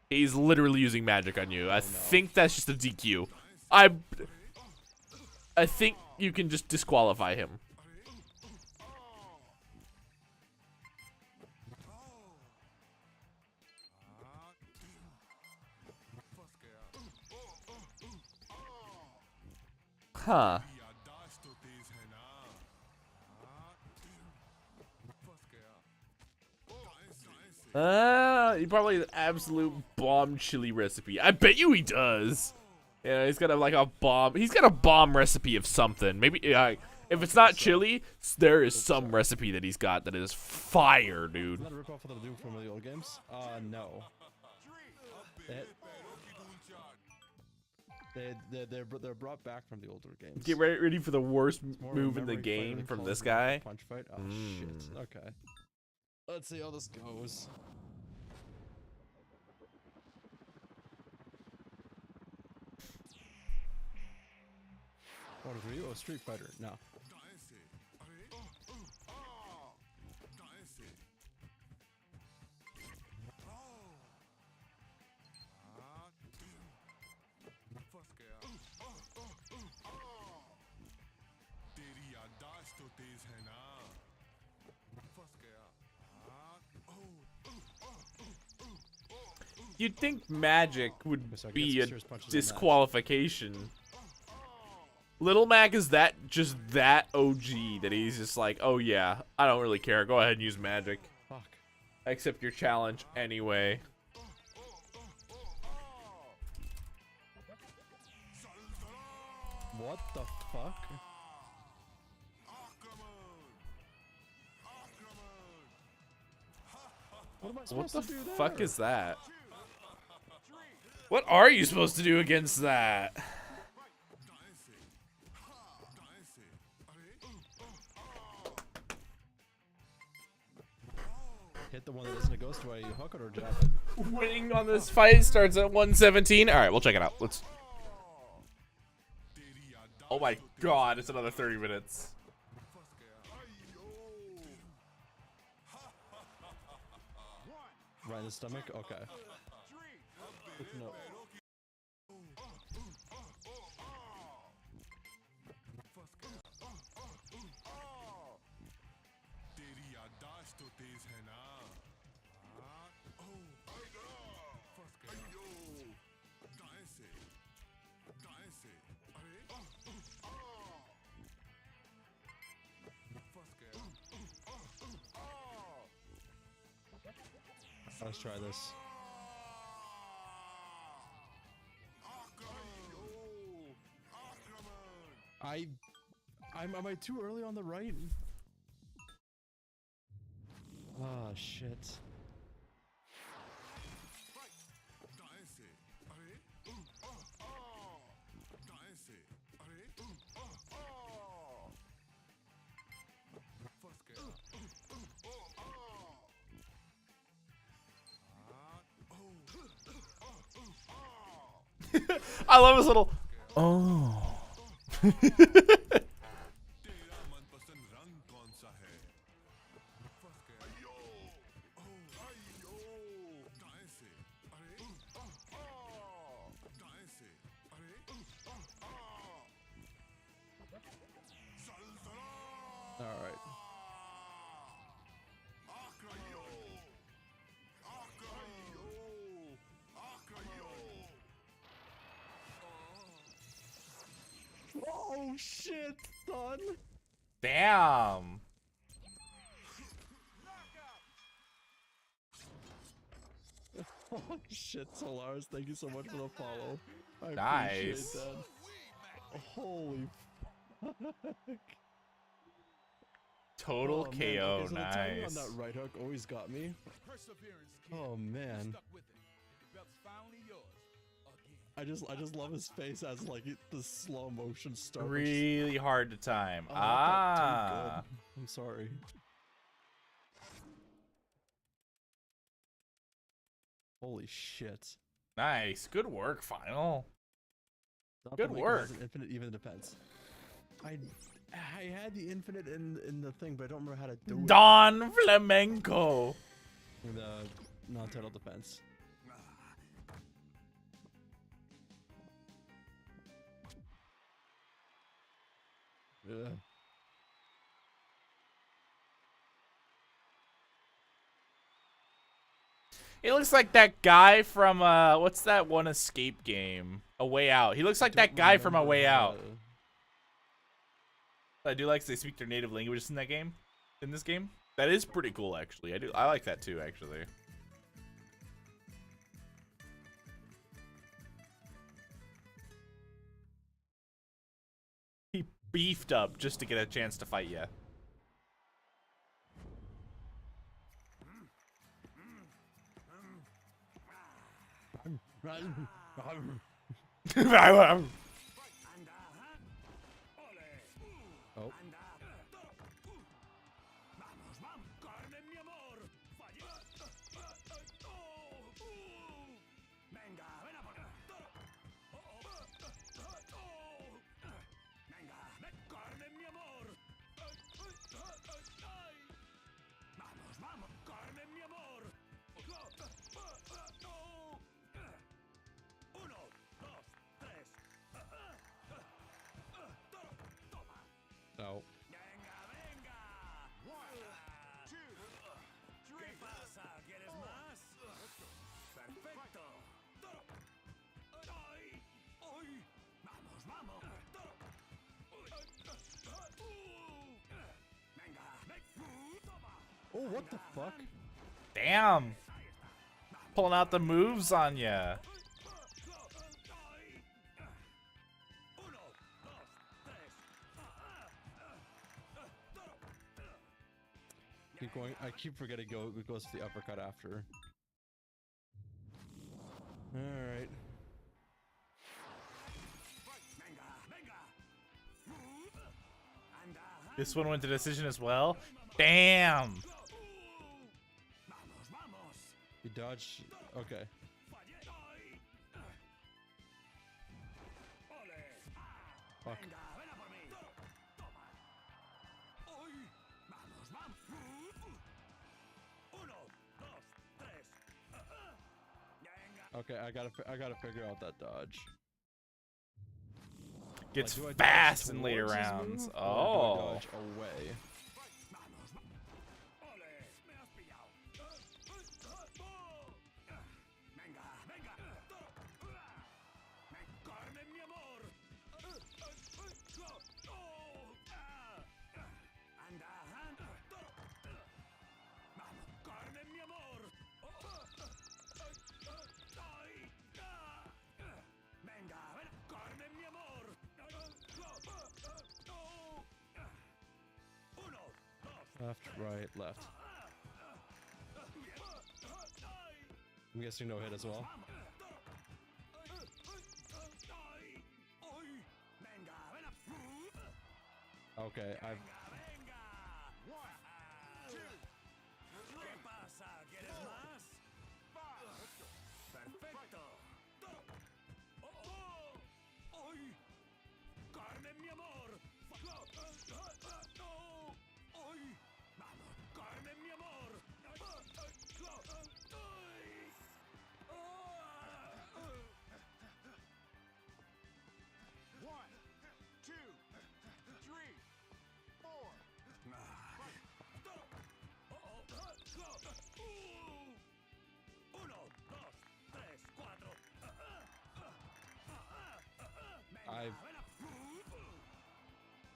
He's literally using magic on you. I think that's just a DQ. I think you can just disqualify him. Huh. He probably has an absolute bomb chili recipe. I bet you he does. Yeah, he's got like a bomb. He's got a bomb recipe of something. Maybe if it's not chili, there is some recipe that he's got that is fire, dude. Is that a ripoff of the dude from the old games? No. They're brought back from the older games. Get ready for the worst It's more of a move in the memory fight game than from Call this of Duty guy. Punch fight. Oh shit. Okay. Let's see how this goes. What are you? Oh, Street Fighter. No. You'd think magic would So I guess be a serious punches on that. disqualification. Little Mac is just that OG that he's just like, oh yeah, I don't really care. Go ahead and use magic. Fuck. I accept your challenge anyway. What the fuck? What am I What supposed the to do fuck there? is that? What are you supposed to do against that? Hit the one that isn't a ghost, do I hook it or jab it? Winning on this fight starts at 117. All right, we'll check it out. Let's. Oh my god, it's another 30 minutes. Right in the stomach? Okay. No. Let's try this. Am I too early on the right? Ah, shit. I love his little. Oh. All right. Oh shit, son. Damn. Oh shit, Solaris, thank you so much for the follow. I Nice. appreciate that. Holy fuck. Total Oh, KO. man. Okay, so the timing on Nice. that right hook always got me. Perseverance, kid. Oh You man. stuck with it. The belt's finally yours. Again. I just love his face as like the slow motion start. Really hard to time. Oh, that felt too Ah. good. I'm sorry. Holy shit. Nice. Good work, Final. Not Good that Mako work. has an infinite even defense. I had the infinite in the thing, but I don't remember how to do it. Don Flamenco. In the non-title defense. Ugh. It looks like that guy from what's that one escape game? A Way Out. He looks like that guy from A Way Out. I do like they speak their native languages in that game. In this game, that is pretty cool actually. I like that too actually. He beefed up just to get a chance to fight you. Oh. No. Oh, what the fuck? Damn. Pulling out the moves on ya. Keep going. I keep forgetting it goes to the uppercut after. Alright. This one went to decision as well. Damn. You dodge. Okay. Fuck. Okay, I gotta figure out that dodge. Gets Like, do I dodge fast in later towards his rounds. move, or do I Oh. dodge away. Left, right, left. I'm guessing no hit as well. Okay, I've...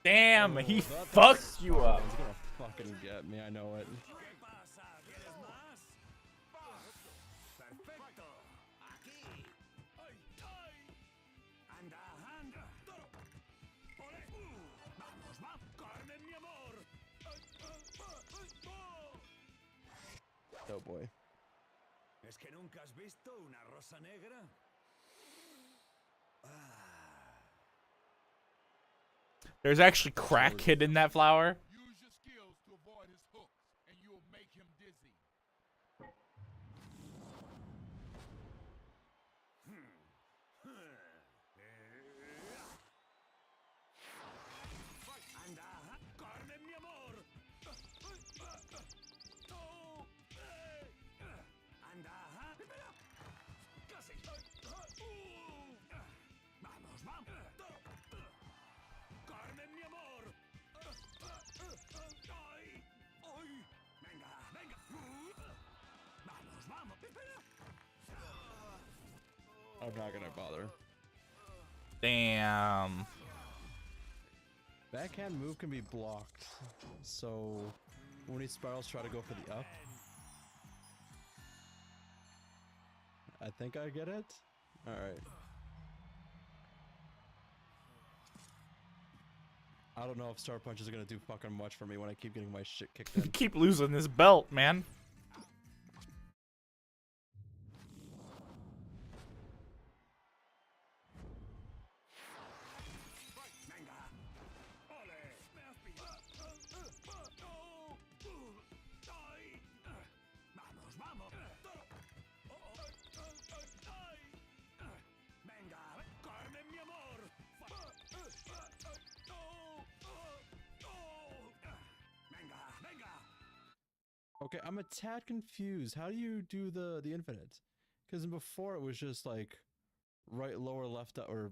Damn, Oh, he that fucked you up. He's gonna fucking get me, I know it. Oh boy. ¿Es que nunca has visto una rosa negra? There's actually crack hidden in that flower. Use your skills to avoid his hooks, and you'll make him dizzy. I'm not gonna bother. Damn. Backhand move can be blocked, so when he spirals, try to go for the up. I think I get it. All right. I don't know if Star Punches are gonna do fucking much for me when I keep getting my shit kicked in. Keep losing this belt, man. Okay, I'm a tad confused. How do you do the infinite? Because before it was just like right lower left up or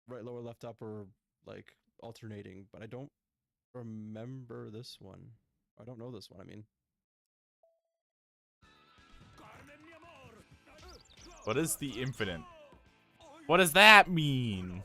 right lower left up or like alternating, but I don't remember this one. I don't know this one. I mean, What is the infinite? What does that mean?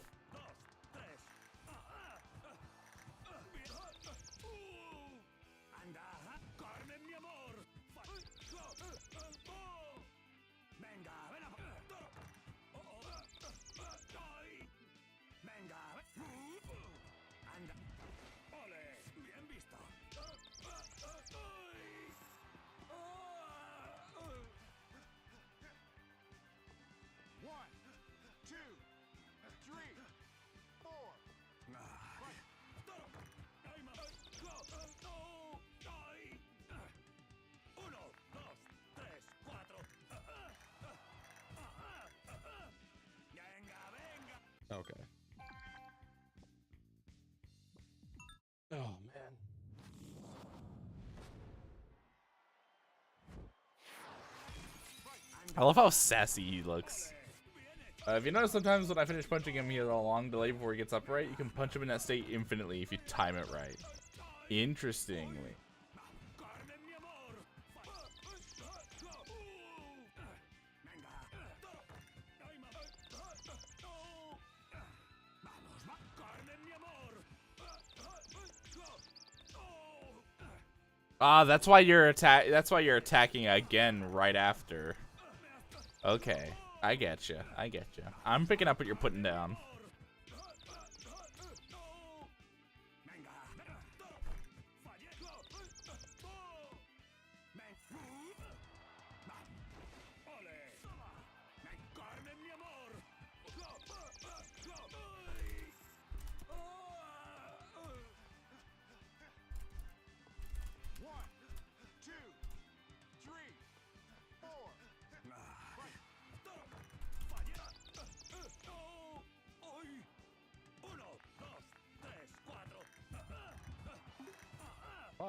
okay. Oh man. I love how sassy he looks. If you notice, sometimes when I finish punching him, he has a long delay before he gets upright. You can punch him in that state infinitely if you time it right. Interestingly. Ah, that's why you're attacking again right after. Okay, I get you. I get you. I'm picking up what you're putting down.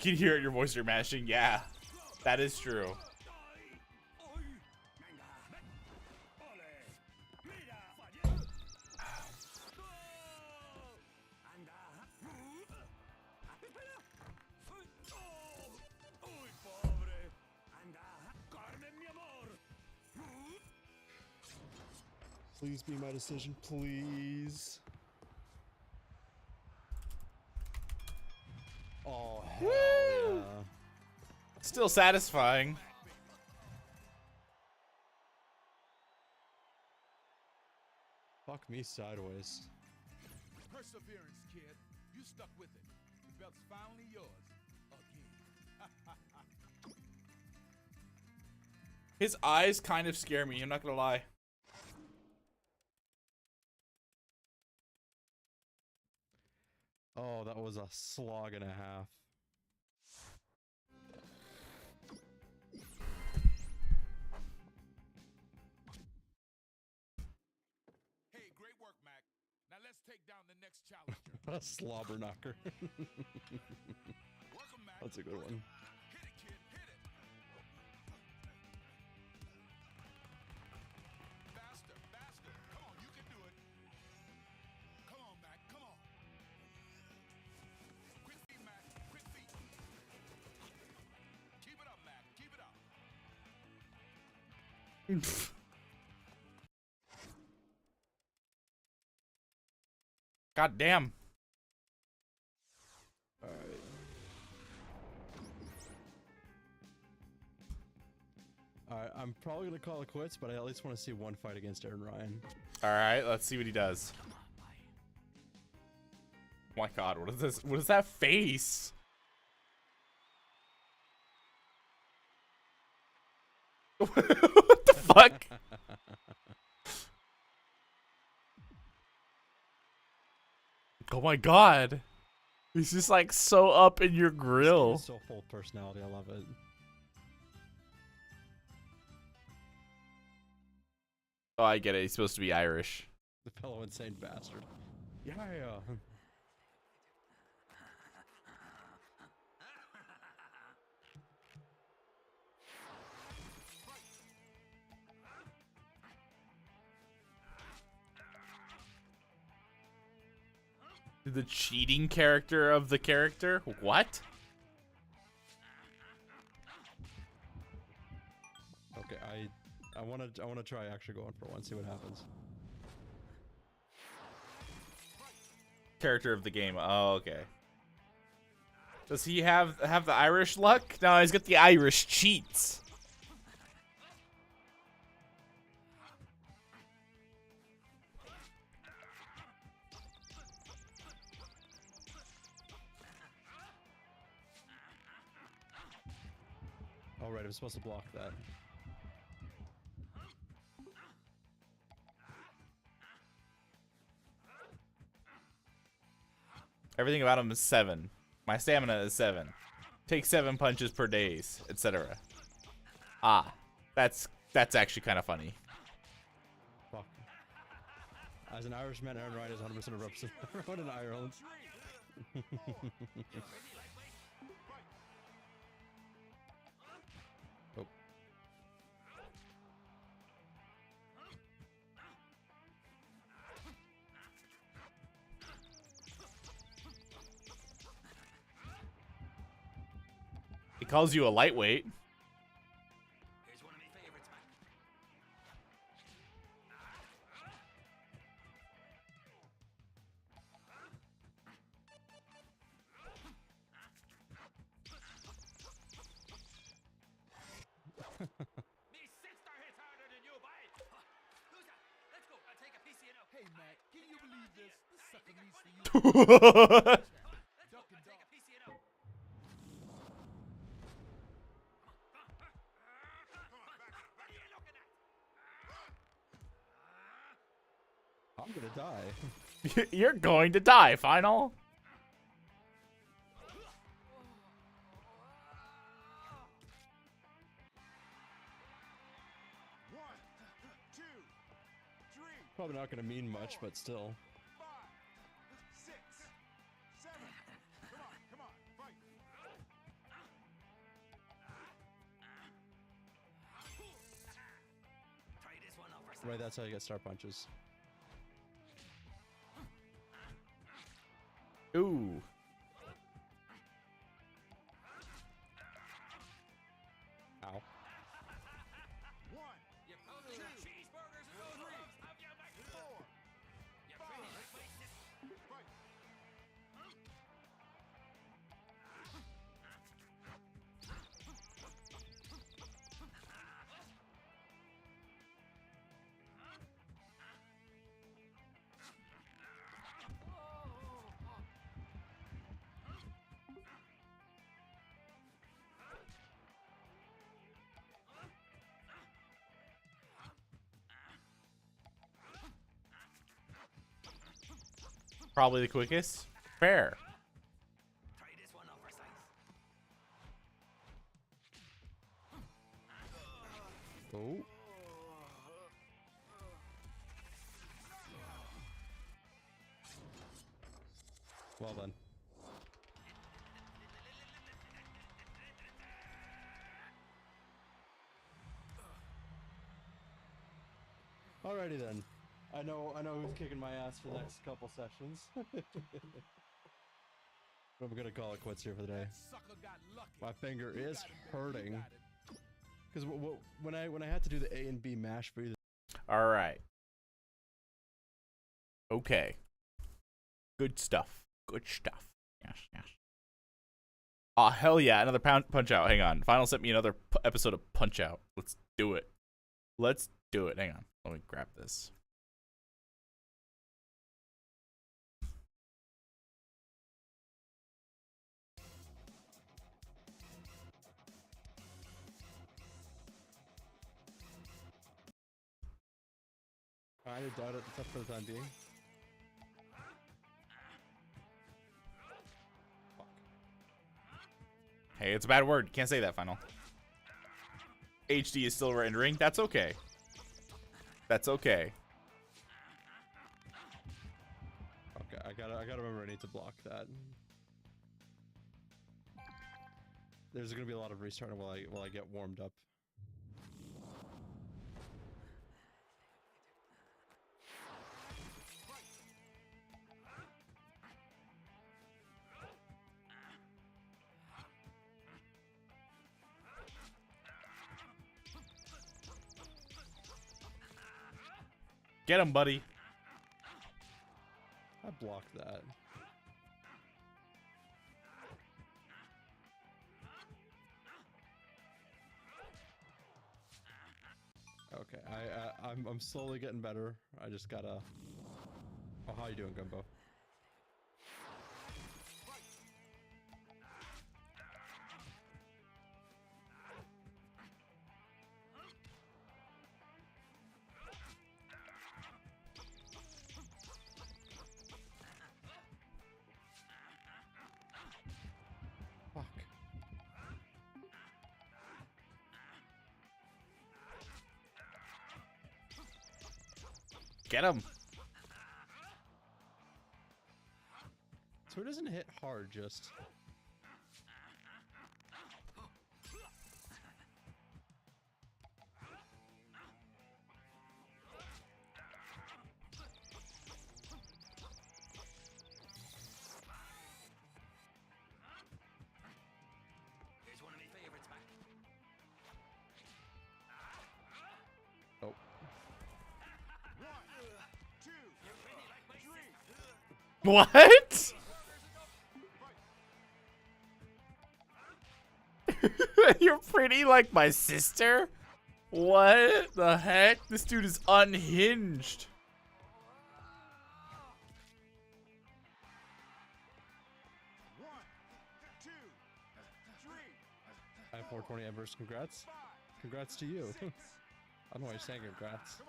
can hear it in your voice you're mashing. Yeah, that is true. Please be my decision, please. Oh, hell yeah. Still satisfying. Fuck me sideways. Perseverance, kid. You stuck with it. The belt's finally yours. Again. His eyes kind of scare me, I'm not gonna lie. Oh, that was a slog and a half. Hey, great work, Mac. Now let's take down the next challenger. A slobber knocker. Welcome, Mac. That's a good one. Hit it, kid. Hit it. Faster, faster. Come on, you can do it. Come on, Mac. Come on. Quick feet, Mac. Quick feet. Keep it up, Mac. Keep it up. God damn. Alright. Alright, I'm probably gonna call it quits, but I at least want to see one fight against Aaron Ryan. Alright, let's see what he does. Oh my god, what is this? What is that face? What the fuck? Oh my god. He's just like so up in your grill. He's so full of personality, I love it. Oh, I get it. He's supposed to be Irish. The fellow insane bastard. Yeah. The cheating character of the character? What? Okay, I wanna try actually going for one, see what happens. Character of the game. Oh, okay. Does he have the Irish luck? No, he's got the Irish cheats. Oh right, I'm supposed to block that. Everything about him is 7. My stamina is 7. Take 7 punches per days, etc. Ah, that's actually kind of funny. Fuck. As an Irishman, Aaron Ryan is 100% a representative of everyone in Ireland. Oh. He calls you a lightweight. Here's one of my favorites, man. Me sister hits harder than you, boy. Who's that? Let's go. I'll take a piece of you now. Hey, Mac. Can you believe this? This sucker needs to use Let's go. I'll take a piece of you now. What are you looking at? I'm gonna die. You're going to die, Final. One, two, three, Probably not gonna mean much, but still. 5, 6, 7. Come on, fight. Right, that's how you get star punches. Ooh. Ow. Probably the quickest. Fair. Oh. Well done. Alrighty then. I know who's kicking my ass for the next couple sessions. But I'm gonna call it quits here for the day. My finger is hurting. Because when I had to do the A and B mash for you. All right. Okay. Good stuff. Good stuff. Yes, yes. Aw, hell yeah. Another Punch Out. Hang on. Final sent me another episode of Punch Out. Let's do it. Let's do it. Hang on. Let me grab this. I doubt it, except for the time being. Fuck. Hey, it's a bad word. You can't say that, Final. HD is still rendering. That's okay. That's okay. Okay, I gotta remember I need to block that. There's gonna be a lot of restarting while I get warmed up. Get him, buddy. I blocked that. Okay, I'm slowly getting better. I just gotta. Oh, how you doing, Gumbo? Fuck. Get him. So it doesn't hit hard, just. Oh. What? You're pretty like my sister? What the heck? This dude is unhinged. I have 420 Embers. Congrats. Congrats to you. I don't know why you're saying congrats.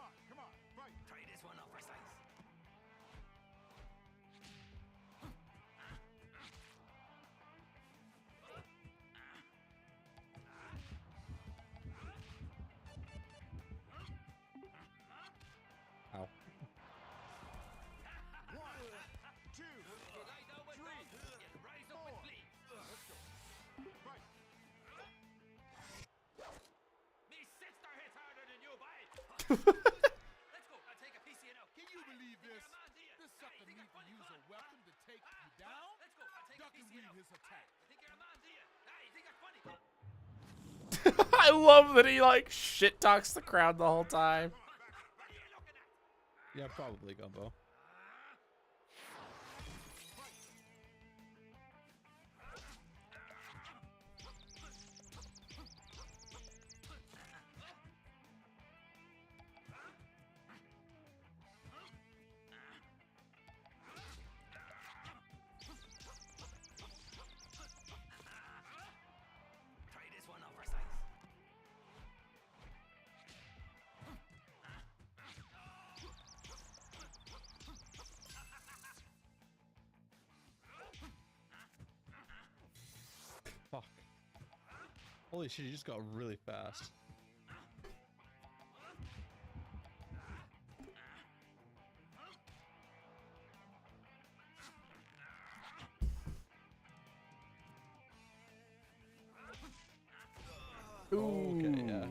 Ow. are welcome to take you down. Duck and weave his attack. I love that he like shit talks the crowd the whole time. Yeah, probably Gumbo. Fuck. Holy shit, he just got really fast. Okay, yeah.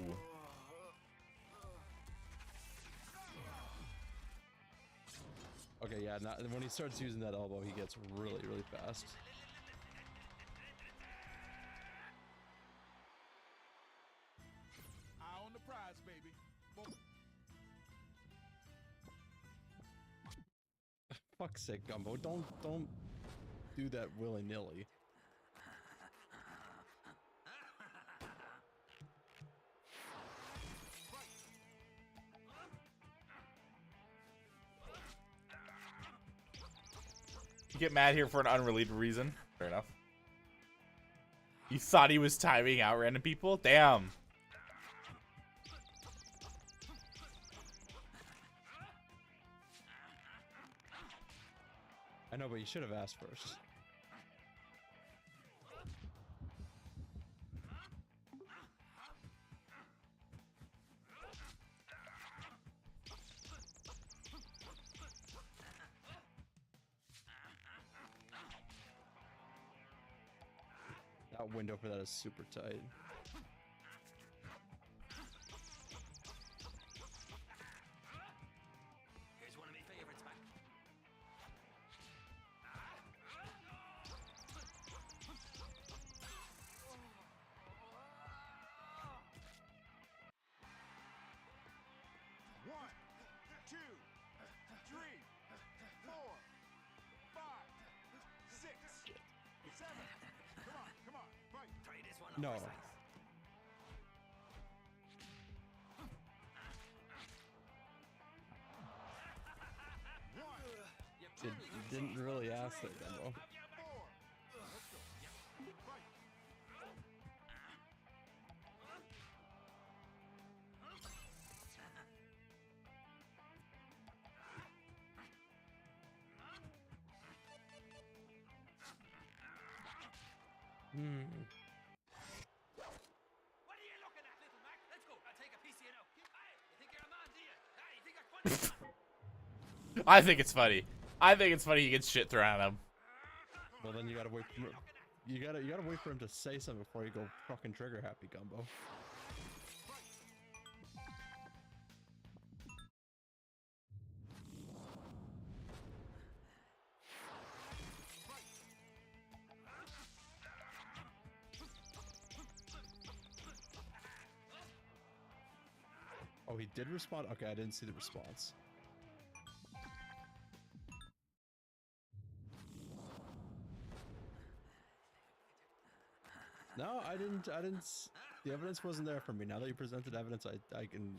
Okay, yeah, when he starts using that elbow, he gets really, really fast. Eye on the prize, baby. Fuck's sake, Gumbo, don't do that willy-nilly. You get mad here for an unrelated reason. Fair enough. You thought he was timing out random people? Damn. I know, but you should have asked first. That window for that is super tight. Here's one of my favorites back. One, two, three, four, five, six, seven. Come on, fight. Try this one No. on for size. Didn't really ask that, Gumbo. Four. Let's go. Fight. Hmm. What are you looking at, little Mac? Let's go. I'll take a piece of you now. Hey, you think you're a man, do you? Hey, you think you're funny? I think it's funny. I think it's funny he gets shit thrown at him. Well, then you gotta wait for you gotta wait for him to say something before you go fucking trigger happy, Gumbo. Oh, he did respond? Okay, I didn't see the response. No, I didn't, the evidence wasn't there for me. Now that you presented evidence, I can...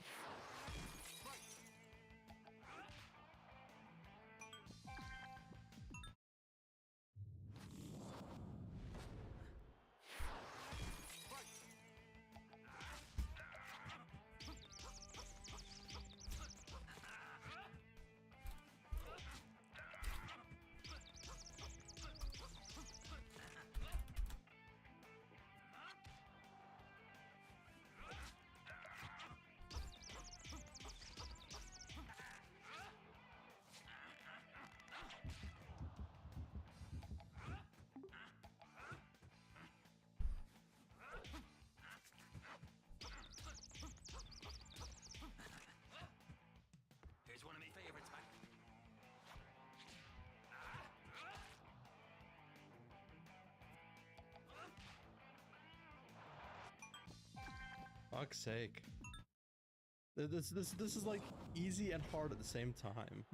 fuck's sake. This is like easy and hard at the same time.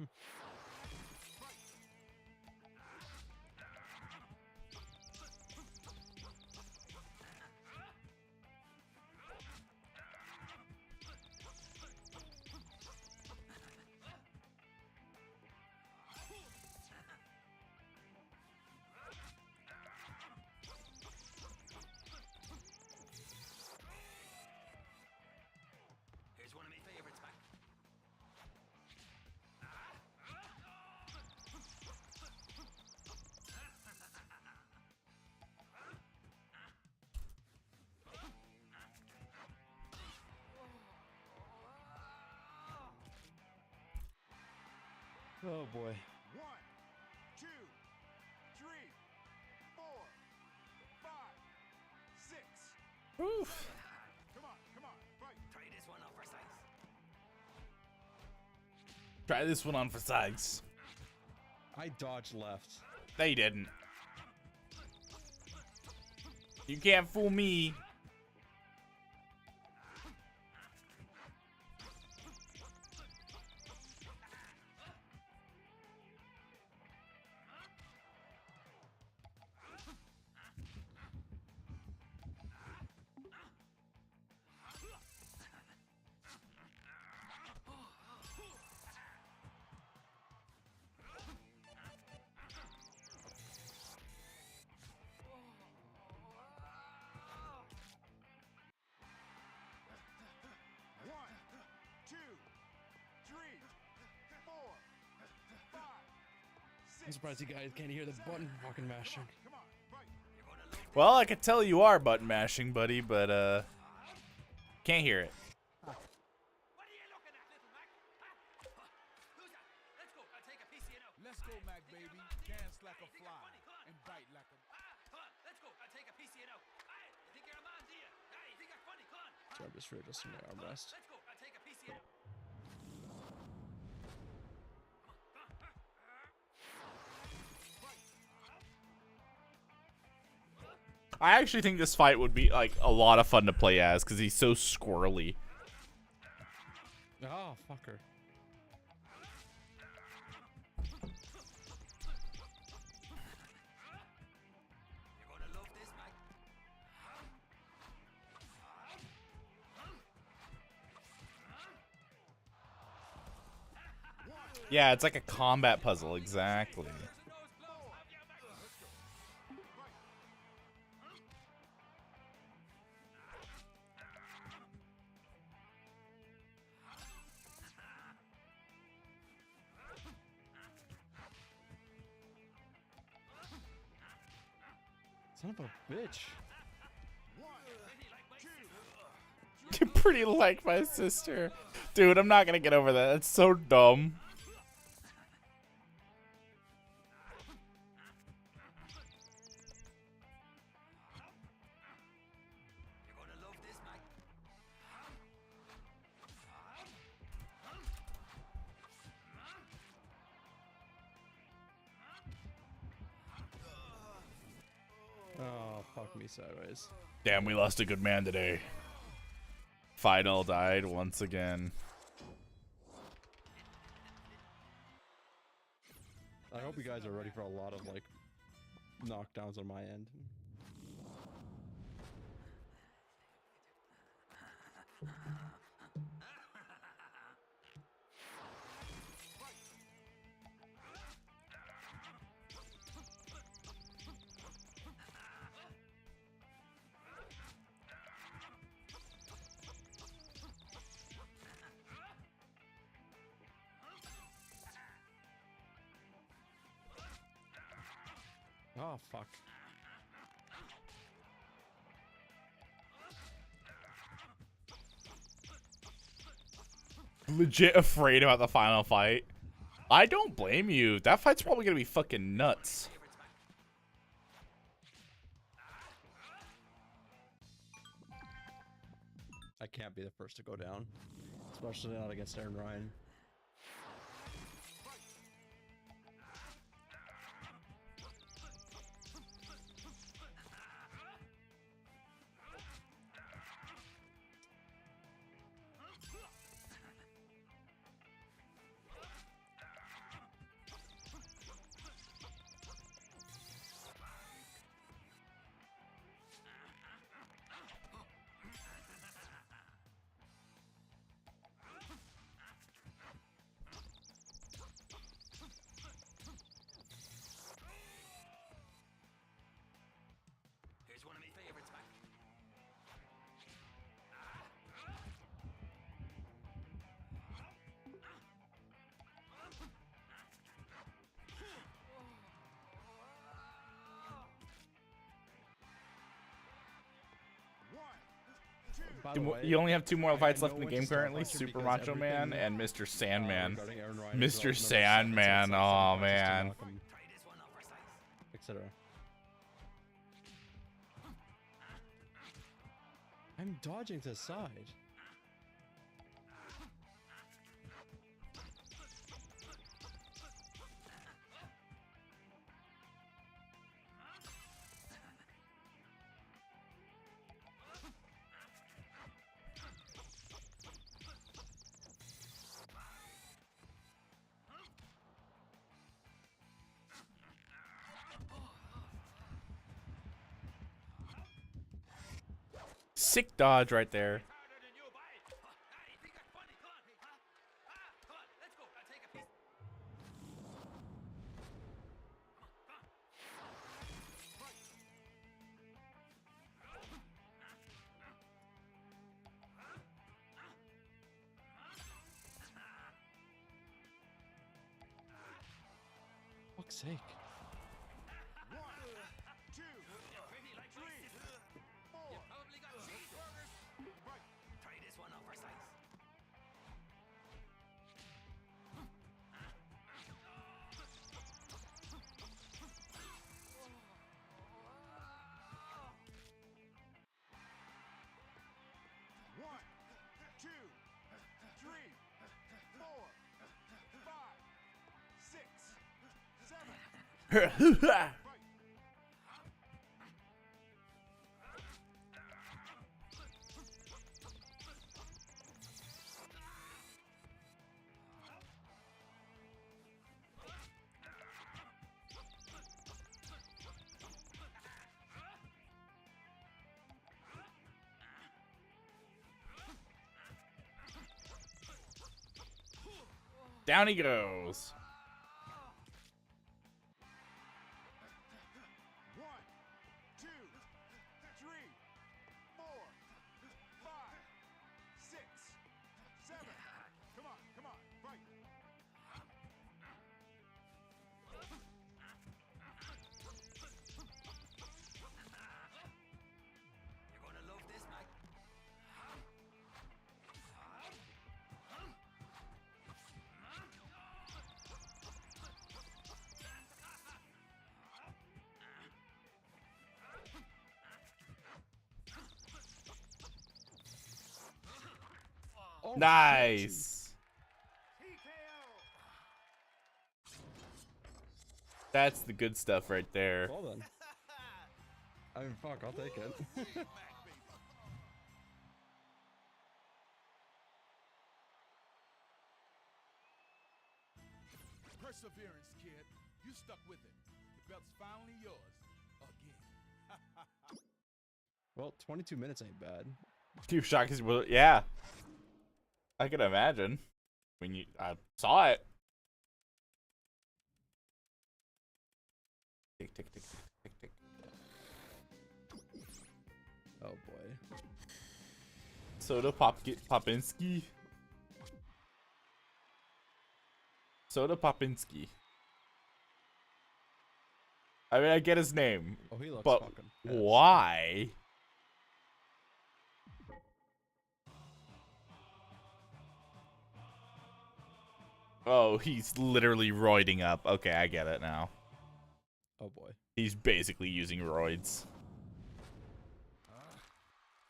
Here's one of my favorites, Mac. Oh boy. 1, 2, 3, 4, 5, 6. Oof. Come on, fight. Try this one out for size. Try this one on for size. I dodged left. No, you didn't. You can't fool me. One, 2, 3, 4, 5, 6. I'm surprised you guys can't hear the button fucking mashing. Come on, fight. Well, I could tell you are button mashing, buddy, but can't hear it. What are you looking at, little Mac? Huh? Who's that? Let's go. I'll take a piece of you now. Let's go, Mac, baby. Dance like a fly and bite like a... Come on, let's go. I'll take a piece of you now. Aye, you think you're a man, do you? Aye, you think you're funny? Come on. So I'm just readjusting my armrest. Let's go. I'll take a piece of you. I actually think this fight would be like a lot of fun to play as because he's so squirrely. Oh, fucker. You're gonna love this, Mac. Yeah, it's like a combat puzzle, exactly. Son of a bitch. You're pretty like my sister. Dude, I'm not gonna get over that. That's so dumb. You're gonna love this, Mac. Oh, fuck me sideways. Damn, we lost a good man today. Final died once again. I hope you guys are ready for a lot of, like, knockdowns on my end. Oh, fuck. Legit afraid about the final fight. I don't blame you. That fight's probably gonna be fucking nuts. I can't be the first to go down. Especially not against Aaron Ryan. By the way, You only have 2 more I fights know left in the when to game start currently. punching Super because Macho Man everything, and Mr. Sandman. regarding Aaron Ryan is Mr. relative to Sandman, so it's oh 7 punches to man. knock him, Try this one out for size. etc. I'm dodging to the side. Sick dodge right there. Harder than you, bite. Hey, you think that's funny? Come on, huh? Come on, let's go. I'll take a piece. Fuck's sake. Pretty like cheese. You probably got cheeseburgers. Try this one out for size. One, two, three, four, five, six, seven. Fight. Down he goes. One, two, three, four, five, six, seven. Come on, fight. You're gonna love this, Mike. Oh, Nice. That's the good stuff right there. Well then. I mean, fuck, I'll take it. Perseverance, kid. You stuck with it. The belt's finally yours. Again. Well, 22 minutes ain't bad. Two shockers. Well, yeah. I could imagine. When I saw it. Tick, tick, tick, tick, tick, tick. Oh boy. Soda Popinski. Soda Popinski. I mean, I get his name, Oh, he looks but fucking pissed. why? Oh, he's literally roiding up. Okay, I get it now. Oh boy. He's basically using roids.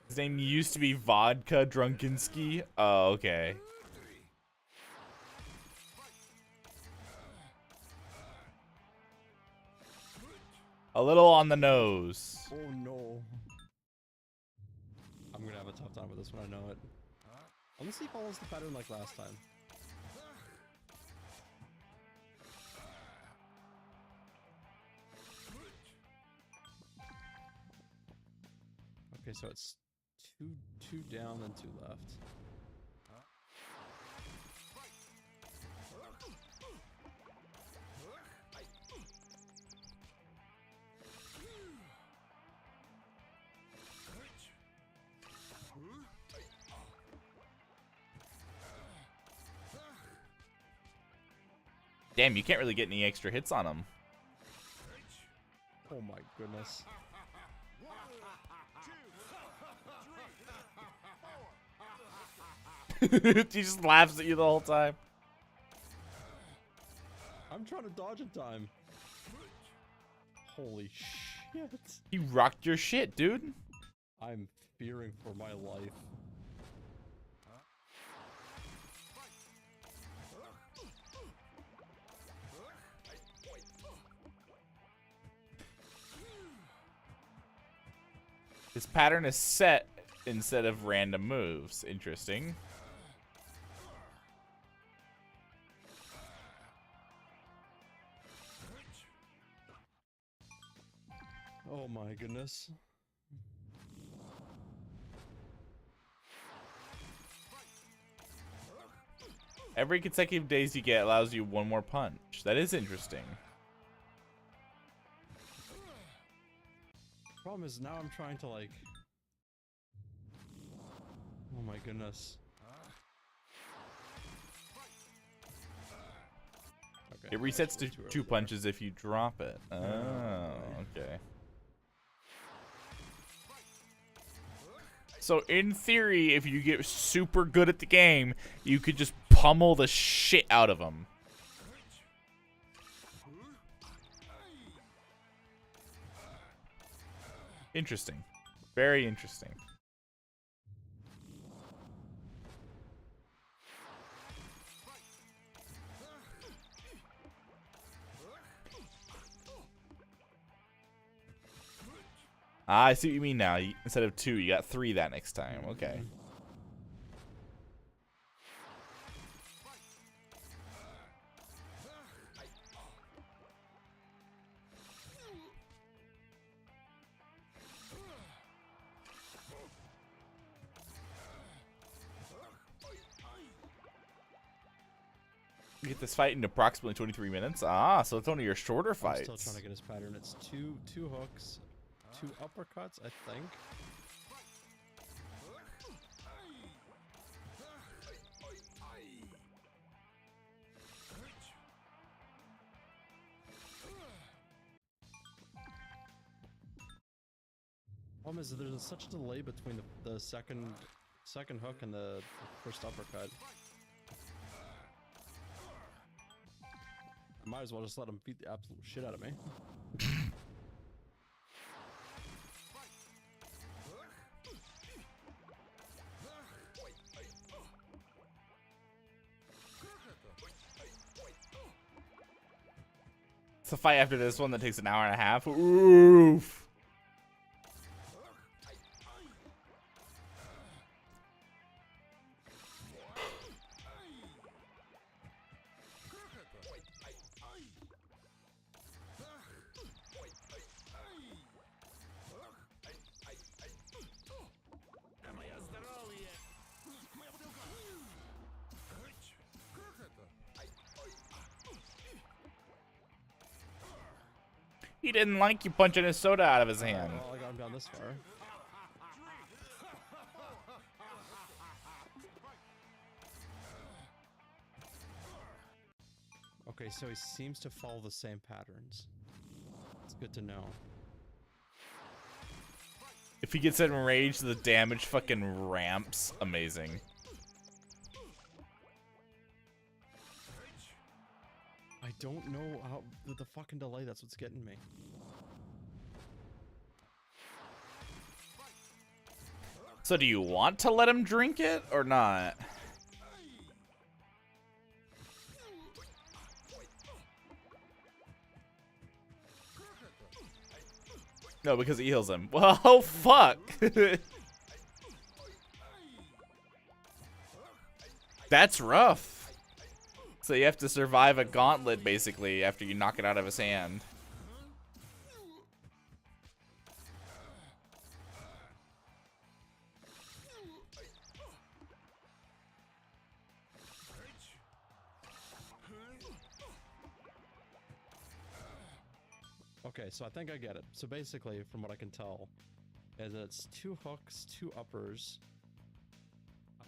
His name used to be Vodka Drunkenski. Oh, okay. A little on the nose. Oh no. I'm gonna have a tough time with this one, I know it. Unless he follows the pattern like last time. Okay, so it's two down and 2 left. Damn, you can't really get any extra hits on him. Oh my goodness. He just laughs at you the whole time. I'm trying to dodge in time. Holy shit. He rocked your shit, dude. I'm fearing for my life. This pattern is set instead of random moves. Interesting. Oh my goodness. Every consecutive days you get allows you one more punch. That is interesting. Problem is now I'm trying to like. Oh my goodness. Okay. It resets to 2 punches if you drop it. Oh, okay. So in theory, if you get super good at the game, you could just pummel the shit out of them. Interesting. Very interesting. Ah, I see what you mean now. Instead of 2, you got 3 that next time. Okay. You get this fight in approximately 23 minutes. Ah, so it's one of your shorter fights. I'm still trying to get his pattern. It's two hooks, 2 uppercuts, I think. Problem is that there's such a delay between the second hook and the first uppercut. I might as well just let him beat the absolute shit out of me. It's a fight after this one that takes an hour and a half. Oof. He didn't like you punching his soda out of his hand. Well, I got him down this far. Okay, so he seems to follow the same patterns. It's good to know. If he gets enraged, the damage fucking ramps. Amazing. I don't know how the fucking delay. That's what's getting me. So do you want to let him drink it or not? No, because it heals him. Well, fuck. That's rough. So you have to survive a gauntlet, basically, after you knock it out of his hand. Okay, so I think I get it. So basically, from what I can tell, is that it's 2 hooks, 2 uppers,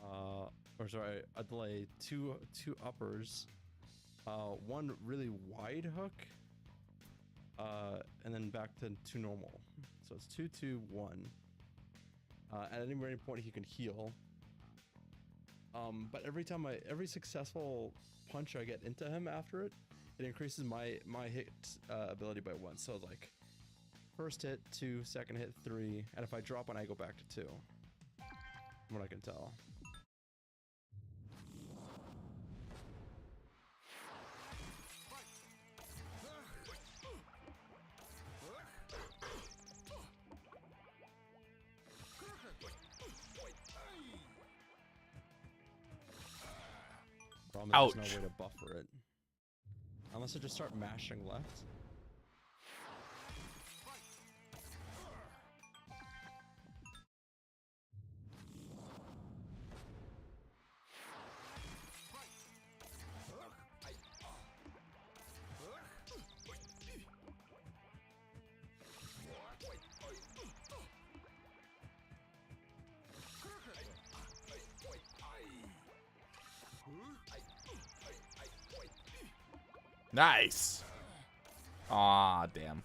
or sorry, a delay, two uppers, 1 really wide hook, and then back to normal. So it's 2, 2, 1. At any point he can heal. But every successful punch I get into him after it, it increases my hit ability by 1. So like, first hit 2, second hit 3, and if I drop one, I go back to 2. From what I can tell. Problem is there's Ouch. no way to buffer it. Unless I just start mashing left. Nice. Aw, damn.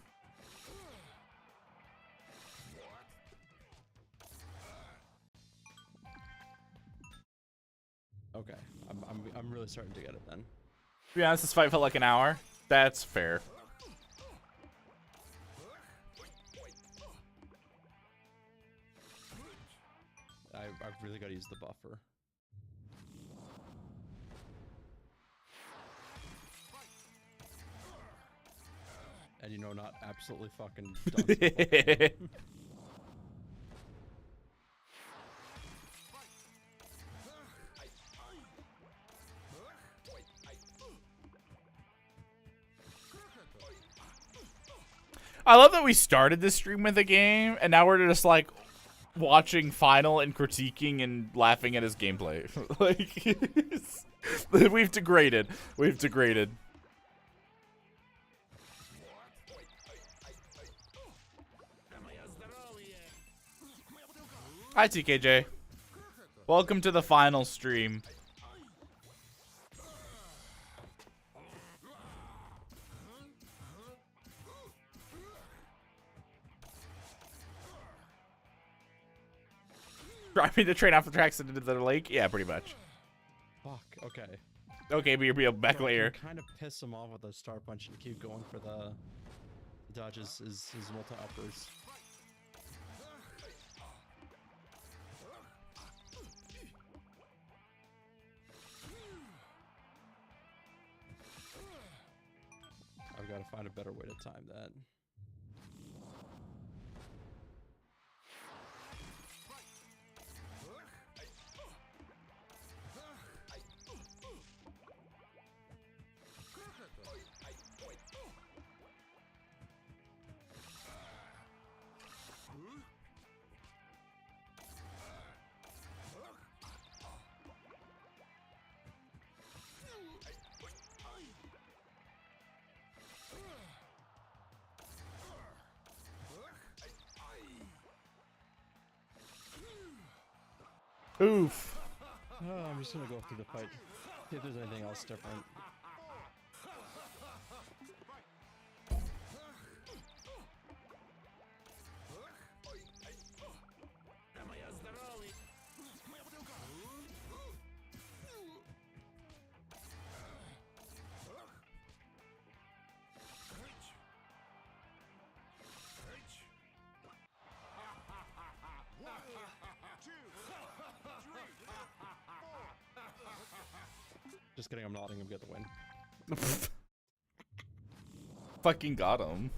Okay, I'm really starting to get it then. To be honest, this fight felt like an hour. That's fair. I've really got to use the buffer. And you know, not absolutely fucking done. I love that we started this stream with a game, and now we're just like watching Final and critiquing and laughing at his gameplay. Like, we've degraded. We've degraded. Hi, TKJ. Welcome to the Final stream. Driving the train off the tracks into the lake? Yeah, pretty much. Fuck, okay. Okay, but you'll be back later. Kind of piss him off with a star punch and keep going for the dodges, his multi-uppers. I've got to find a better way to time that. Oof. Oh, I'm just gonna go through the fight. See if there's anything else different. Just kidding, I'm not letting him get the win. Fucking got him.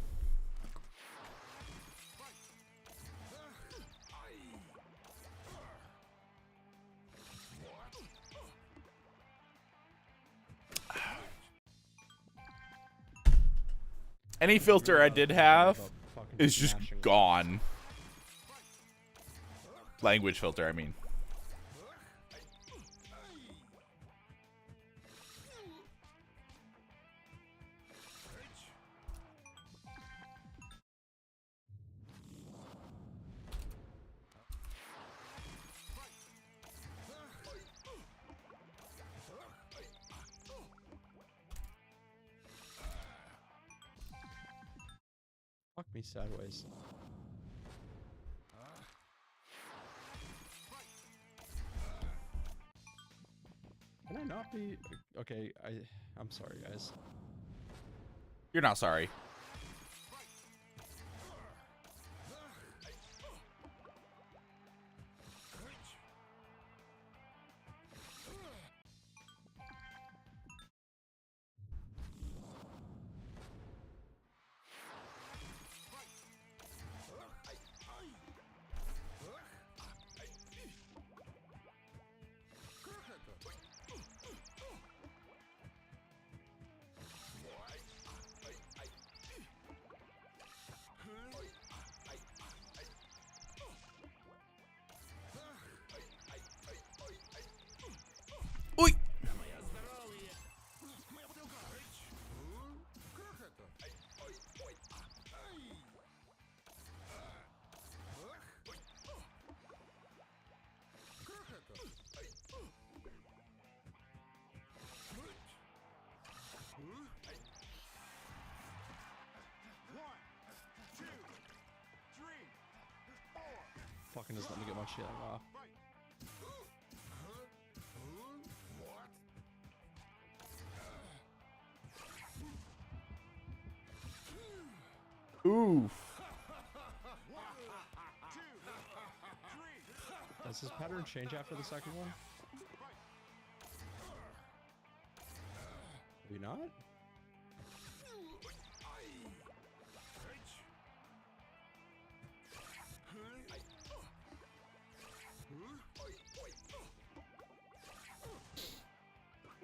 Any filter I did have is just gone. Language filter, I mean. Fuck me sideways. Can I not be? Okay, I'm sorry, guys. You're not sorry. Ой! Fucking just let me get my shit off. Oof. Does his pattern change after the second one? Maybe not?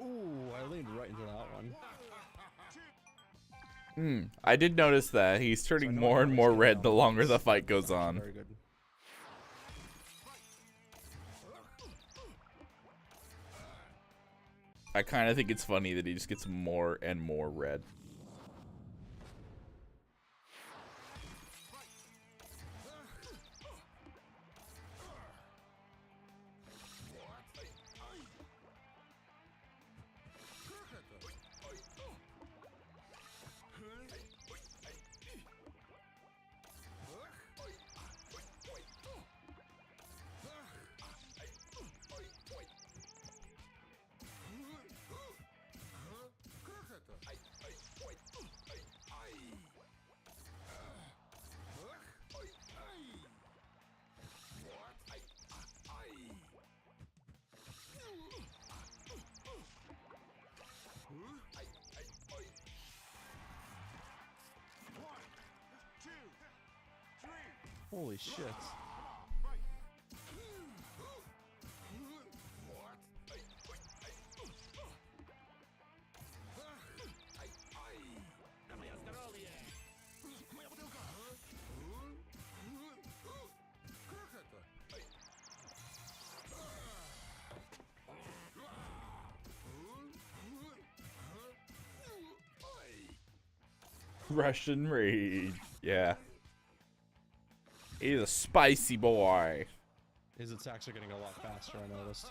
Ooh, I leaned right into that one. I did notice that he's turning I know more I and always more get red down the with longer this. the fight goes Actually on. very good. I kind of think it's funny that he just gets more and more red. Holy shit. Russian rage. Yeah. He's a spicy boy. His attacks are getting a lot faster, I noticed.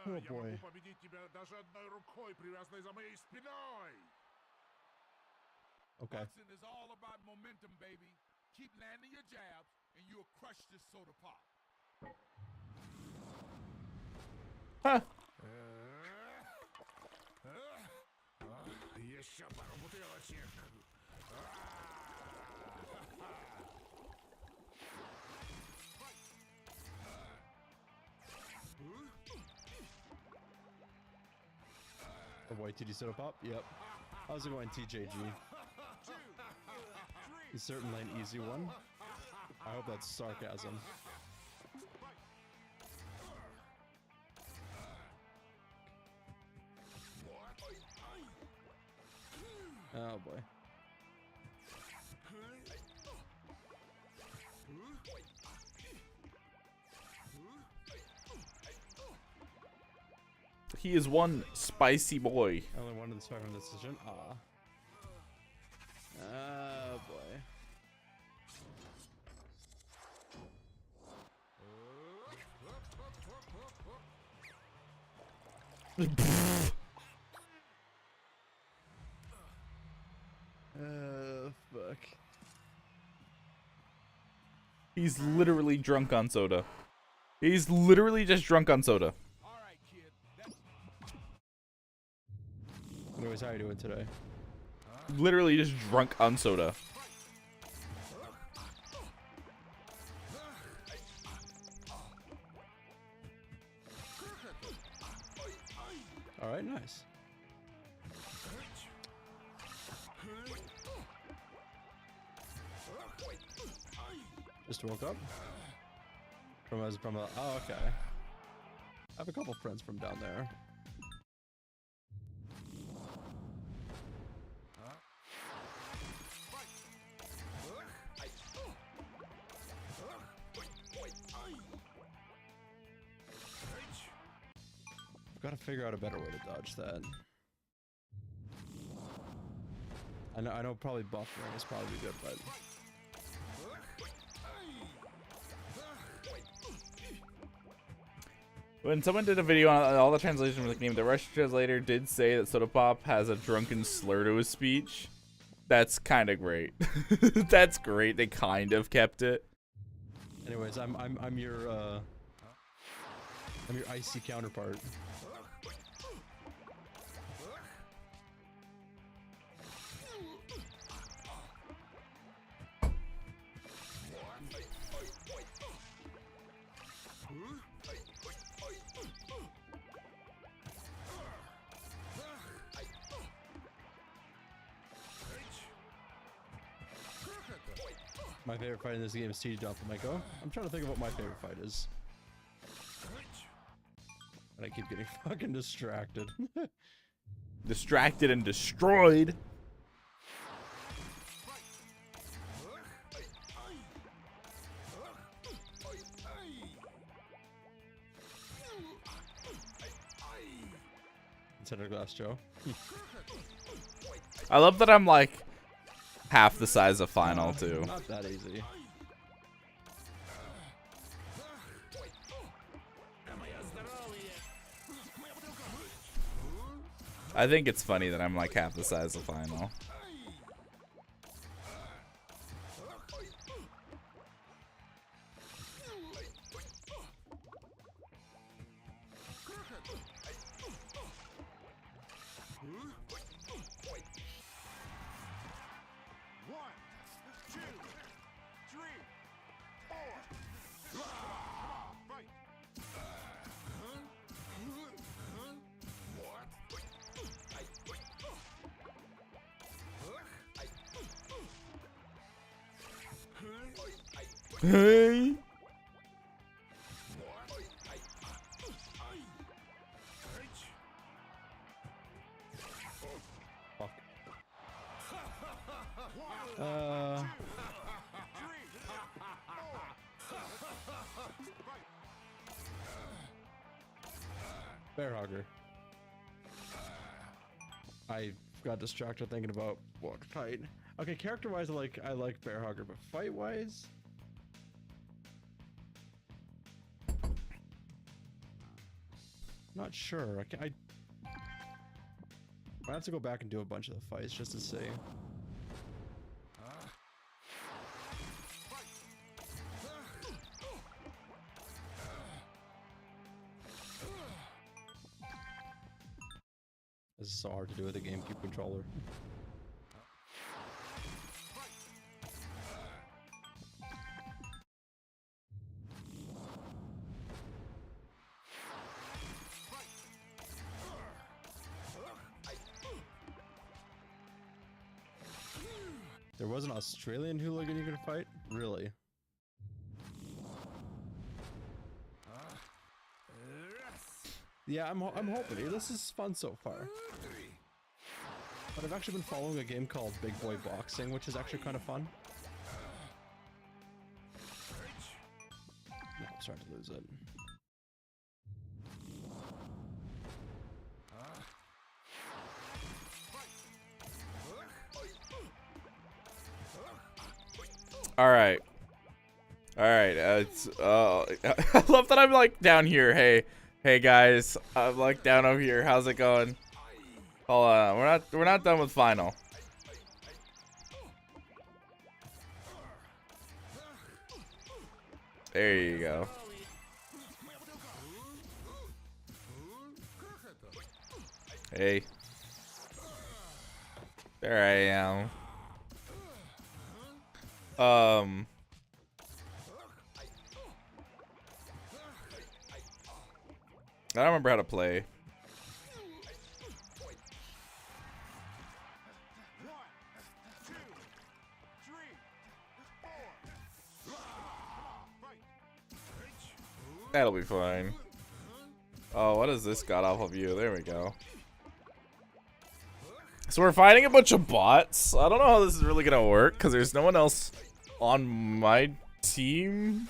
Oh Я boy. могу победить тебя даже одной рукой, привязанной за моей спиной. Okay. Boxing is all about momentum, baby. Keep landing your jabs, and you'll crush this soda pop. Huh. Еще пару бутылочек. Oh boy, did you set up? Yep. How's it going, TJG? He's certainly an easy one. I hope that's sarcasm. Oh boy. He is one spicy boy. I only wanted this from decision. Ah. Oh boy. He's literally drunk on soda. He's literally just drunk on soda. All right, kid. That's Anyways, how are you doing today? Literally just drunk on soda. All right, nice. Just woke up from a. Oh, okay. I have a couple friends from down there. I've got to figure out a better way to dodge that. I know probably buffering is probably good, but When someone did a video on all the translation of the game, the Russian translator did say that Soda Pop has a drunken slur to his speech. That's kind of great. That's great. They kind of kept it. anyways, I'm your icy counterpart. My favorite fight in this game is Siege Dump. I'm like, oh, I'm trying to think of what my favorite fight is. And I keep getting fucking distracted. Distracted and destroyed. Center glass, Joe. I love that I'm like half the size of Final too. Not that easy. I think it's funny that I'm like half the size of Final. Hey. Fuck. Bear hugger. I got distracted thinking about what fight. Okay, character-wise, I like bear hugger, but fight-wise, not sure. I have to go back and do a bunch of the fights just to see. This is so hard to do with a GameCube controller. There was an Australian hooligan you could fight? Really? Yeah, I'm hoping. This is fun so far. But I've actually been following a game called Big Boy Boxing, which is actually kind of fun. No, I'm starting to lose it. All right. It's I love that I'm like down here. Hey guys, I'm like down over here. How's it going? Hold on, we're not done with Final. There you go. Hey. There I am. I don't remember how to play. That'll be fine. Oh, what is this god awful view? There we go. So we're fighting a bunch of bots. I don't know how this is really gonna work because there's no one else on my team.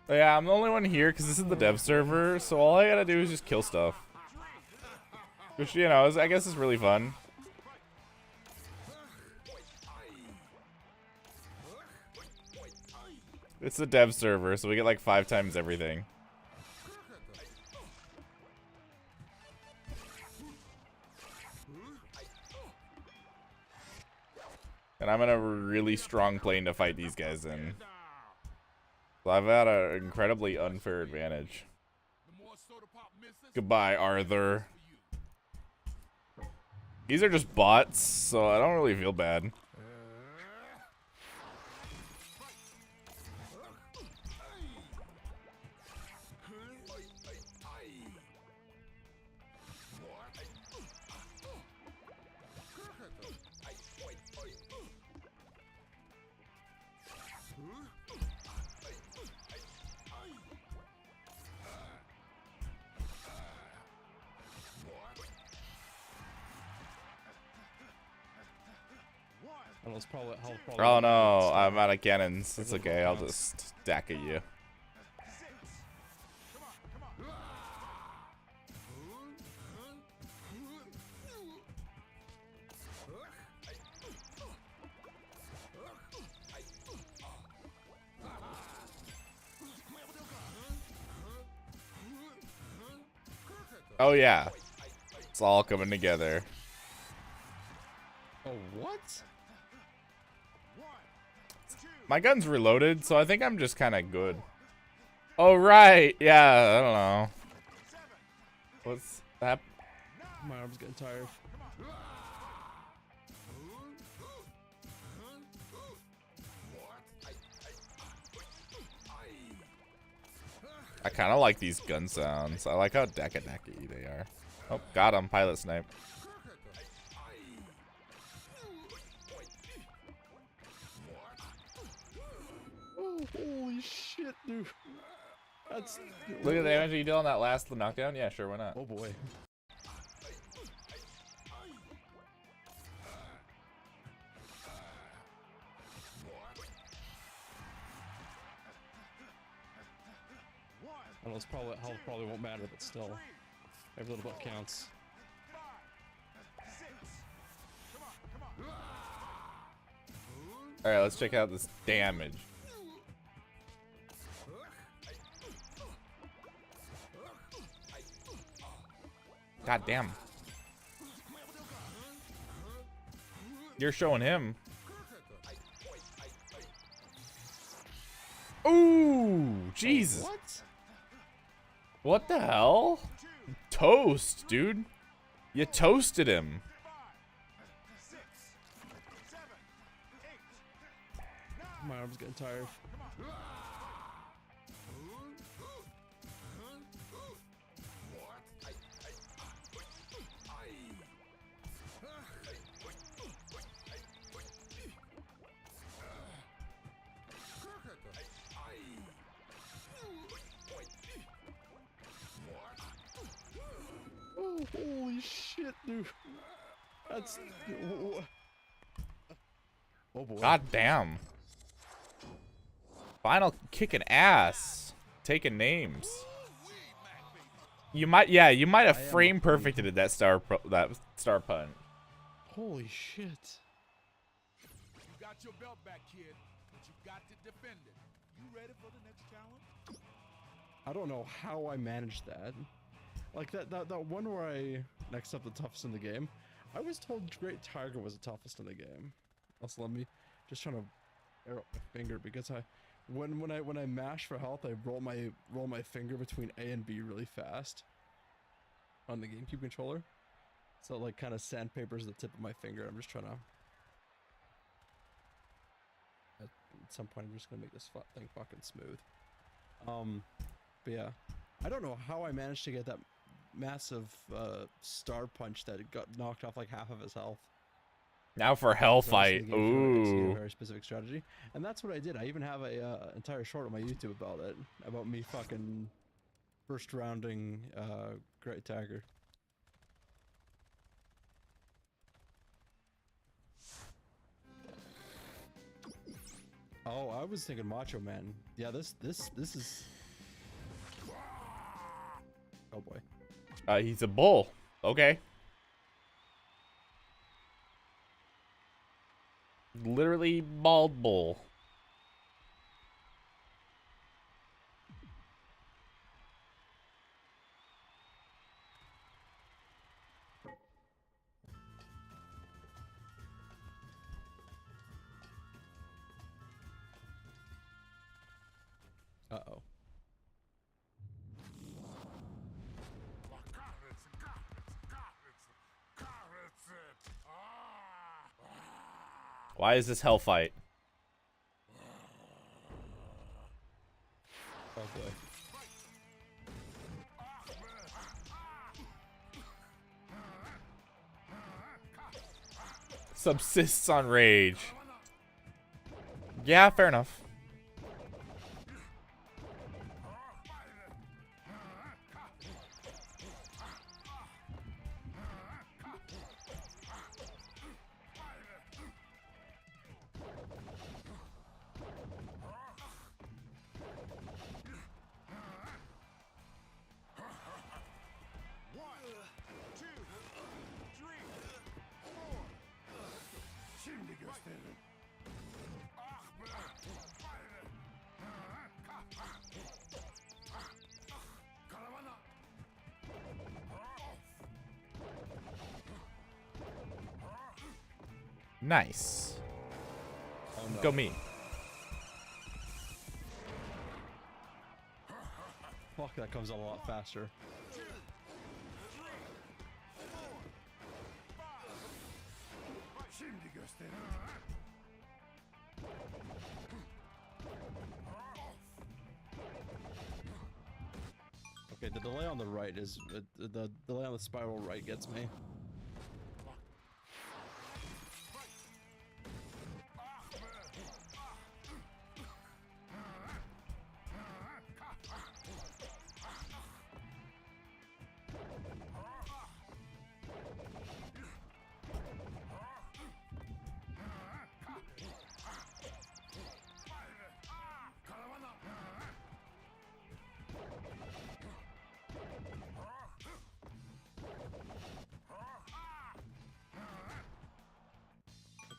Yeah, I'm the only one here because this is the dev server. So all I gotta do is just kill stuff, which, you know, I guess is really fun. It's the dev server, so we get like 5 times everything. And I'm in a really strong plane to fight these guys in. So I've had an incredibly unfair advantage. Goodbye, Arthur. These are just bots, so I don't really feel bad. Oh no, I'm out of cannons. It's okay, I'll just stack at you. Oh yeah, it's all coming together. Oh, what? My gun's reloaded, so I think I'm just kind of good. Oh, right. Yeah, I don't know. What's that? My arm's getting tired. I kind of like these gun sounds. I like how deck-a-decky they are. Oh, got him. Pilot snipe. Oh, holy shit, dude. That's... Look at the damage you did on that last knockdown. Yeah, sure, why not? Oh boy. I know it's probably health probably won't matter, but still, every little bit counts. All right, let's check out this damage. God damn. You're showing him. Ooh, Jesus. What? What the hell? Toast, dude. You toasted him. My arm's getting tired. Oh, holy shit, dude. That's... Oh boy. God damn. Final kicking ass. Taking names. You might, yeah, you might have frame perfected that star punch. Holy shit. You got your belt back, kid, but you got to defend it. You ready for the next challenge? I don't know how I managed that. Like that one where I next up the toughest in the game. I was told Great Tiger was the toughest in the game. Also, let me just trying to air up my finger because when I mash for health, I roll my finger between A and B really fast on the GameCube controller. So it, like, kind of sandpapers the tip of my finger. I'm just trying to. At some point, I'm just gonna make this thing fucking smooth. But yeah, I don't know how I managed to get that massive star punch that got knocked off like half of his health. Now for hell So I just fight. in the game feel like I executed a Ooh. very specific strategy, and that's what I did. I even have a entire short on my YouTube about it, about me fucking first rounding Great Tiger. Oh, I was thinking Macho Man. Yeah, this is. Oh boy. He's a bull. Okay. Literally bald bull. Uh-oh. Why is this hell fight? Oh boy. Subsists on rage. Yeah, fair enough. Nice. Oh no. Go me. Fuck, that comes a lot faster. Okay, the delay on the right is the delay on the spiral right gets me.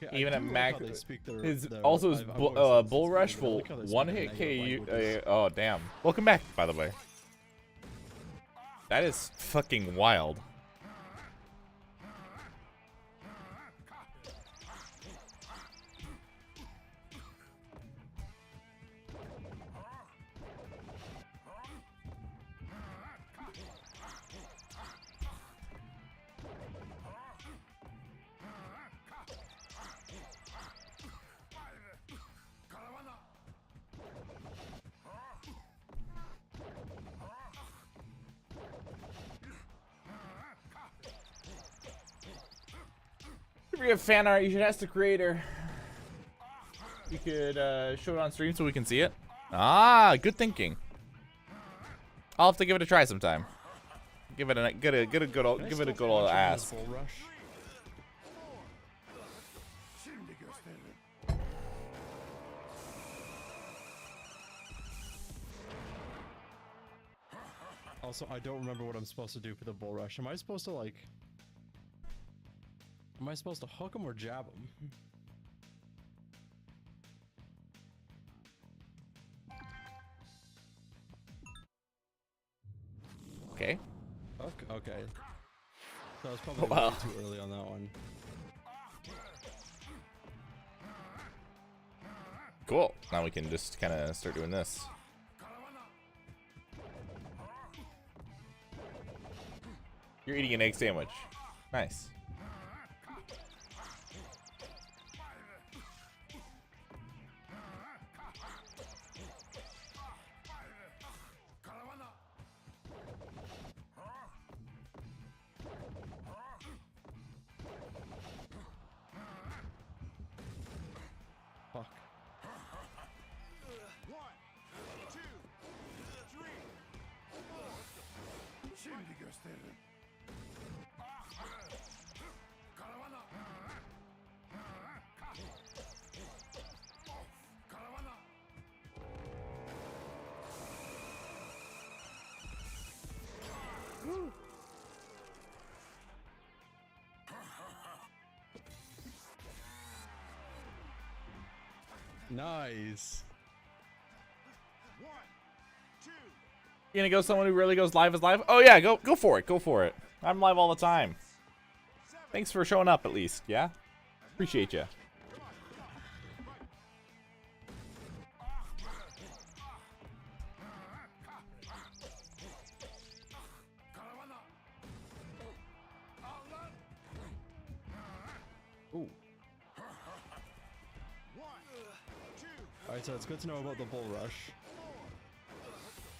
Okay, Even I at do like max, how they speak their, his their, also his I've bull always said bull this, rush but I will like how they speak one their hit negative KU. languages. Oh damn! Welcome back, by the way. That is fucking wild. If you have fan art, you should ask the creator. You could show it on stream so we can see it. Ah, good thinking. I'll have to give it a try sometime. Give it a good old, give it a good old ass. Bull rush. Also, I don't remember what I'm supposed to do for the bull rush. Am I supposed to like? Am I supposed to hook him or jab him? Okay. Okay. So I was probably Wow. way too early on that one. Cool. Now we can just kind of start doing this. You're eating an egg sandwich. Nice. Fuck. 1, 2, 3, 4. Şimdi gösteririm. Karavana. Karavana. Nice. 1, 2, You gonna go someone who really goes live is live? Oh yeah, go for it. Go for it. I'm live all the time. Thanks for showing up at least. Yeah, appreciate you. Ooh. 1, 2. Alright, so it's good to know about the bull rush.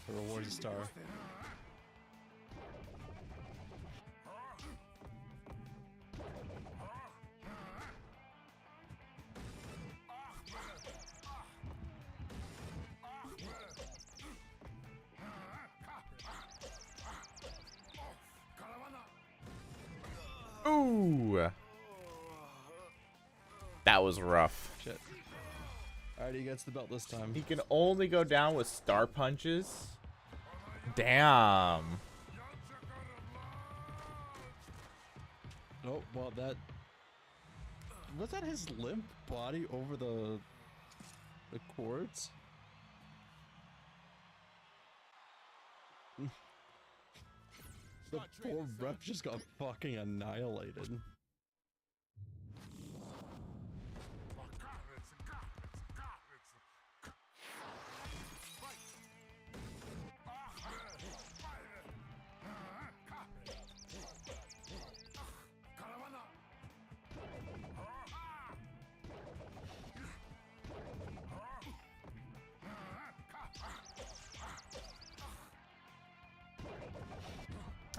The rewards a star. Ooh, that was rough. Shit. Alright, he gets the belt this time. He can only go down with star punches. Damn. Oh, well, that... Was that his limp body over the cords? The poor rep just got fucking annihilated.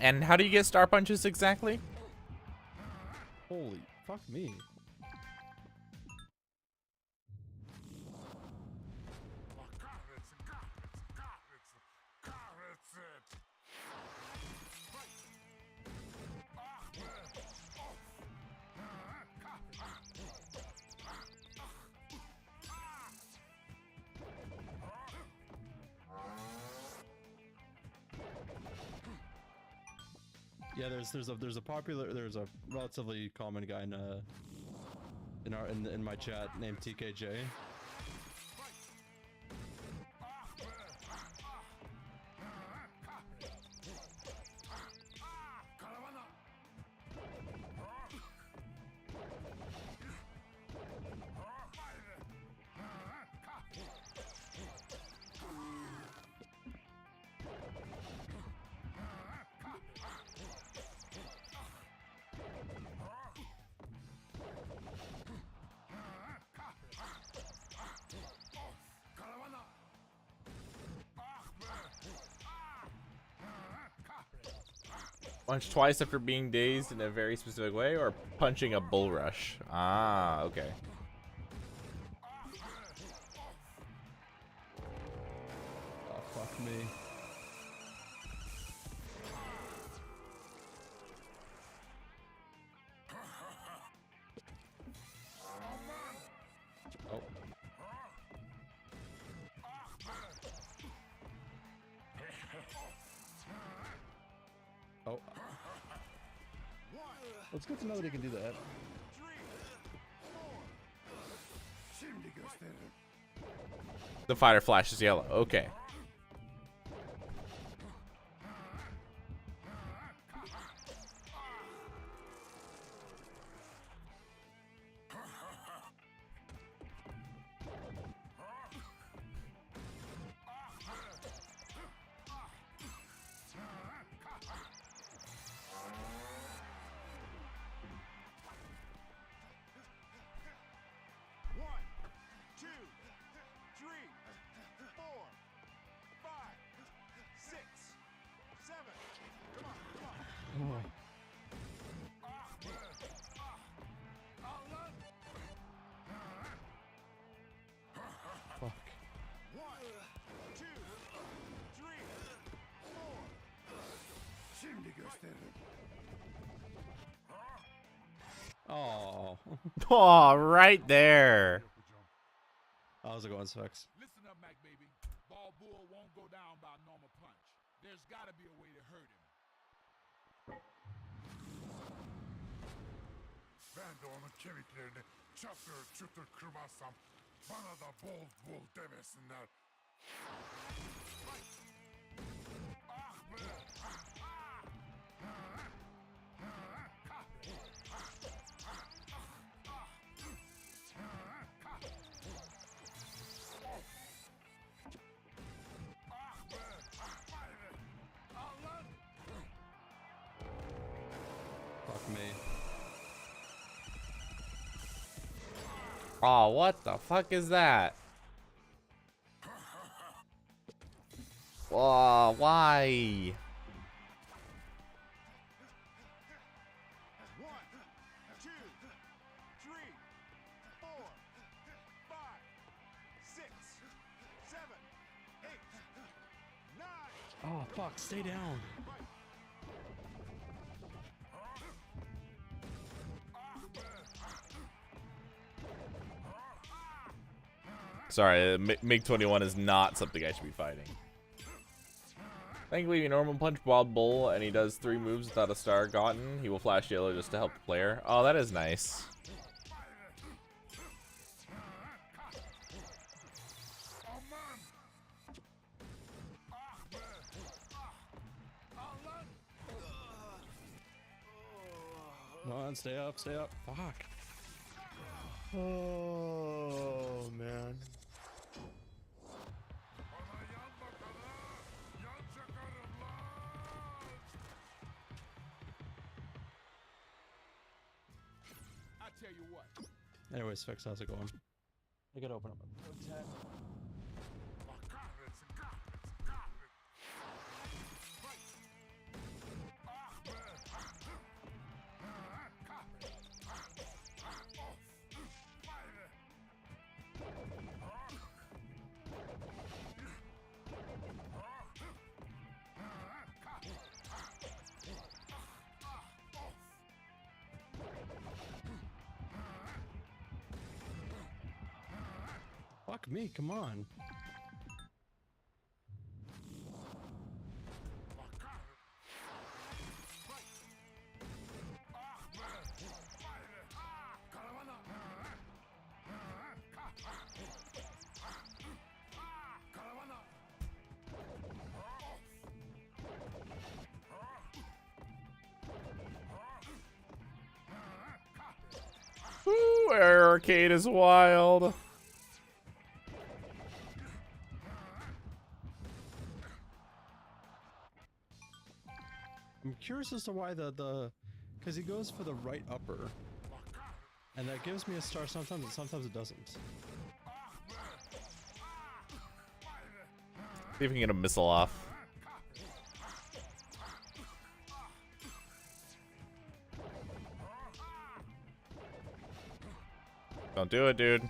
And how do you get star punches exactly? Holy fuck me. Yeah, there's a relatively common guy in my chat named TKJ. Punch twice after being dazed in a very specific way, or punching a bull rush? Ah, okay. Oh fuck me. Oh. Oh. Well, it's good to know that he can do that. Şimdi gösteririm. The fighter flashes yellow. Okay. Oh. Oh, right there. How's it going, Sphex? Listen up, Mac baby. Ball Bull won't go down by a normal punch. There's gotta be a way to hurt him. Ben de onun kemiklerini çatır çutur kırmazsam bana da bol bol demesinler. Ah be! Fuck me. Oh, what the fuck is that? Oh, why? 1, 2, 3, 4, 5, 6, 7, 8, 9. Oh, fuck. Stay down. Sorry, MiG-21 is not something I should be fighting. Thankfully, if you normal punch Bob Bull and he does 3 moves without a star gotten, he will flash yellow just to help the player. Oh, that is nice. Come on, stay up, stay up. Fuck. Oh, man. I tell you what. Anyways, Sphex, how's it going? I gotta open up my Pro-Tech. Fuck me, come on. Ooh, Air Arcade is wild. I'm curious as to why because he goes for the right upper, and that gives me a star sometimes, and sometimes it doesn't. See if we can get a missile off. Don't do it, dude.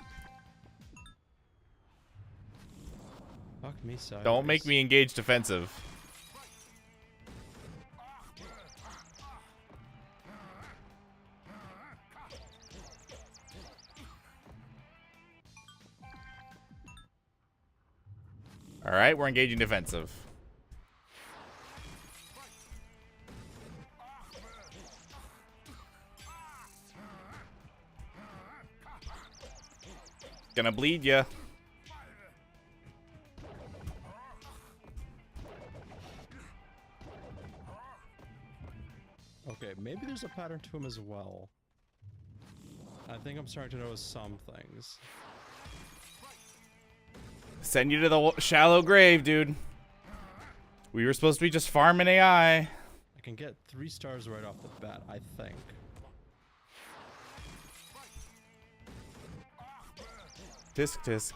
Fuck me sideways. Don't make me engage defensive. Alright, we're engaging defensive. Gonna bleed ya. Okay, maybe there's a pattern to him as well. I think I'm starting to notice some things. Send you to the shallow grave, dude. We were supposed to be just farming AI. I can get 3 stars right off the bat, I think. Tisk tisk.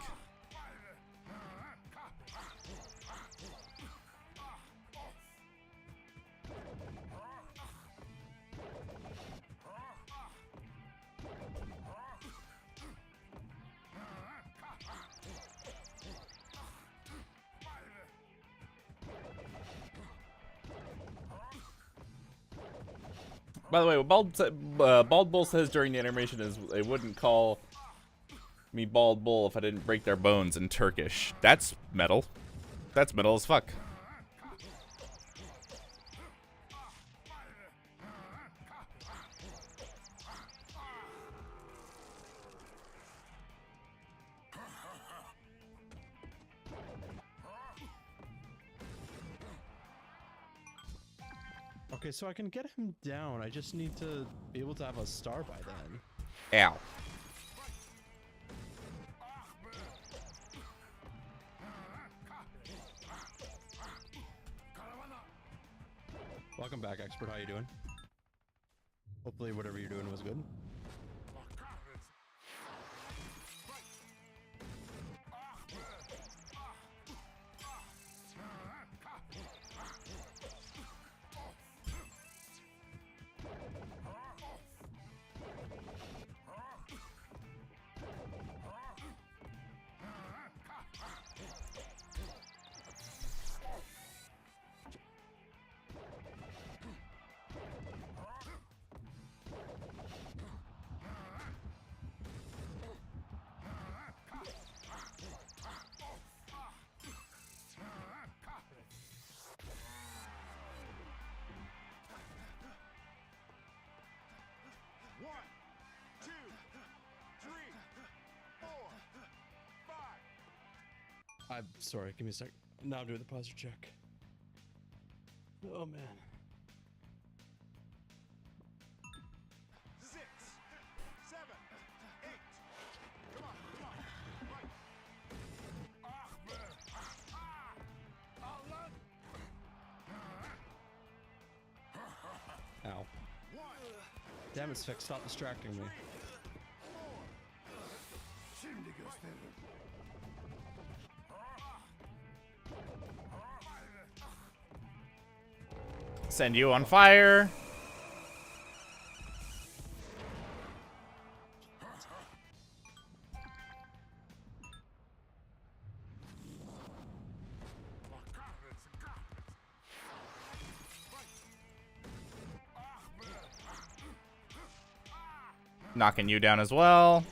By the way, what Bald Bull says during the animation is they wouldn't call me Bald Bull if I didn't break their bones in Turkish. That's metal. That's metal as fuck. Okay, so I can get him down. I just need to be able to have a star by then. Ow. Welcome back, expert. How you doing? Hopefully whatever you're doing was good. I'm sorry, give me a sec. Now I'm doing the posture check. Oh man. 6, 7, 8. Come on, come on. Right. Ow. Damn it, Sphinx, stop distracting me. Send you on fire. Knocking you down as well.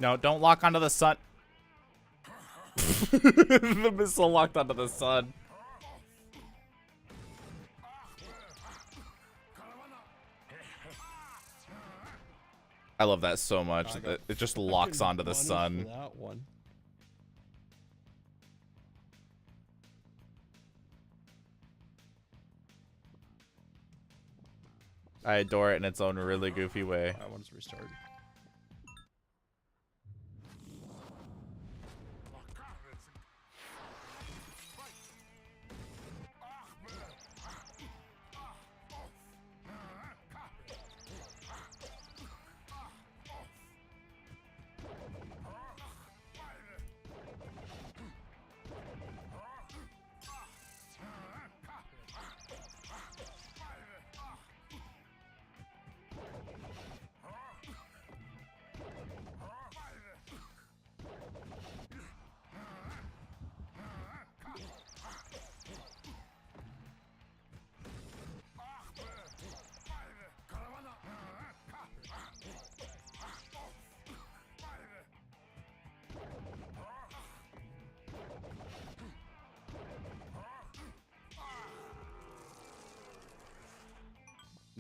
No, don't lock onto the sun. The missile locked onto the sun. I love that so much. It just locks onto the sun. That one. I adore it in its own really goofy way. I want to restart.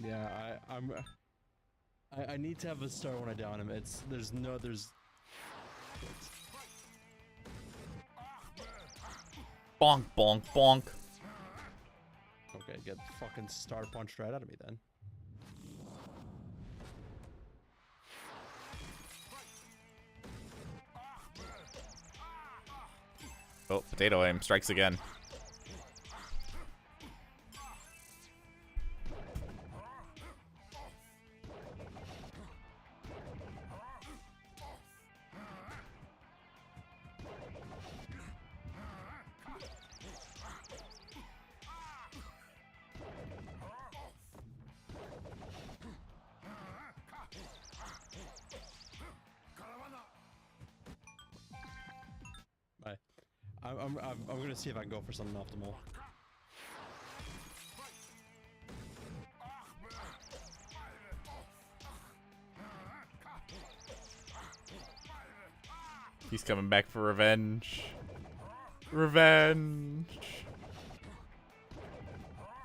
Yeah, I need to have a star when I down him. There's Bonk, bonk, bonk. Okay, get fucking star punched right out of me then. Oh, potato aim strikes again. Bye. I'm gonna see if I can go for something optimal. He's coming back for revenge. Revenge. Boy.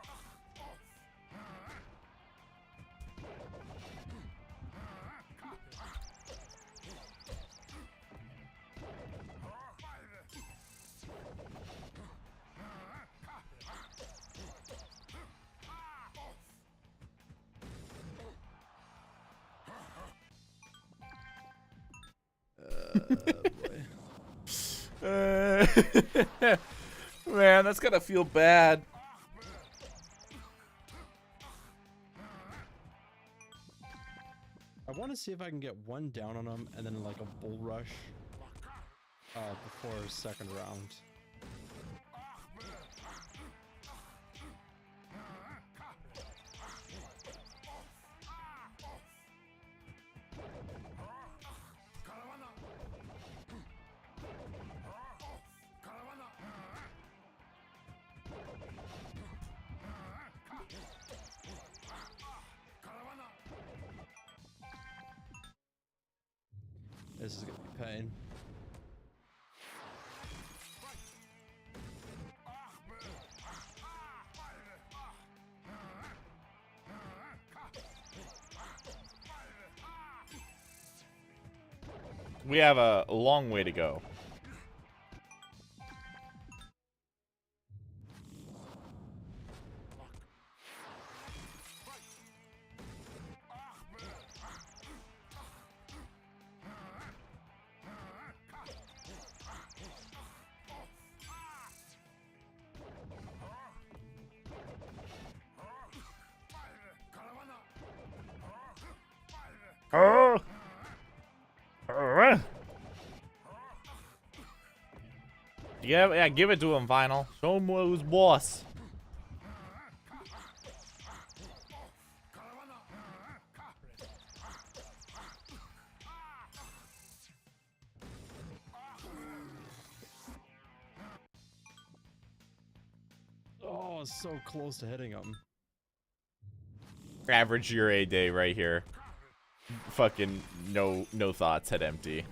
Man, that's gotta feel bad. I want to see if I can get one down on him and then like a bull rush before second round. This is gonna be pain. We have a long way to go. Yeah, give it to him, Vinyl. Show him who's boss. Oh, it's so close to hitting him. Average Yurei day right here. Fucking no thoughts, head empty.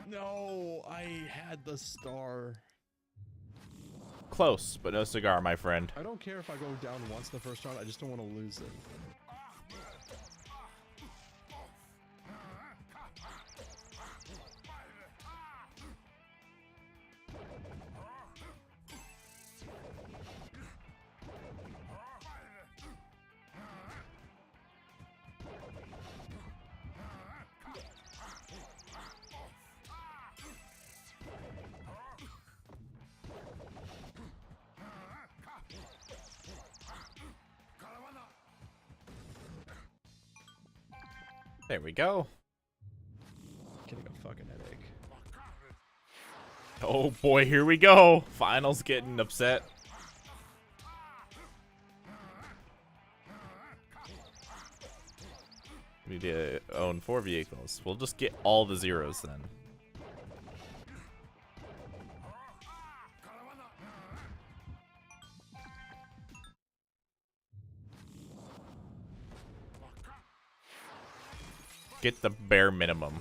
No, I had the star. Close, but no cigar, my friend. I don't care if I go down once in the first round, I just don't want to lose it. There we go. getting a fucking headache. Oh boy, here we go. Finals getting upset. We need to own 4 vehicles. We'll just get all the zeros then. Get the bare minimum.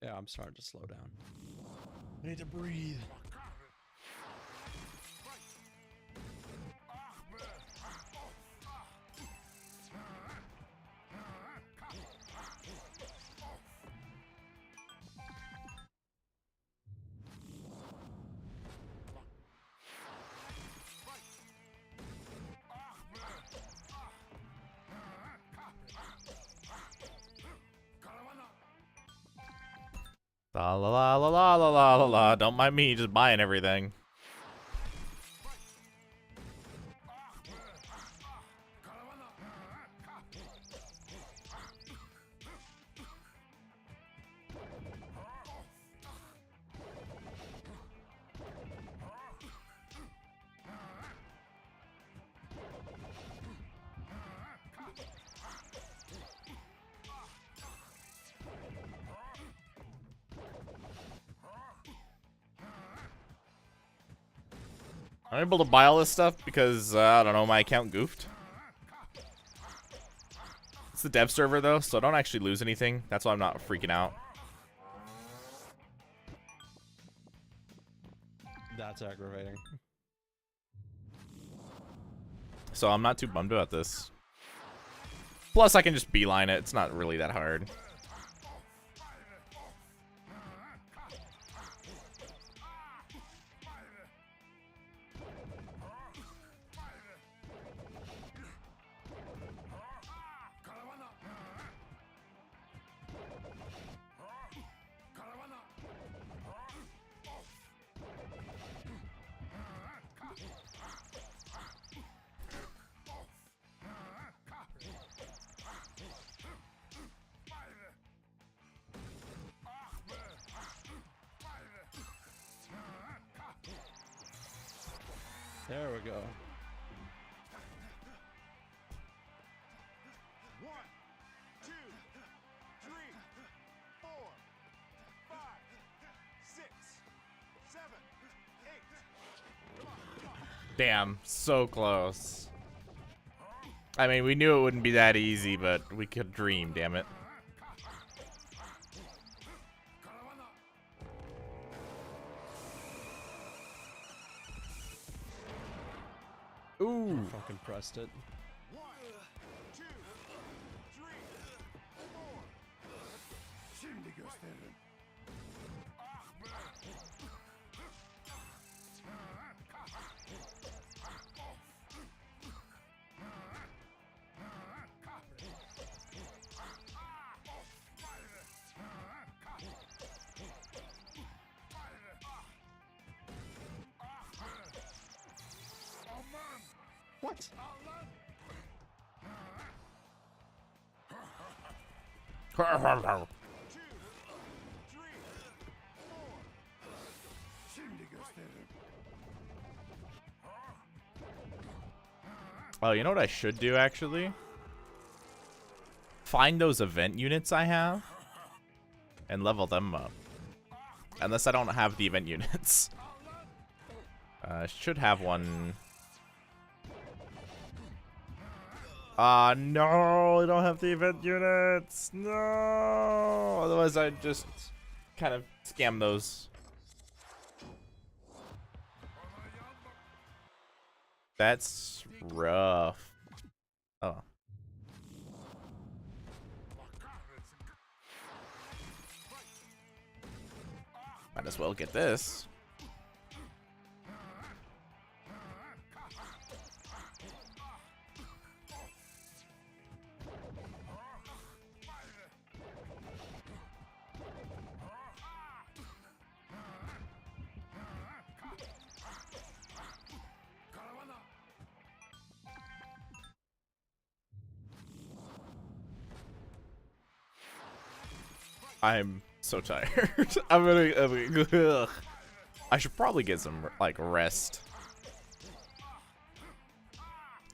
Yeah, I'm starting to slow down. I need to breathe. La la la la la la la la la. Don't mind me just buying everything. I'm able to buy all this stuff because, I don't know, my account goofed. It's the dev server, though, so I don't actually lose anything. That's why I'm not freaking out. That's aggravating. So I'm not too bummed about this. Plus, I can just beeline it. It's not really that hard. There we go. 1, 2, 3, 4, 5, 6, 7, 8. Damn, so close. I mean, we knew it wouldn't be that easy, but we could dream, damn it. Ooh. Fucking pressed it. 1, 2, 3, 4. Şimdi gösteririm. What? Şimdi gösteririm. Oh, you know what I should do, actually? Find those event units I have and level them up. Unless I don't have the event units. Should have one. No, I don't have the event units. No. Otherwise, I'd just kind of scam those. That's rough. Oh. Might as well get this. I'm so tired. Ugh. I should probably get some like rest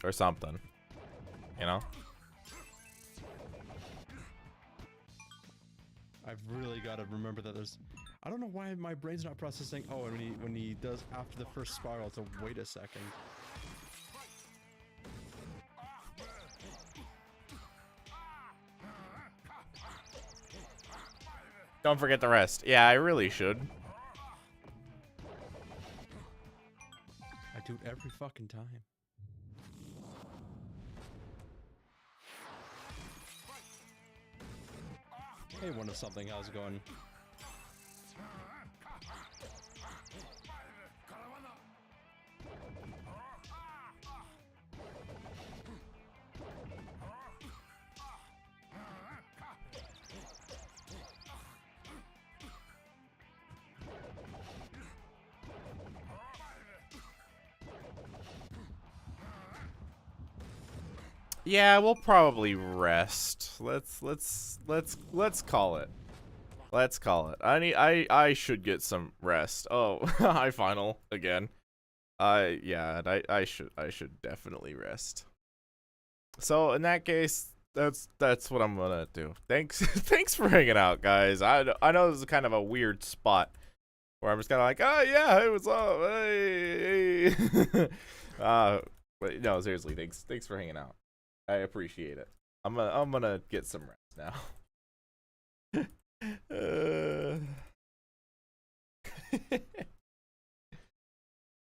or something, you know. I've really got to remember that there's. I don't know why my brain's not processing. Oh, and when he does after the first spiral, to wait a second. Don't forget the rest. Yeah, I really should. I do it every fucking time. Hey, one of something. How's it going? Yeah, we'll probably rest. Let's call it. Let's call it. I should get some rest. Oh, high final again. Yeah, I should definitely rest. So in that case, that's what I'm gonna do. Thanks for hanging out, guys. I know this is kind of a weird spot where I'm just kind of like, oh yeah, hey, what's up? Hey. But no, seriously, thanks for hanging out. I appreciate it. I'm gonna get some rest now.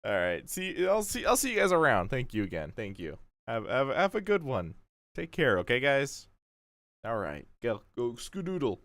All right. I'll see you guys around. Thank you again. Thank you. Have a good one. Take care, okay, guys? All right. Go skedoodle.